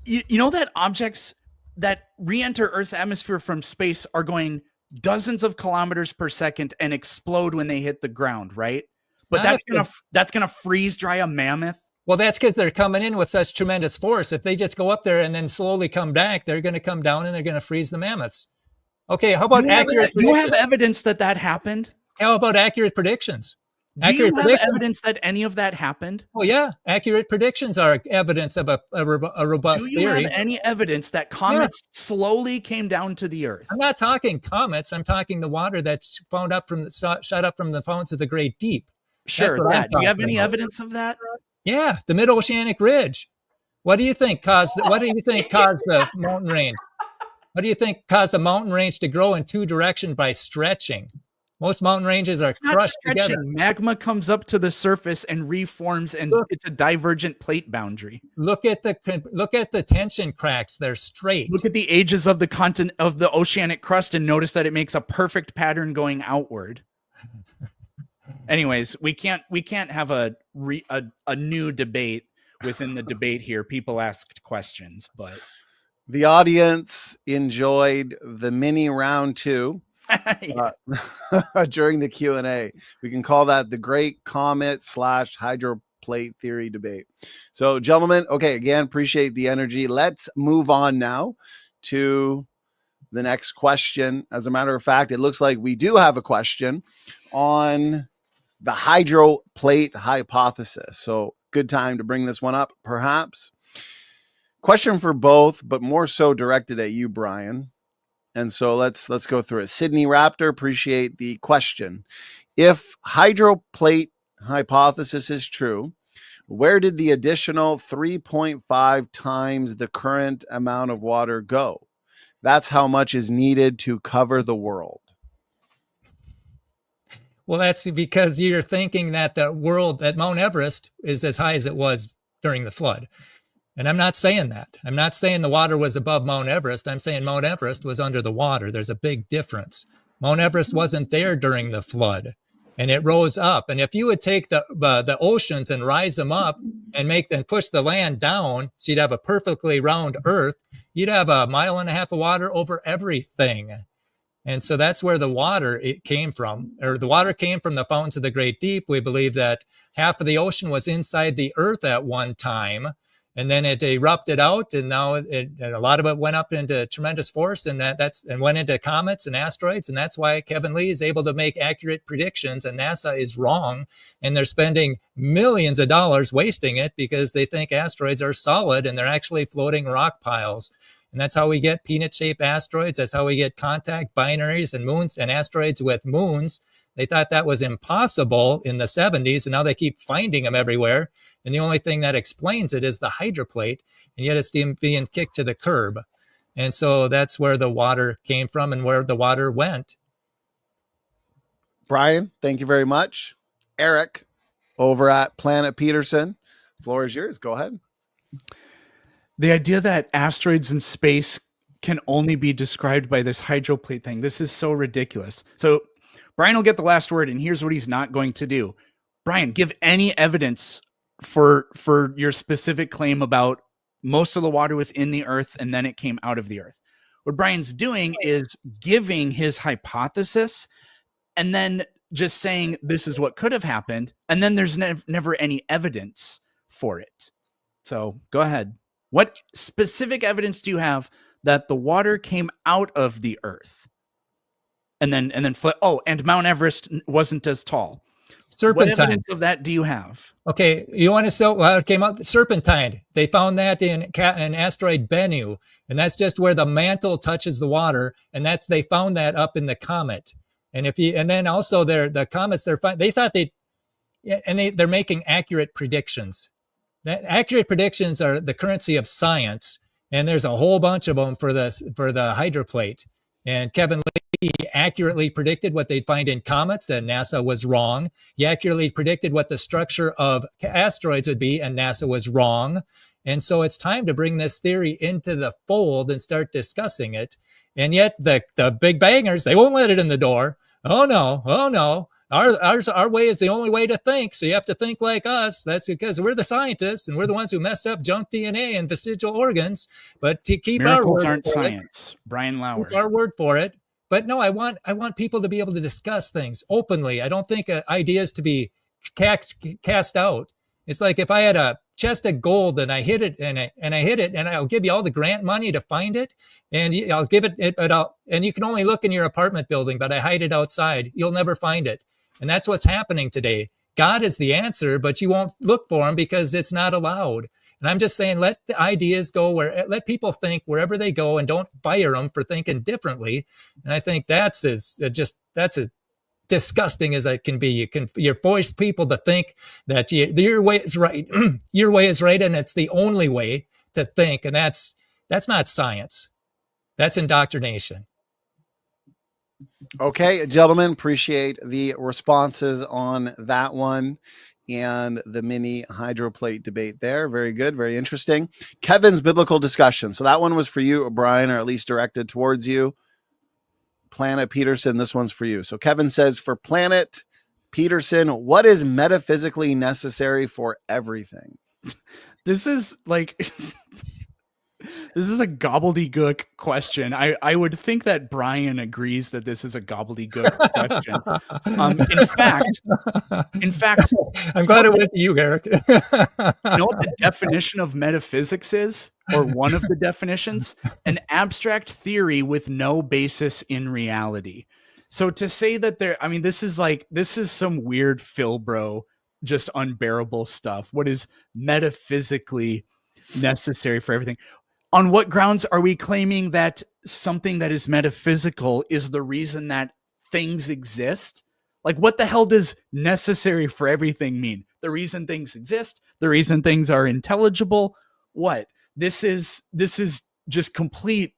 you know that objects that re-enter Earth's atmosphere from space are going dozens of kilometers per second and explode when they hit the ground, right? But that's gonna freeze dry a mammoth. Well, that's because they're coming in with such tremendous force. If they just go up there and then slowly come back, they're going to come down and they're going to freeze the mammoths. Okay, how about accurate predictions? You have evidence that happened? How about accurate predictions? Do you have evidence that any of that happened? Oh, yeah. Accurate predictions are evidence of a robust theory. Do you have any evidence that comets slowly came down to the Earth? I'm not talking comets. I'm talking the water that's shot up from the fountains of the Great Deep. Sure. Do you have any evidence of that? Yeah, the Mid-Oceanic Ridge. What do you think caused the mountain range? What do you think caused the mountain range to grow in two directions by stretching? Most mountain ranges are crushed together. Magma comes up to the surface and reforms, and it's a divergent plate boundary. Look at the tension cracks; they're straight. Look at the ages of the oceanic crust, and notice that it makes a perfect pattern going outward. Anyways, we can't have a new debate within the debate here. People asked questions, but the audience enjoyed the mini round 2 during the Q&A. We can call that the Great Comet / Hydroplate Theory debate. So, gentlemen, okay, again, appreciate the energy. Let's move on now to the next question. As a matter of fact, it looks like we do have a question on the hydroplate hypothesis. So good time to bring this one up, perhaps. Question for both, but more so directed at you, Brian. And so let's go through it. Sydney Raptor, appreciate the question. If hydroplate hypothesis is true, where did the additional 3.5 times the current amount of water go? That's how much is needed to cover the world. Well, that's because you're thinking that that Mount Everest is as high as it was during the flood. And I'm not saying that. I'm not saying the water was above Mount Everest. I'm saying Mount Everest was under the water. There's a big difference. Mount Everest wasn't there during the flood, and it rose up. And if you would take the oceans and rise them up and push the land down, so you'd have a perfectly round Earth, you'd have 1.5 miles of water over everything. And so that's where the water came from, or the water came from the fountains of the Great Deep. We believe that half of the ocean was inside the Earth at one time, and then it erupted out, and now and a lot of it went up into tremendous force, and and went into comets and asteroids, and that's why Kevin Lee is able to make accurate predictions, and NASA is wrong, and they're spending millions of dollars wasting it because they think asteroids are solid, and they're actually floating rock piles. And that's how we get peanut-shaped asteroids. That's how we get contact binaries and moons and asteroids with moons. They thought that was impossible in the 70s, and now they keep finding them everywhere. And the only thing that explains it is the hydroplate, and yet it's being kicked to the curb. And so that's where the water came from and where the water went. Brian, thank you very much. Eric, over at Planet Peterson, floor is yours. Go ahead. The idea that asteroids in space can only be described by this hydroplate thing, this is so ridiculous. So Brian will get the last word, and here's what he's not going to do. Brian, give any evidence for your specific claim about most of the water was in the Earth and then it came out of the Earth. What Brian's doing is giving his hypothesis and then just saying this is what could have happened, and then there's never any evidence for it. So go ahead. What specific evidence do you have that the water came out of the Earth and then and Mount Everest wasn't as tall? Serpentine. What evidence of that do you have? Okay, you want to say it came out? Serpentine. They found that in asteroid Bennu, and that's just where the mantle touches the water, and they found that up in the comet. And then also the comets they're making accurate predictions. Accurate predictions are the currency of science, and there's a whole bunch of them for the hydroplate. And Kevin Lee accurately predicted what they'd find in comets, and NASA was wrong. He accurately predicted what the structure of asteroids would be, and NASA was wrong. And so it's time to bring this theory into the fold and start discussing it. And yet the big bangers, they won't let it in the door. Oh no. Our way is the only way to think. So you have to think like us. That's because we're the scientists and we're the ones who messed up junk DNA and vestigial organs. But to keep miracles our word aren't for science. Brian Lauer. Keep our word for it. But no, I want people to be able to discuss things openly. I don't think ideas to be cast out. It's like if I had a chest of gold and I hid it and I hid it, and I'll give you all the grant money to find it, and I'll give it, and you can only look in your apartment building, but I hide it outside. You'll never find it. And that's what's happening today. God is the answer, but you won't look for him because it's not allowed. And I'm just saying, let the ideas go let people think wherever they go, and don't fire them for thinking differently. And I think that's as disgusting as it can be. You force people to think that your way is right. Your way is right, and it's the only way to think. And that's not science. That's indoctrination. Okay, gentlemen, appreciate the responses on that one and the mini hydroplate debate there. Very good, very interesting. Kevin's biblical discussion. So that one was for you, Brian, or at least directed towards you. Planet Peterson, this one's for you. So Kevin says, for Planet Peterson, what is metaphysically necessary for everything? This is like... This is a gobbledygook question. I would think that Brian agrees that this is a gobbledygook question. In fact, I'm glad it went to you, Eric. You know what the definition of metaphysics is, or one of the definitions? An abstract theory with no basis in reality. So to say that this is some weird Philbro, just unbearable stuff. What is metaphysically necessary for everything? On what grounds are we claiming that something that is metaphysical is the reason that things exist? Like, what the hell does necessary for everything mean? The reason things exist? The reason things are intelligible? What? This is just complete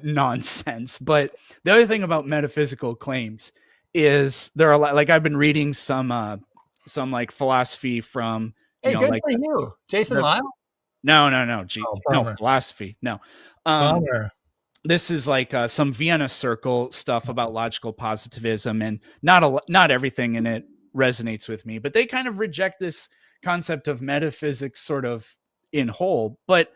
nonsense. But the other thing about metaphysical claims is there are a lot, like I've been reading some like philosophy from, hey, good like for you, Jason Lyle. No, philosophy. No. Bummer. This is like some Vienna Circle stuff about logical positivism, and not everything in it resonates with me, but they kind of reject this concept of metaphysics sort of in whole. But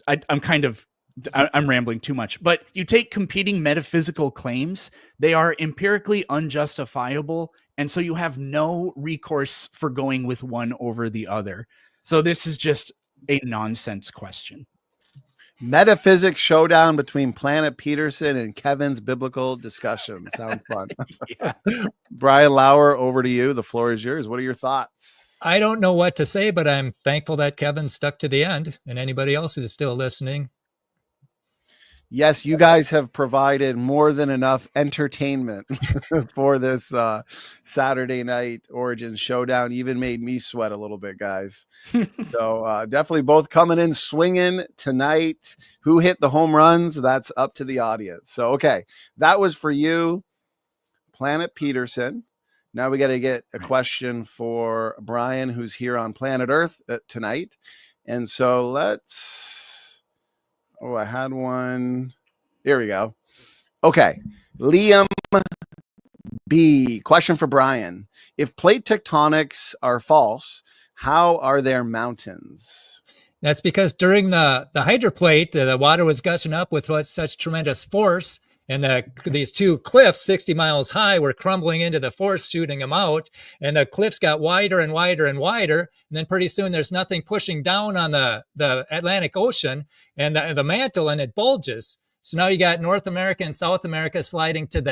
I'm rambling too much. But you take competing metaphysical claims, they are empirically unjustifiable, and so you have no recourse for going with one over the other. So this is just a nonsense question. Metaphysics showdown between Planet Peterson and Kevin's biblical discussion. Sounds fun. Yeah. Brian Lauer, over to you. The floor is yours. What are your thoughts? I don't know what to say, but I'm thankful that Kevin stuck to the end, and anybody else who's still listening. Yes, you guys have provided more than enough entertainment for this Saturday night Origins showdown. Even made me sweat a little bit, guys. So definitely both coming in swinging tonight. Who hit the home runs? That's up to the audience. So, okay, that was for you, Planet Peterson. Now we got to get a question for Brian, who's here on Planet Earth tonight. And so let's... Oh, I had one. Here we go. Okay. Liam B. Question for Brian. If plate tectonics are false, how are there mountains? That's because during the hydroplate, the water was gushing up with such tremendous force, and these two cliffs, 60 miles high, were crumbling into the force, shooting them out. And the cliffs got wider and wider and wider. And then pretty soon there's nothing pushing down on the Atlantic Ocean and the mantle, and it bulges. So now you got North America and South America sliding to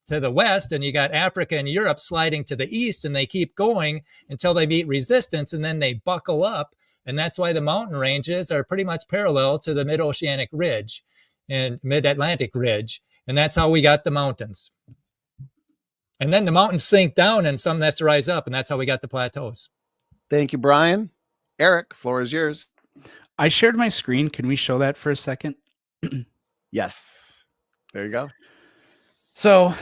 the west, and you got Africa and Europe sliding to the east, and they keep going until they meet resistance, and then they buckle up. And that's why the mountain ranges are pretty much parallel to the mid-oceanic ridge and mid-Atlantic ridge. And that's how we got the mountains. And then the mountains sink down and some has to rise up. And that's how we got the plateaus. Thank you, Brian. Eric, floor is yours. I shared my screen. Can we show that for a second? Yes. There you go. So,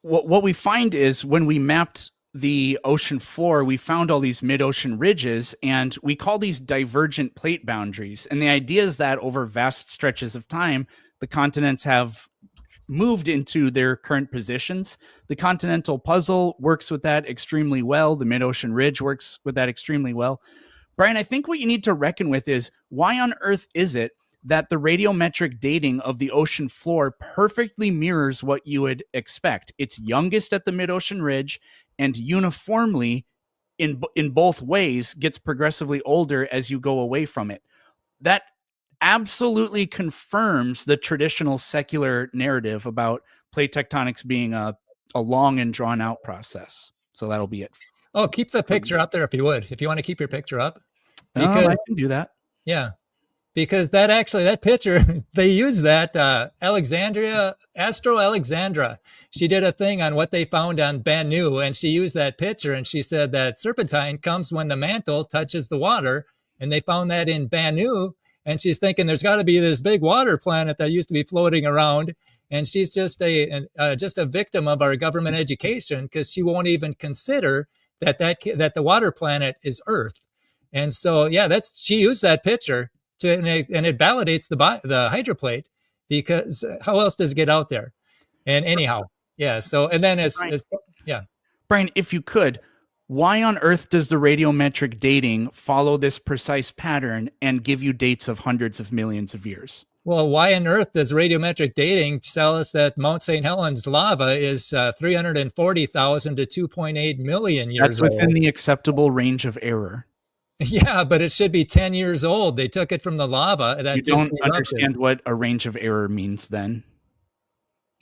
what we find is when we mapped the ocean floor, we found all these mid-ocean ridges, and we call these divergent plate boundaries. And the idea is that over vast stretches of time, the continents have moved into their current positions. The continental puzzle works with that extremely well. The mid-ocean ridge works with that extremely well. Brian, I think what you need to reckon with is why on earth is it that the radiometric dating of the ocean floor perfectly mirrors what you would expect? It's youngest at the mid-ocean ridge and uniformly in both ways gets progressively older as you go away from it. That absolutely confirms the traditional secular narrative about plate tectonics being a long and drawn out process. So that'll be it. Oh, keep the picture up there if you would. If you want to keep your picture up. Because, I can do that. Yeah. Because that picture, they use that Astro Alexandra. She did a thing on what they found on Banu, and she used that picture, and she said that serpentine comes when the mantle touches the water, and they found that in Banu, and she's thinking there's got to be this big water planet that used to be floating around, and she's just a victim of our government education because she won't even consider that the water planet is Earth. And so, yeah, she used that picture and it validates the hydroplate, because how else does it get out there? And anyhow, yeah. So, and then Brian, if you could, why on earth does the radiometric dating follow this precise pattern and give you dates of hundreds of millions of years? Well, why on earth does radiometric dating tell us that Mount St. Helens lava is 340,000 to 2.8 million years That's within old? the acceptable range of error. Yeah, but it should be 10 years old. They took it from the lava. That you don't understand what a range of error means then.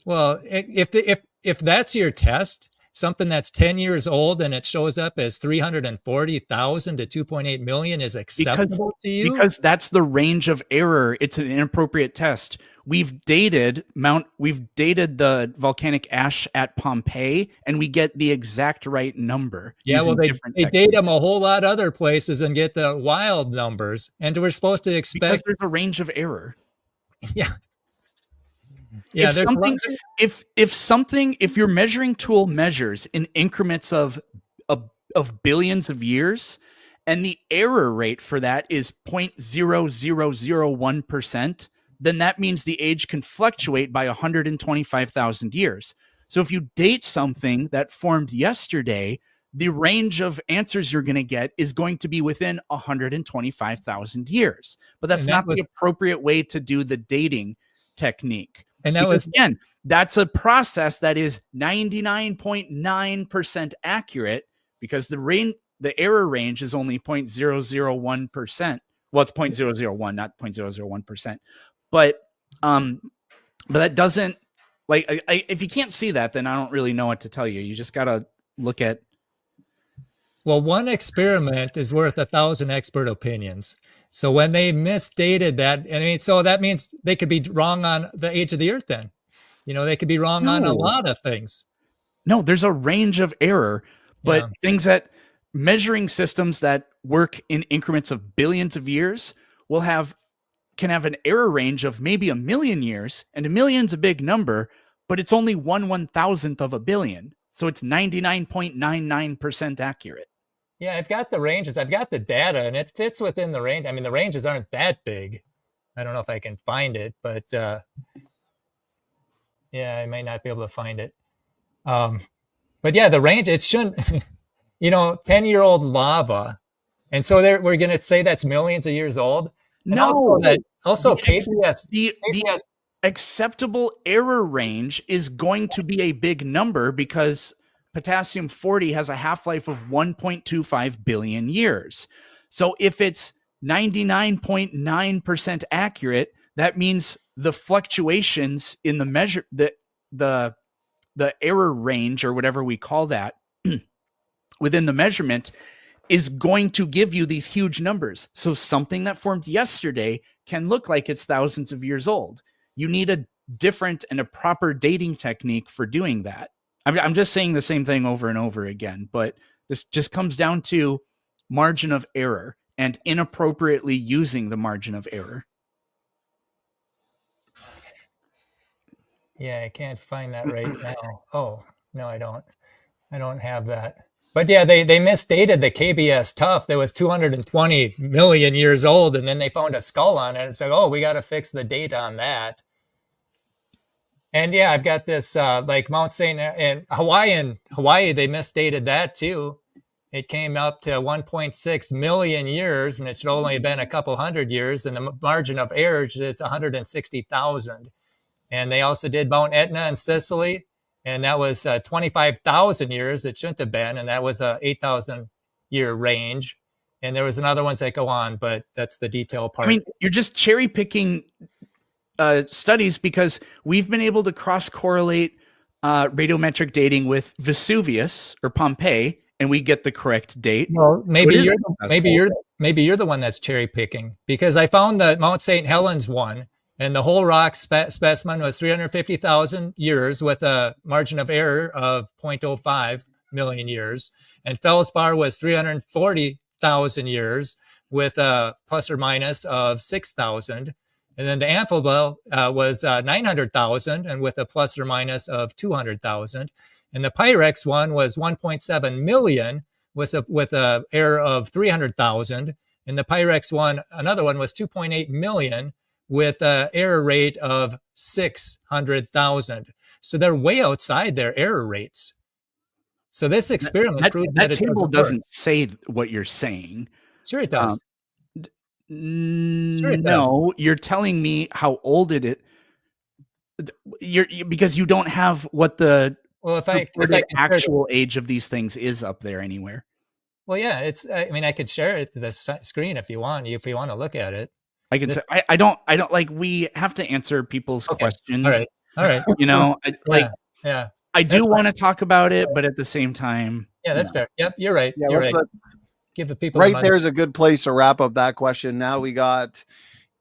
Well, if that's your test, something that's 10 years old and it shows up as 340,000 to 2.8 million is acceptable to you? Because that's the range of error. It's an inappropriate test. We've dated the volcanic ash at Pompeii, and we get the exact right number. Yeah, well, they date them a whole lot other places and get the wild numbers. And we're supposed to expect... Because there's a range of error. Yeah. Yeah, if your measuring tool measures in increments of billions of years, and the error rate for that is 0.0001%, then that means the age can fluctuate by 125,000 years. So if you date something that formed yesterday, the range of answers you're going to get is going to be within 125,000 years. But that's not the appropriate way to do the dating technique. And that was, again, that's a process that is 99.9% accurate, because the error range is only 0.001%. Well, it's 0.001, not 0.001%. But that doesn't, if you can't see that, then I don't really know what to tell you. You just got to look at. Well, one experiment is worth 1,000 expert opinions. So when they misdated that, so that means they could be wrong on the age of the Earth then. They could be wrong on a lot of things. No, there's a range of error, but things that measuring systems that work in increments of billions of years can have an error range of maybe 1 million years, and 1 million's a big number, but it's only 1/1000th of a billion. So it's 99.99% accurate. Yeah, I've got the ranges. I've got the data, and it fits within the range. I mean, the ranges aren't that big. I don't know if I can find it, but yeah, I may not be able to find it. But yeah, the range, it shouldn't, 10-year-old lava. And so we're going to say that's millions of years old? No. The acceptable error range is going to be a big number, because potassium-40 has a half-life of 1.25 billion years. So if it's 99.9% accurate, that means the fluctuations in the error range, or whatever we call that, within the measurement is going to give you these huge numbers. So something that formed yesterday can look like it's thousands of years old. You need a different and a proper dating technique for doing that. I'm just saying the same thing over and over again, but this just comes down to margin of error and inappropriately using the margin of error. Yeah, I can't find that right now. Oh, no, I don't. I don't have that. But yeah, they misdated the KBS Tough that was 220 million years old, and then they found a skull on it and said, "Oh, we got to fix the date on that." And yeah, I've got this like Mount St. and Hawaii, they misdated that too. It came up to 1.6 million years, and it should only have been a couple hundred years, and the margin of error is 160,000. And they also did Mount Etna in Sicily, and that was 25,000 years. It shouldn't have been, and that was a 8,000 year range. And there was another ones that go on, but that's the detail part. I mean, you're just cherry picking studies because we've been able to cross correlate radiometric dating with Vesuvius or Pompeii, and we get the correct date. Well, maybe you're the one that's cherry picking, because I found the Mount St. Helens one, and the whole rock specimen was 350,000 years with a margin of error of 0.05 million years, and Feldspar was 340,000 years with a plus or minus of 6,000. And then the Amphibel was 900,000 and with a plus or minus of 200,000. And the Pyrex one was 1.7 million with a error of 300,000. And the Pyrex one, another one, was 2.8 million with an error rate of 600,000. So they're way outside their error rates. So this experiment proved that table doesn't say what you're saying. Sure it does. Sure no, you're telling me how old it is. Because you don't have what the actual age of these things is up there anywhere. Well, yeah, I mean, I could share it to the screen if you want to look at it. I can say I don't like. We have to answer people's questions. All right. You know, yeah. I do want to talk about it, but at the same time, yeah, that's fair. Yep, you're right. Yeah, you're right. Give the people right there's a good place to wrap up that question. Now we got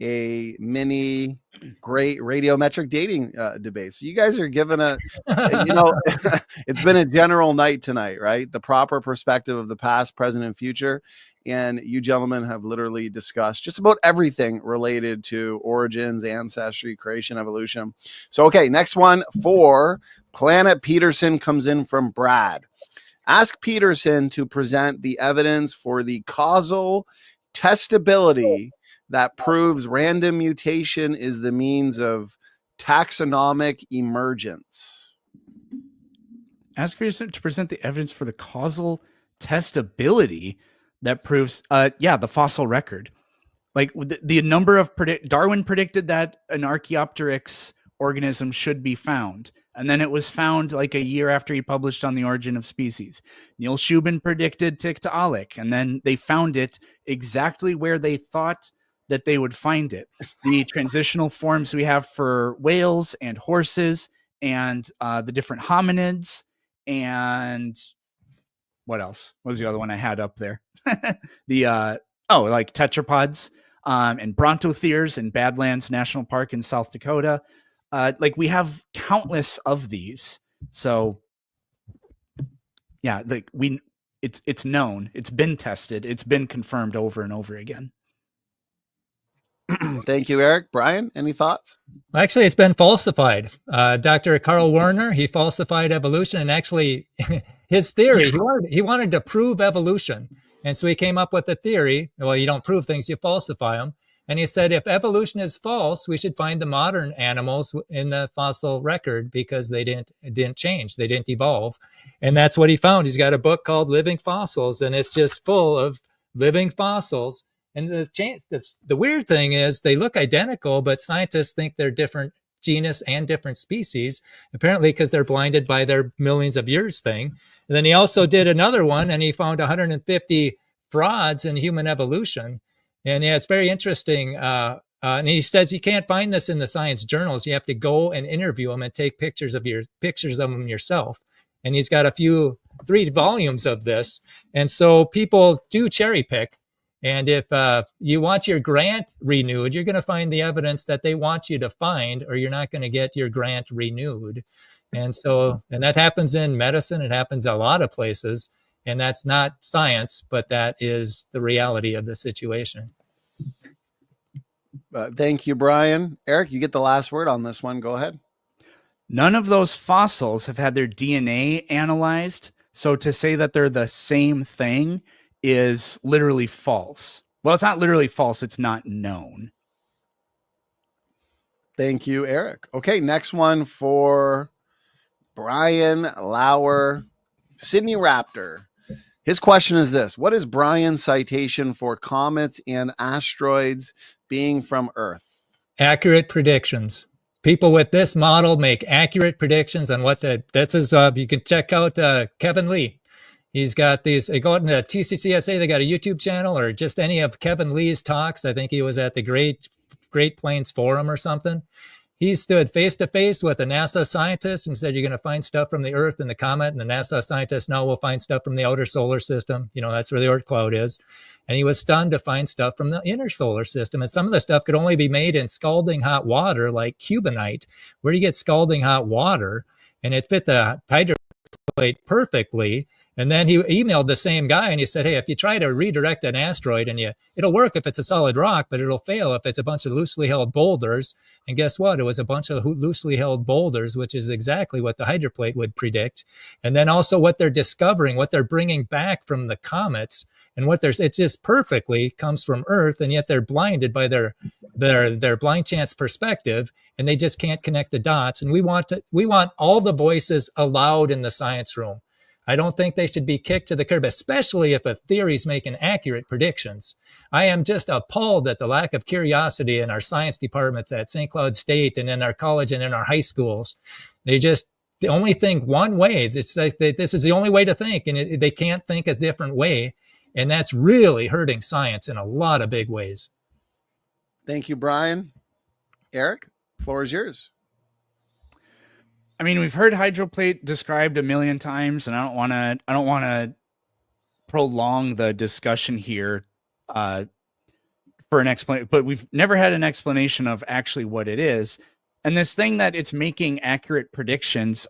a mini great radiometric dating debate. So you guys are giving it's been a general night tonight, right? The proper perspective of the past, present, and future. And you gentlemen have literally discussed just about everything related to origins, ancestry, creation, evolution. So, okay, next one for Planet Peterson comes in from Brad. Ask Peterson to present the evidence for the causal testability that proves random mutation is the means of taxonomic emergence. Ask Peterson to present the evidence for the causal testability that proves, the fossil record. Like the number of Darwin predicted that an Archaeopteryx organism should be found. And then it was found like a year after he published on The Origin of Species. Neil Shubin predicted Tiktaalik, and then they found it exactly where they thought that they would find it. The transitional forms we have for whales and horses and the different hominids and what else? What was the other one I had up there? Like tetrapods and brontotheres in Badlands National Park in South Dakota. Like we have countless of these. So yeah, it's known, it's been tested, it's been confirmed over and over again. Thank you, Eric. Brian, any thoughts? Actually, it's been falsified. Dr. Carl Werner, he falsified evolution, and actually his theory, he wanted to prove evolution. And so he came up with a theory. Well, you don't prove things, you falsify them. And he said, if evolution is false, we should find the modern animals in the fossil record because they didn't change. They didn't evolve. And that's what he found. He's got a book called Living Fossils, and it's just full of living fossils. And the weird thing is they look identical, but scientists think they're different genus and different species, apparently because they're blinded by their millions of years thing. And then he also did another one, and he found 150 frauds in human evolution. And yeah, it's very interesting. And he says you can't find this in the science journals. You have to go and interview them and take pictures of them yourself. And he's got 3 volumes of this. And so people do cherry pick. And if you want your grant renewed, you're going to find the evidence that they want you to find, or you're not going to get your grant renewed. And that happens in medicine. It happens a lot of places. And that's not science, but that is the reality of the situation. Thank you, Brian. Eric, you get the last word on this one. Go ahead. None of those fossils have had their DNA analyzed. So to say that they're the same thing is literally false. Well, it's not literally false. It's not known. Thank you, Eric. Okay, next one for Brian Lauer, Sydney Raptor. His question is this: what is Brian's citation for comets and asteroids being from Earth? Accurate predictions. People with this model make accurate predictions on what that's his. You can check out Kevin Lee. He's got these. Go to TCCSA. They got a YouTube channel, or just any of Kevin Lee's talks. I think he was at the Great Plains Forum or something. He stood face to face with a NASA scientist and said, "You're going to find stuff from the Earth and the comet." And the NASA scientist now will find stuff from the outer solar system. You know, that's where the Oort cloud is. And he was stunned to find stuff from the inner solar system. And some of the stuff could only be made in scalding hot water, like cubonite, where you get scalding hot water, and it fit the hydroplate perfectly. And then he emailed the same guy and he said, "Hey, if you try to redirect an asteroid and it'll work if it's a solid rock, but it'll fail if it's a bunch of loosely held boulders." And guess what? It was a bunch of loosely held boulders, which is exactly what the hydroplate would predict. And then also what they're discovering, what they're bringing back from the comets, and it just perfectly comes from Earth, and yet they're blinded by their blind chance perspective, and they just can't connect the dots. And we want all the voices allowed in the science room. I don't think they should be kicked to the curb, especially if a theory's making accurate predictions. I am just appalled at the lack of curiosity in our science departments at St. Cloud State and in our college and in our high schools. They only think one way. It's like this is the only way to think, and they can't think a different way. And that's really hurting science in a lot of big ways. Thank you, Brian. Eric, floor is yours. I mean, we've heard hydroplate described a million times, and I don't want to prolong the discussion here for an explanation, but we've never had an explanation of actually what it is. And this thing that it's making accurate predictions,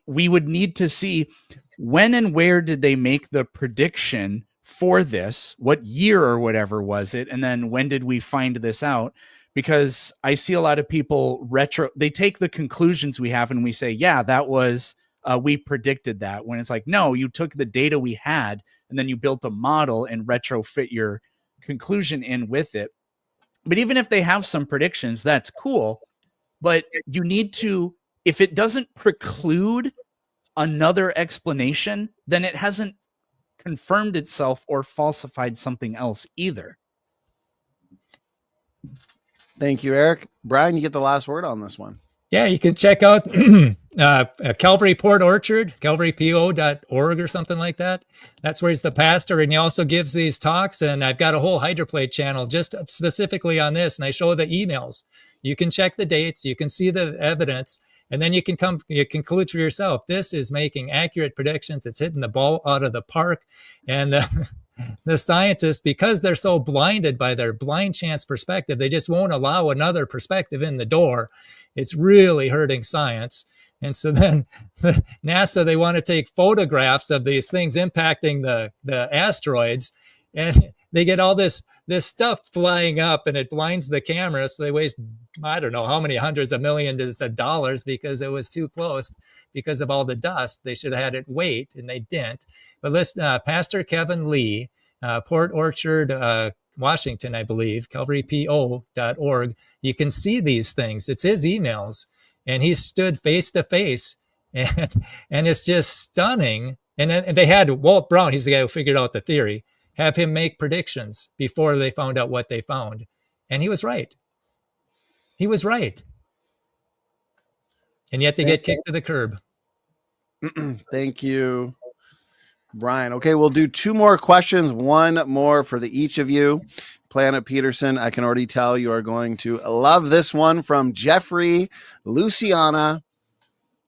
we would need to see when and where did they make the prediction for this, what year or whatever was it, and then when did we find this out? Because I see a lot of people they take the conclusions we have and we say, yeah, that was, we predicted that, when it's like, no, you took the data we had and then you built a model and retrofit your conclusion in with it. But even if they have some predictions, that's cool. But you need to, if it doesn't preclude another explanation, then it hasn't confirmed itself or falsified something else either. Thank you, Eric. Brian, you get the last word on this one. Yeah, you can check out Calvary Port Orchard, calvarypo.org or something like that. That's where he's the pastor, and he also gives these talks. And I've got a whole hydroplate channel just specifically on this, and I show the emails. You can check the dates, you can see the evidence, and then you can conclude for yourself. This is making accurate predictions. It's hitting the ball out of the park, and the scientists, because they're so blinded by their blind chance perspective, they just won't allow another perspective in the door. It's really hurting science. And so then NASA, they want to take photographs of these things impacting the asteroids, and they get all this stuff flying up, and it blinds the camera. So they waste, I don't know how many hundreds of millions of dollars because it was too close because of all the dust. They should have had it wait, and they didn't. But listen, Pastor Kevin Lee, Port Orchard, Washington, I believe, calvarypo.org. You can see these things. It's his emails, and he stood face to face, and it's just stunning. And they had Walt Brown, he's the guy who figured out the theory, have him make predictions before they found out what they found. And he was right. He was right. And yet they get kicked to the curb. Thank you, Brian. Okay, we'll do two more questions, one more for each of you. Planet Peterson, I can already tell you are going to love this one from Jeffrey Luciana.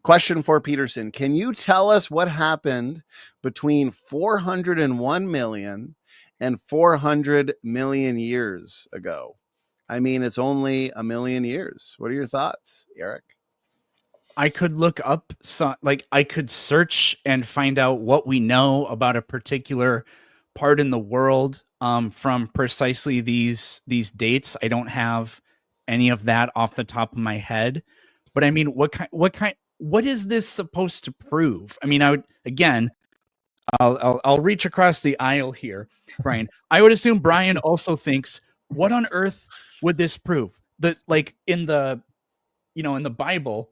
Question for Peterson. Can you tell us what happened between 401 million and 400 million years ago? I mean, it's only a million years. What are your thoughts, Eric? I could look up I could search and find out what we know about a particular part in the world from precisely these dates. I don't have any of that off the top of my head, but I mean, what kind what is this supposed to prove? I mean, I'll reach across the aisle here, Brian. I would assume Brian also thinks, what on earth would this prove? That, like, in the Bible,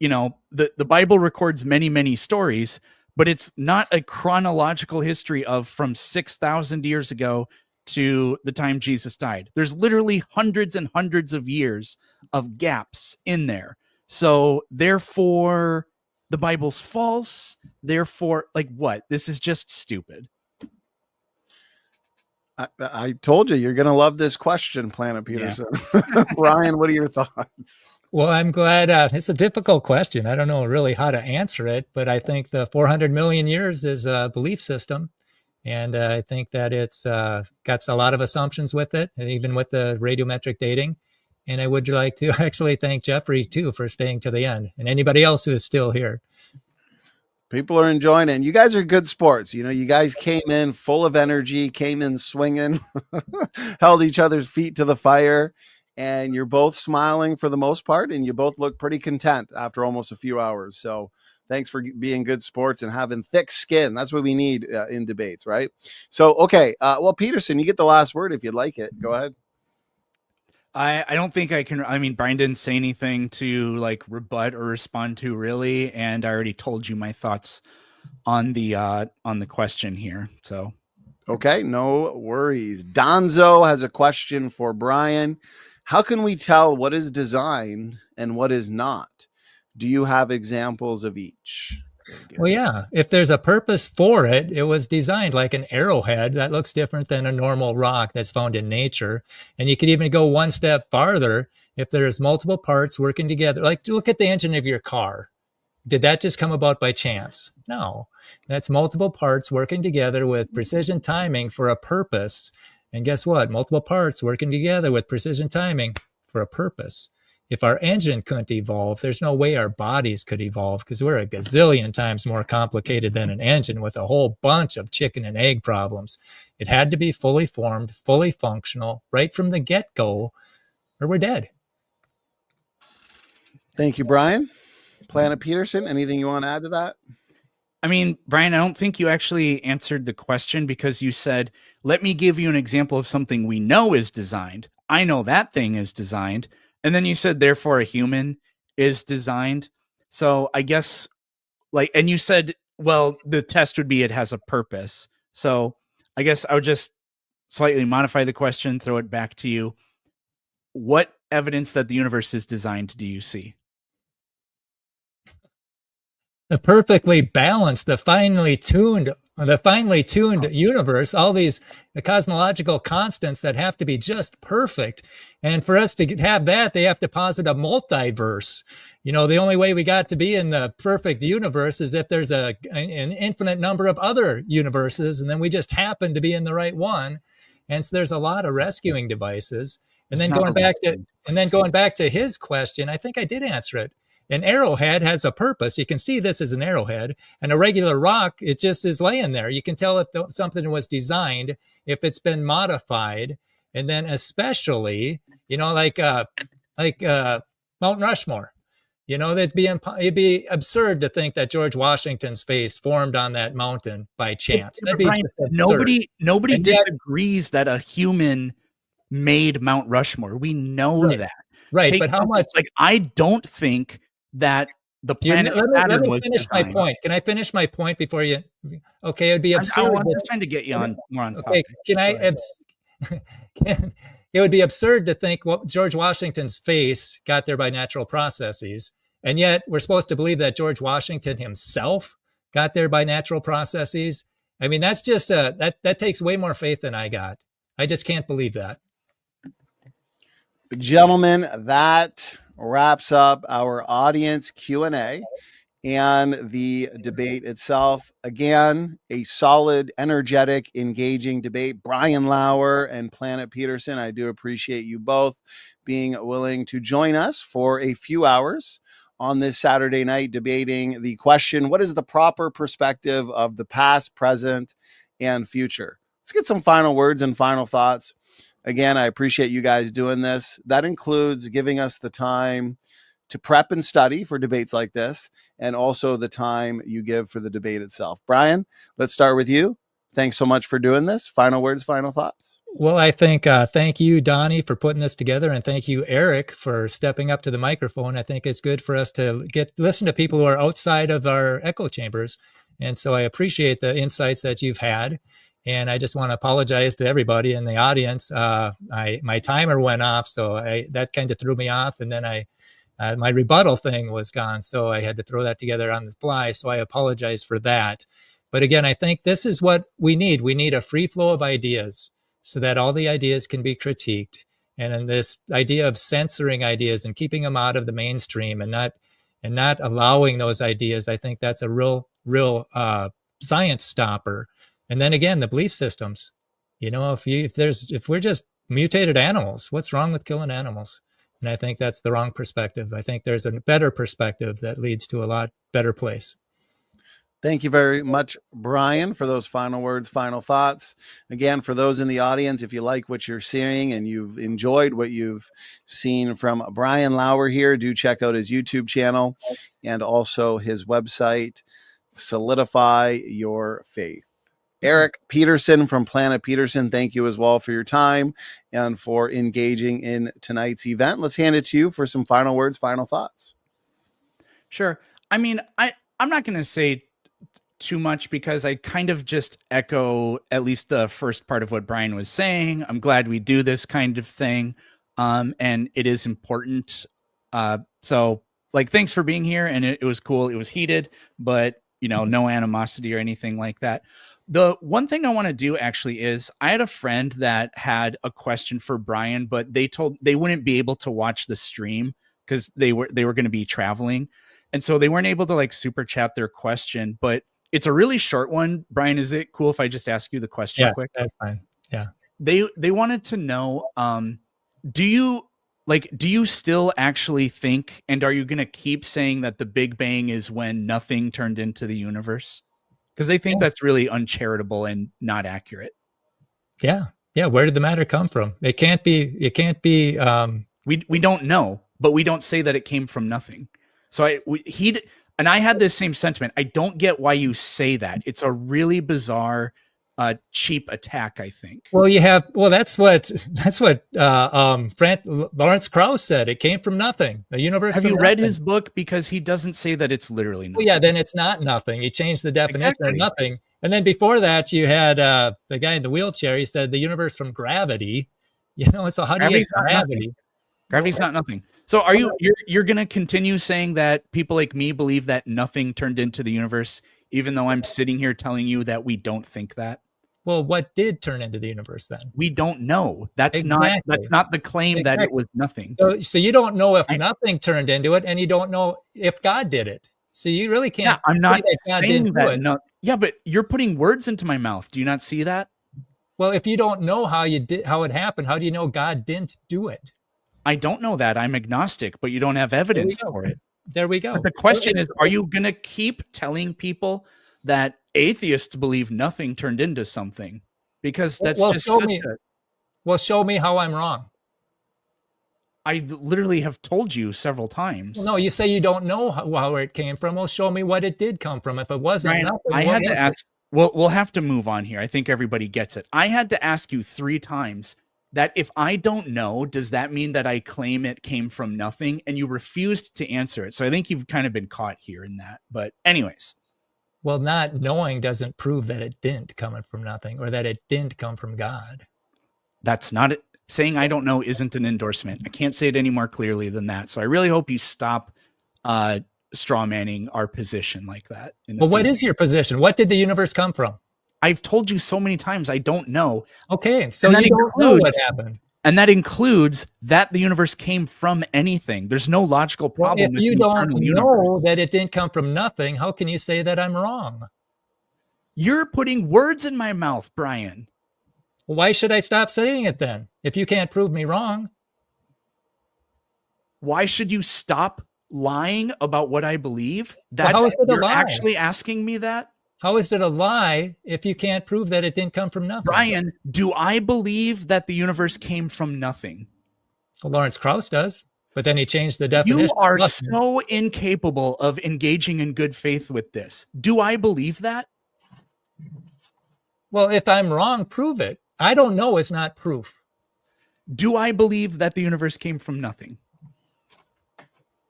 the Bible records many, many stories, but it's not a chronological history of from 6,000 years ago to the time Jesus died. There's literally hundreds and hundreds of years of gaps in there. So therefore, the Bible's false. Therefore, like, what? This is just stupid. I told you, you're going to love this question, Planet Peterson. Yeah. Ryan, what are your thoughts? Well, I'm glad. It's a difficult question. I don't know really how to answer it, but I think the 400 million years is a belief system. And I think that it's got a lot of assumptions with it, and even with the radiometric dating. And I would like to actually thank Jeffrey, too, for staying to the end, and anybody else who is still here. People are enjoying it. And you guys are good sports. You guys came in full of energy, came in swinging, held each other's feet to the fire, and you're both smiling for the most part, and you both look pretty content after almost a few hours. So thanks for being good sports and having thick skin. That's what we need in debates, right? So, okay. Well, Peterson, you get the last word if you'd like it. Go ahead. I don't think I can. I mean, Brian didn't say anything to like rebut or respond to really, and I already told you my thoughts on the question here. So, okay, no worries. Donzo has a question for Brian. How can we tell what is designed and what is not? Do you have examples of each? Well, yeah. If there's a purpose for it, it was designed like an arrowhead that looks different than a normal rock that's found in nature. And you could even go one step farther. If there's multiple parts working together, like look at the engine of your car. Did that just come about by chance? No, that's multiple parts working together with precision timing for a purpose. And guess what? Multiple parts working together with precision timing for a purpose. If our engine couldn't evolve, there's no way our bodies could evolve because we're a gazillion times more complicated than an engine with a whole bunch of chicken and egg problems. It had to be fully formed, fully functional, right from the get-go, or we're dead. Thank you, Brian. Planet Peterson, anything you want to add to that? I mean, Brian, I don't think you actually answered the question because you said, let me give you an example of something we know is designed. I know that thing is designed. And then you said, therefore, a human is designed. So I guess, like, and you said, well, the test would be it has a purpose. So I guess I would just slightly modify the question, throw it back to you. What evidence that the universe is designed do you see? The perfectly balanced, the finely tuned universe, all the cosmological constants that have to be just perfect. And for us to have that, they have to posit a multiverse. The only way we got to be in the perfect universe is if there's an infinite number of other universes, and then we just happen to be in the right one. And so there's a lot of rescuing devices. And then going back to his question, I think I did answer it. An arrowhead has a purpose. You can see this as an arrowhead, and a regular rock, it just is laying there. You can tell if something was designed, if it's been modified, and then especially, like Mount Rushmore. It'd be absurd to think that George Washington's face formed on that mountain by chance. That'd be Brian, nobody disagrees that a human made Mount Rushmore. We know that. Right, but how much? Like, I don't think that the planet Saturn was finish designed. My point. Can I finish my point before you? Okay, it'd be absurd. I'm just trying to get you more on topic. It would be absurd to think George Washington's face got there by natural processes, and yet we're supposed to believe that George Washington himself got there by natural processes. I mean, that's just that takes way more faith than I got. I just can't believe that. Gentlemen, that wraps up our audience Q&A and the debate itself. Again, a solid, energetic, engaging debate. Brian Lauer and Planet Peterson, I do appreciate you both being willing to join us for a few hours on this Saturday night debating the question, what is the proper perspective of the past, present, and future? Let's get some final words and final thoughts. Again, I appreciate you guys doing this. That includes giving us the time to prep and study for debates like this, and also the time you give for the debate itself. Brian, let's start with you. Thanks so much for doing this. Final words, final thoughts. Well, I think thank you, Donnie, for putting this together, and thank you, Eric, for stepping up to the microphone. I think it's good for us to listen to people who are outside of our echo chambers, and so I appreciate the insights that you've had. And I just want to apologize to everybody in the audience. My timer went off, so that kind of threw me off, and then my rebuttal thing was gone, so I had to throw that together on the fly. So I apologize for that. But again, I think this is what we need. We need a free flow of ideas so that all the ideas can be critiqued. And in this idea of censoring ideas and keeping them out of the mainstream and not allowing those ideas, I think that's a real science stopper. And then again, the belief systems. If we're just mutated animals, what's wrong with killing animals? And I think that's the wrong perspective. I think there's a better perspective that leads to a lot better place. Thank you very much, Brian, for those final words, final thoughts. Again, for those in the audience, if you like what you're seeing and you've enjoyed what you've seen from Brian Lauer here, do check out his YouTube channel and also his website, Solidify Your Faith. Eric Peterson from Planet Peterson, thank you as well for your time and for engaging in tonight's event. Let's hand it to you for some final words, final thoughts. Sure. I mean, I'm not going to say too much because I kind of just echo at least the first part of what Brian was saying. I'm glad we do this kind of thing. And it is important. So like, thanks for being here. And it was cool. It was heated, but no animosity or anything like that. The one thing I want to do actually is I had a friend that had a question for Brian, but they wouldn't be able to watch the stream because they were going to be traveling. And so they weren't able to like super chat their question, but it's a really short one. Brian, is it cool if I just ask you the question quick? That's fine. Yeah. They wanted to know, do you still actually think, and are you going to keep saying that the Big Bang is when nothing turned into the universe? Because they think that's really uncharitable and not accurate. Yeah. Yeah. Where did the matter come from? It can't be. We don't know, but we don't say that it came from nothing. So I had this same sentiment. I don't get why you say that. It's a really bizarre, cheap attack, I think. Well, that's what Lawrence Krauss said. It came from nothing. The universe. Have you read his book? Because he doesn't say that it's literally nothing. Well, yeah, then it's not nothing. He changed the definition of nothing. And then before that, you had the guy in the wheelchair. He said the universe from gravity. So how do you get gravity? Gravity's not nothing. So you're going to continue saying that people like me believe that nothing turned into the universe, even though I'm sitting here telling you that we don't think that? Well, what did turn into the universe then? We don't know. That's not the claim that it was nothing. So you don't know if nothing turned into it, and you don't know if God did it. So you really can't. Yeah, I'm not saying that. No, yeah, but you're putting words into my mouth. Do you not see that? Well, if you don't know how it happened, how do you know God didn't do it? I don't know that. I'm agnostic, but you don't have evidence for it. There we go. But the question is, are you going to keep telling people that atheists believe nothing turned into something? Because that's show me how I'm wrong. I literally have told you several times. Well, no, you say you don't know how it came from. Well, show me what it did come from. If it wasn't Ryan, nothing, I had to ask. Well, we'll have to move on here. I think everybody gets it. I had to ask you 3 times that if I don't know, does that mean that I claim it came from nothing? And you refused to answer it. So I think you've kind of been caught here in that. But anyways. Well, not knowing doesn't prove that it didn't come from nothing or that it didn't come from God. That's not it. Saying I don't know isn't an endorsement. I can't say it any more clearly than that. So I really hope you stop straw manning our position like that. Well, what is your position? What did the universe come from? I've told you so many times I don't know. Okay, so you don't know what happened. And that includes that the universe came from anything. There's no logical problem. Well, if you don't know that it didn't come from nothing, how can you say that I'm wrong? You're putting words in my mouth, Brian. Well, why should I stop saying it then? If you can't prove me wrong. Why should you stop lying about what I believe? Well, how is it a lie? You're actually asking me that? How is it a lie if you can't prove that it didn't come from nothing? Brian, do I believe that the universe came from nothing? Well, Lawrence Krauss does. But then he changed the definition. You are so incapable of engaging in good faith with this. Do I believe that? Well, if I'm wrong, prove it. I don't know is not proof. Do I believe that the universe came from nothing?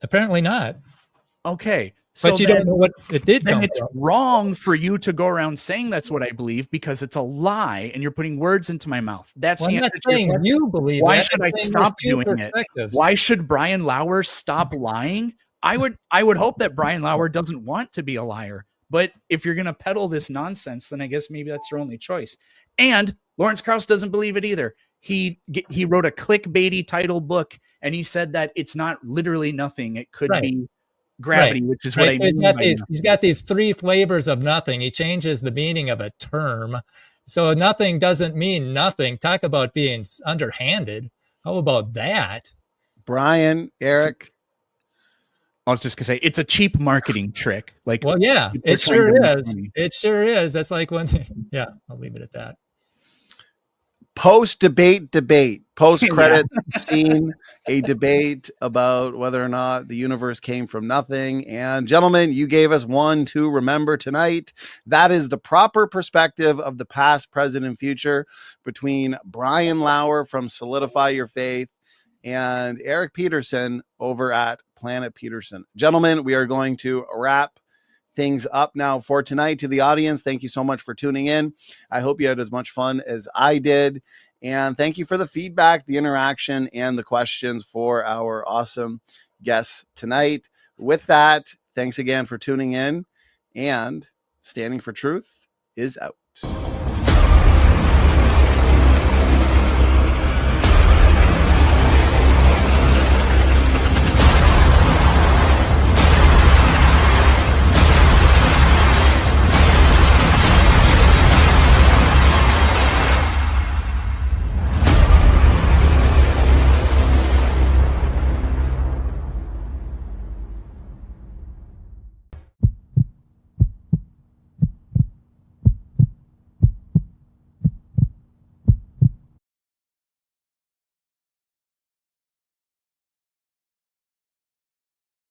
Apparently not. Okay. But you don't know what it did come Then it's from. wrong for you to go around saying that's what I believe, because it's a lie and you're putting words into my mouth. That's Well, the I'm answer not to your saying question. you believe Why that. should I'm I saying stop there's two doing it? perspectives. Why should Brian Lauer stop lying? I would hope that Brian Lauer doesn't want to be a liar. But if you're going to peddle this nonsense, then I guess maybe that's your only choice. And Lawrence Krauss doesn't believe it either. He wrote a clickbaity title book, and he said that it's not literally nothing. It could be gravity, which is what I So mean by nothing. he's got these three flavors of nothing. He changes the meaning of a term. So nothing doesn't mean nothing. Talk about being underhanded. How about that? Brian, Eric. I was just gonna say it's a cheap marketing trick. Like, well, yeah, people are it trying to sure make is. money. It sure is. That's like when, yeah, I'll leave it at that. Post debate, post credit scene, a debate about whether or not the universe came from nothing. And gentlemen, you gave us one to remember tonight. That is the proper perspective of the past, present, and future between Brian Lauer from Solidify Your Faith and Eric Peterson over at Planet Peterson. Gentlemen, we are going to wrap things up now for tonight. To the audience, thank you so much for tuning in. I hope you had as much fun as I did. And thank you for the feedback, the interaction, and the questions for our awesome guests tonight. With that, thanks again for tuning in, and Standing for Truth is out.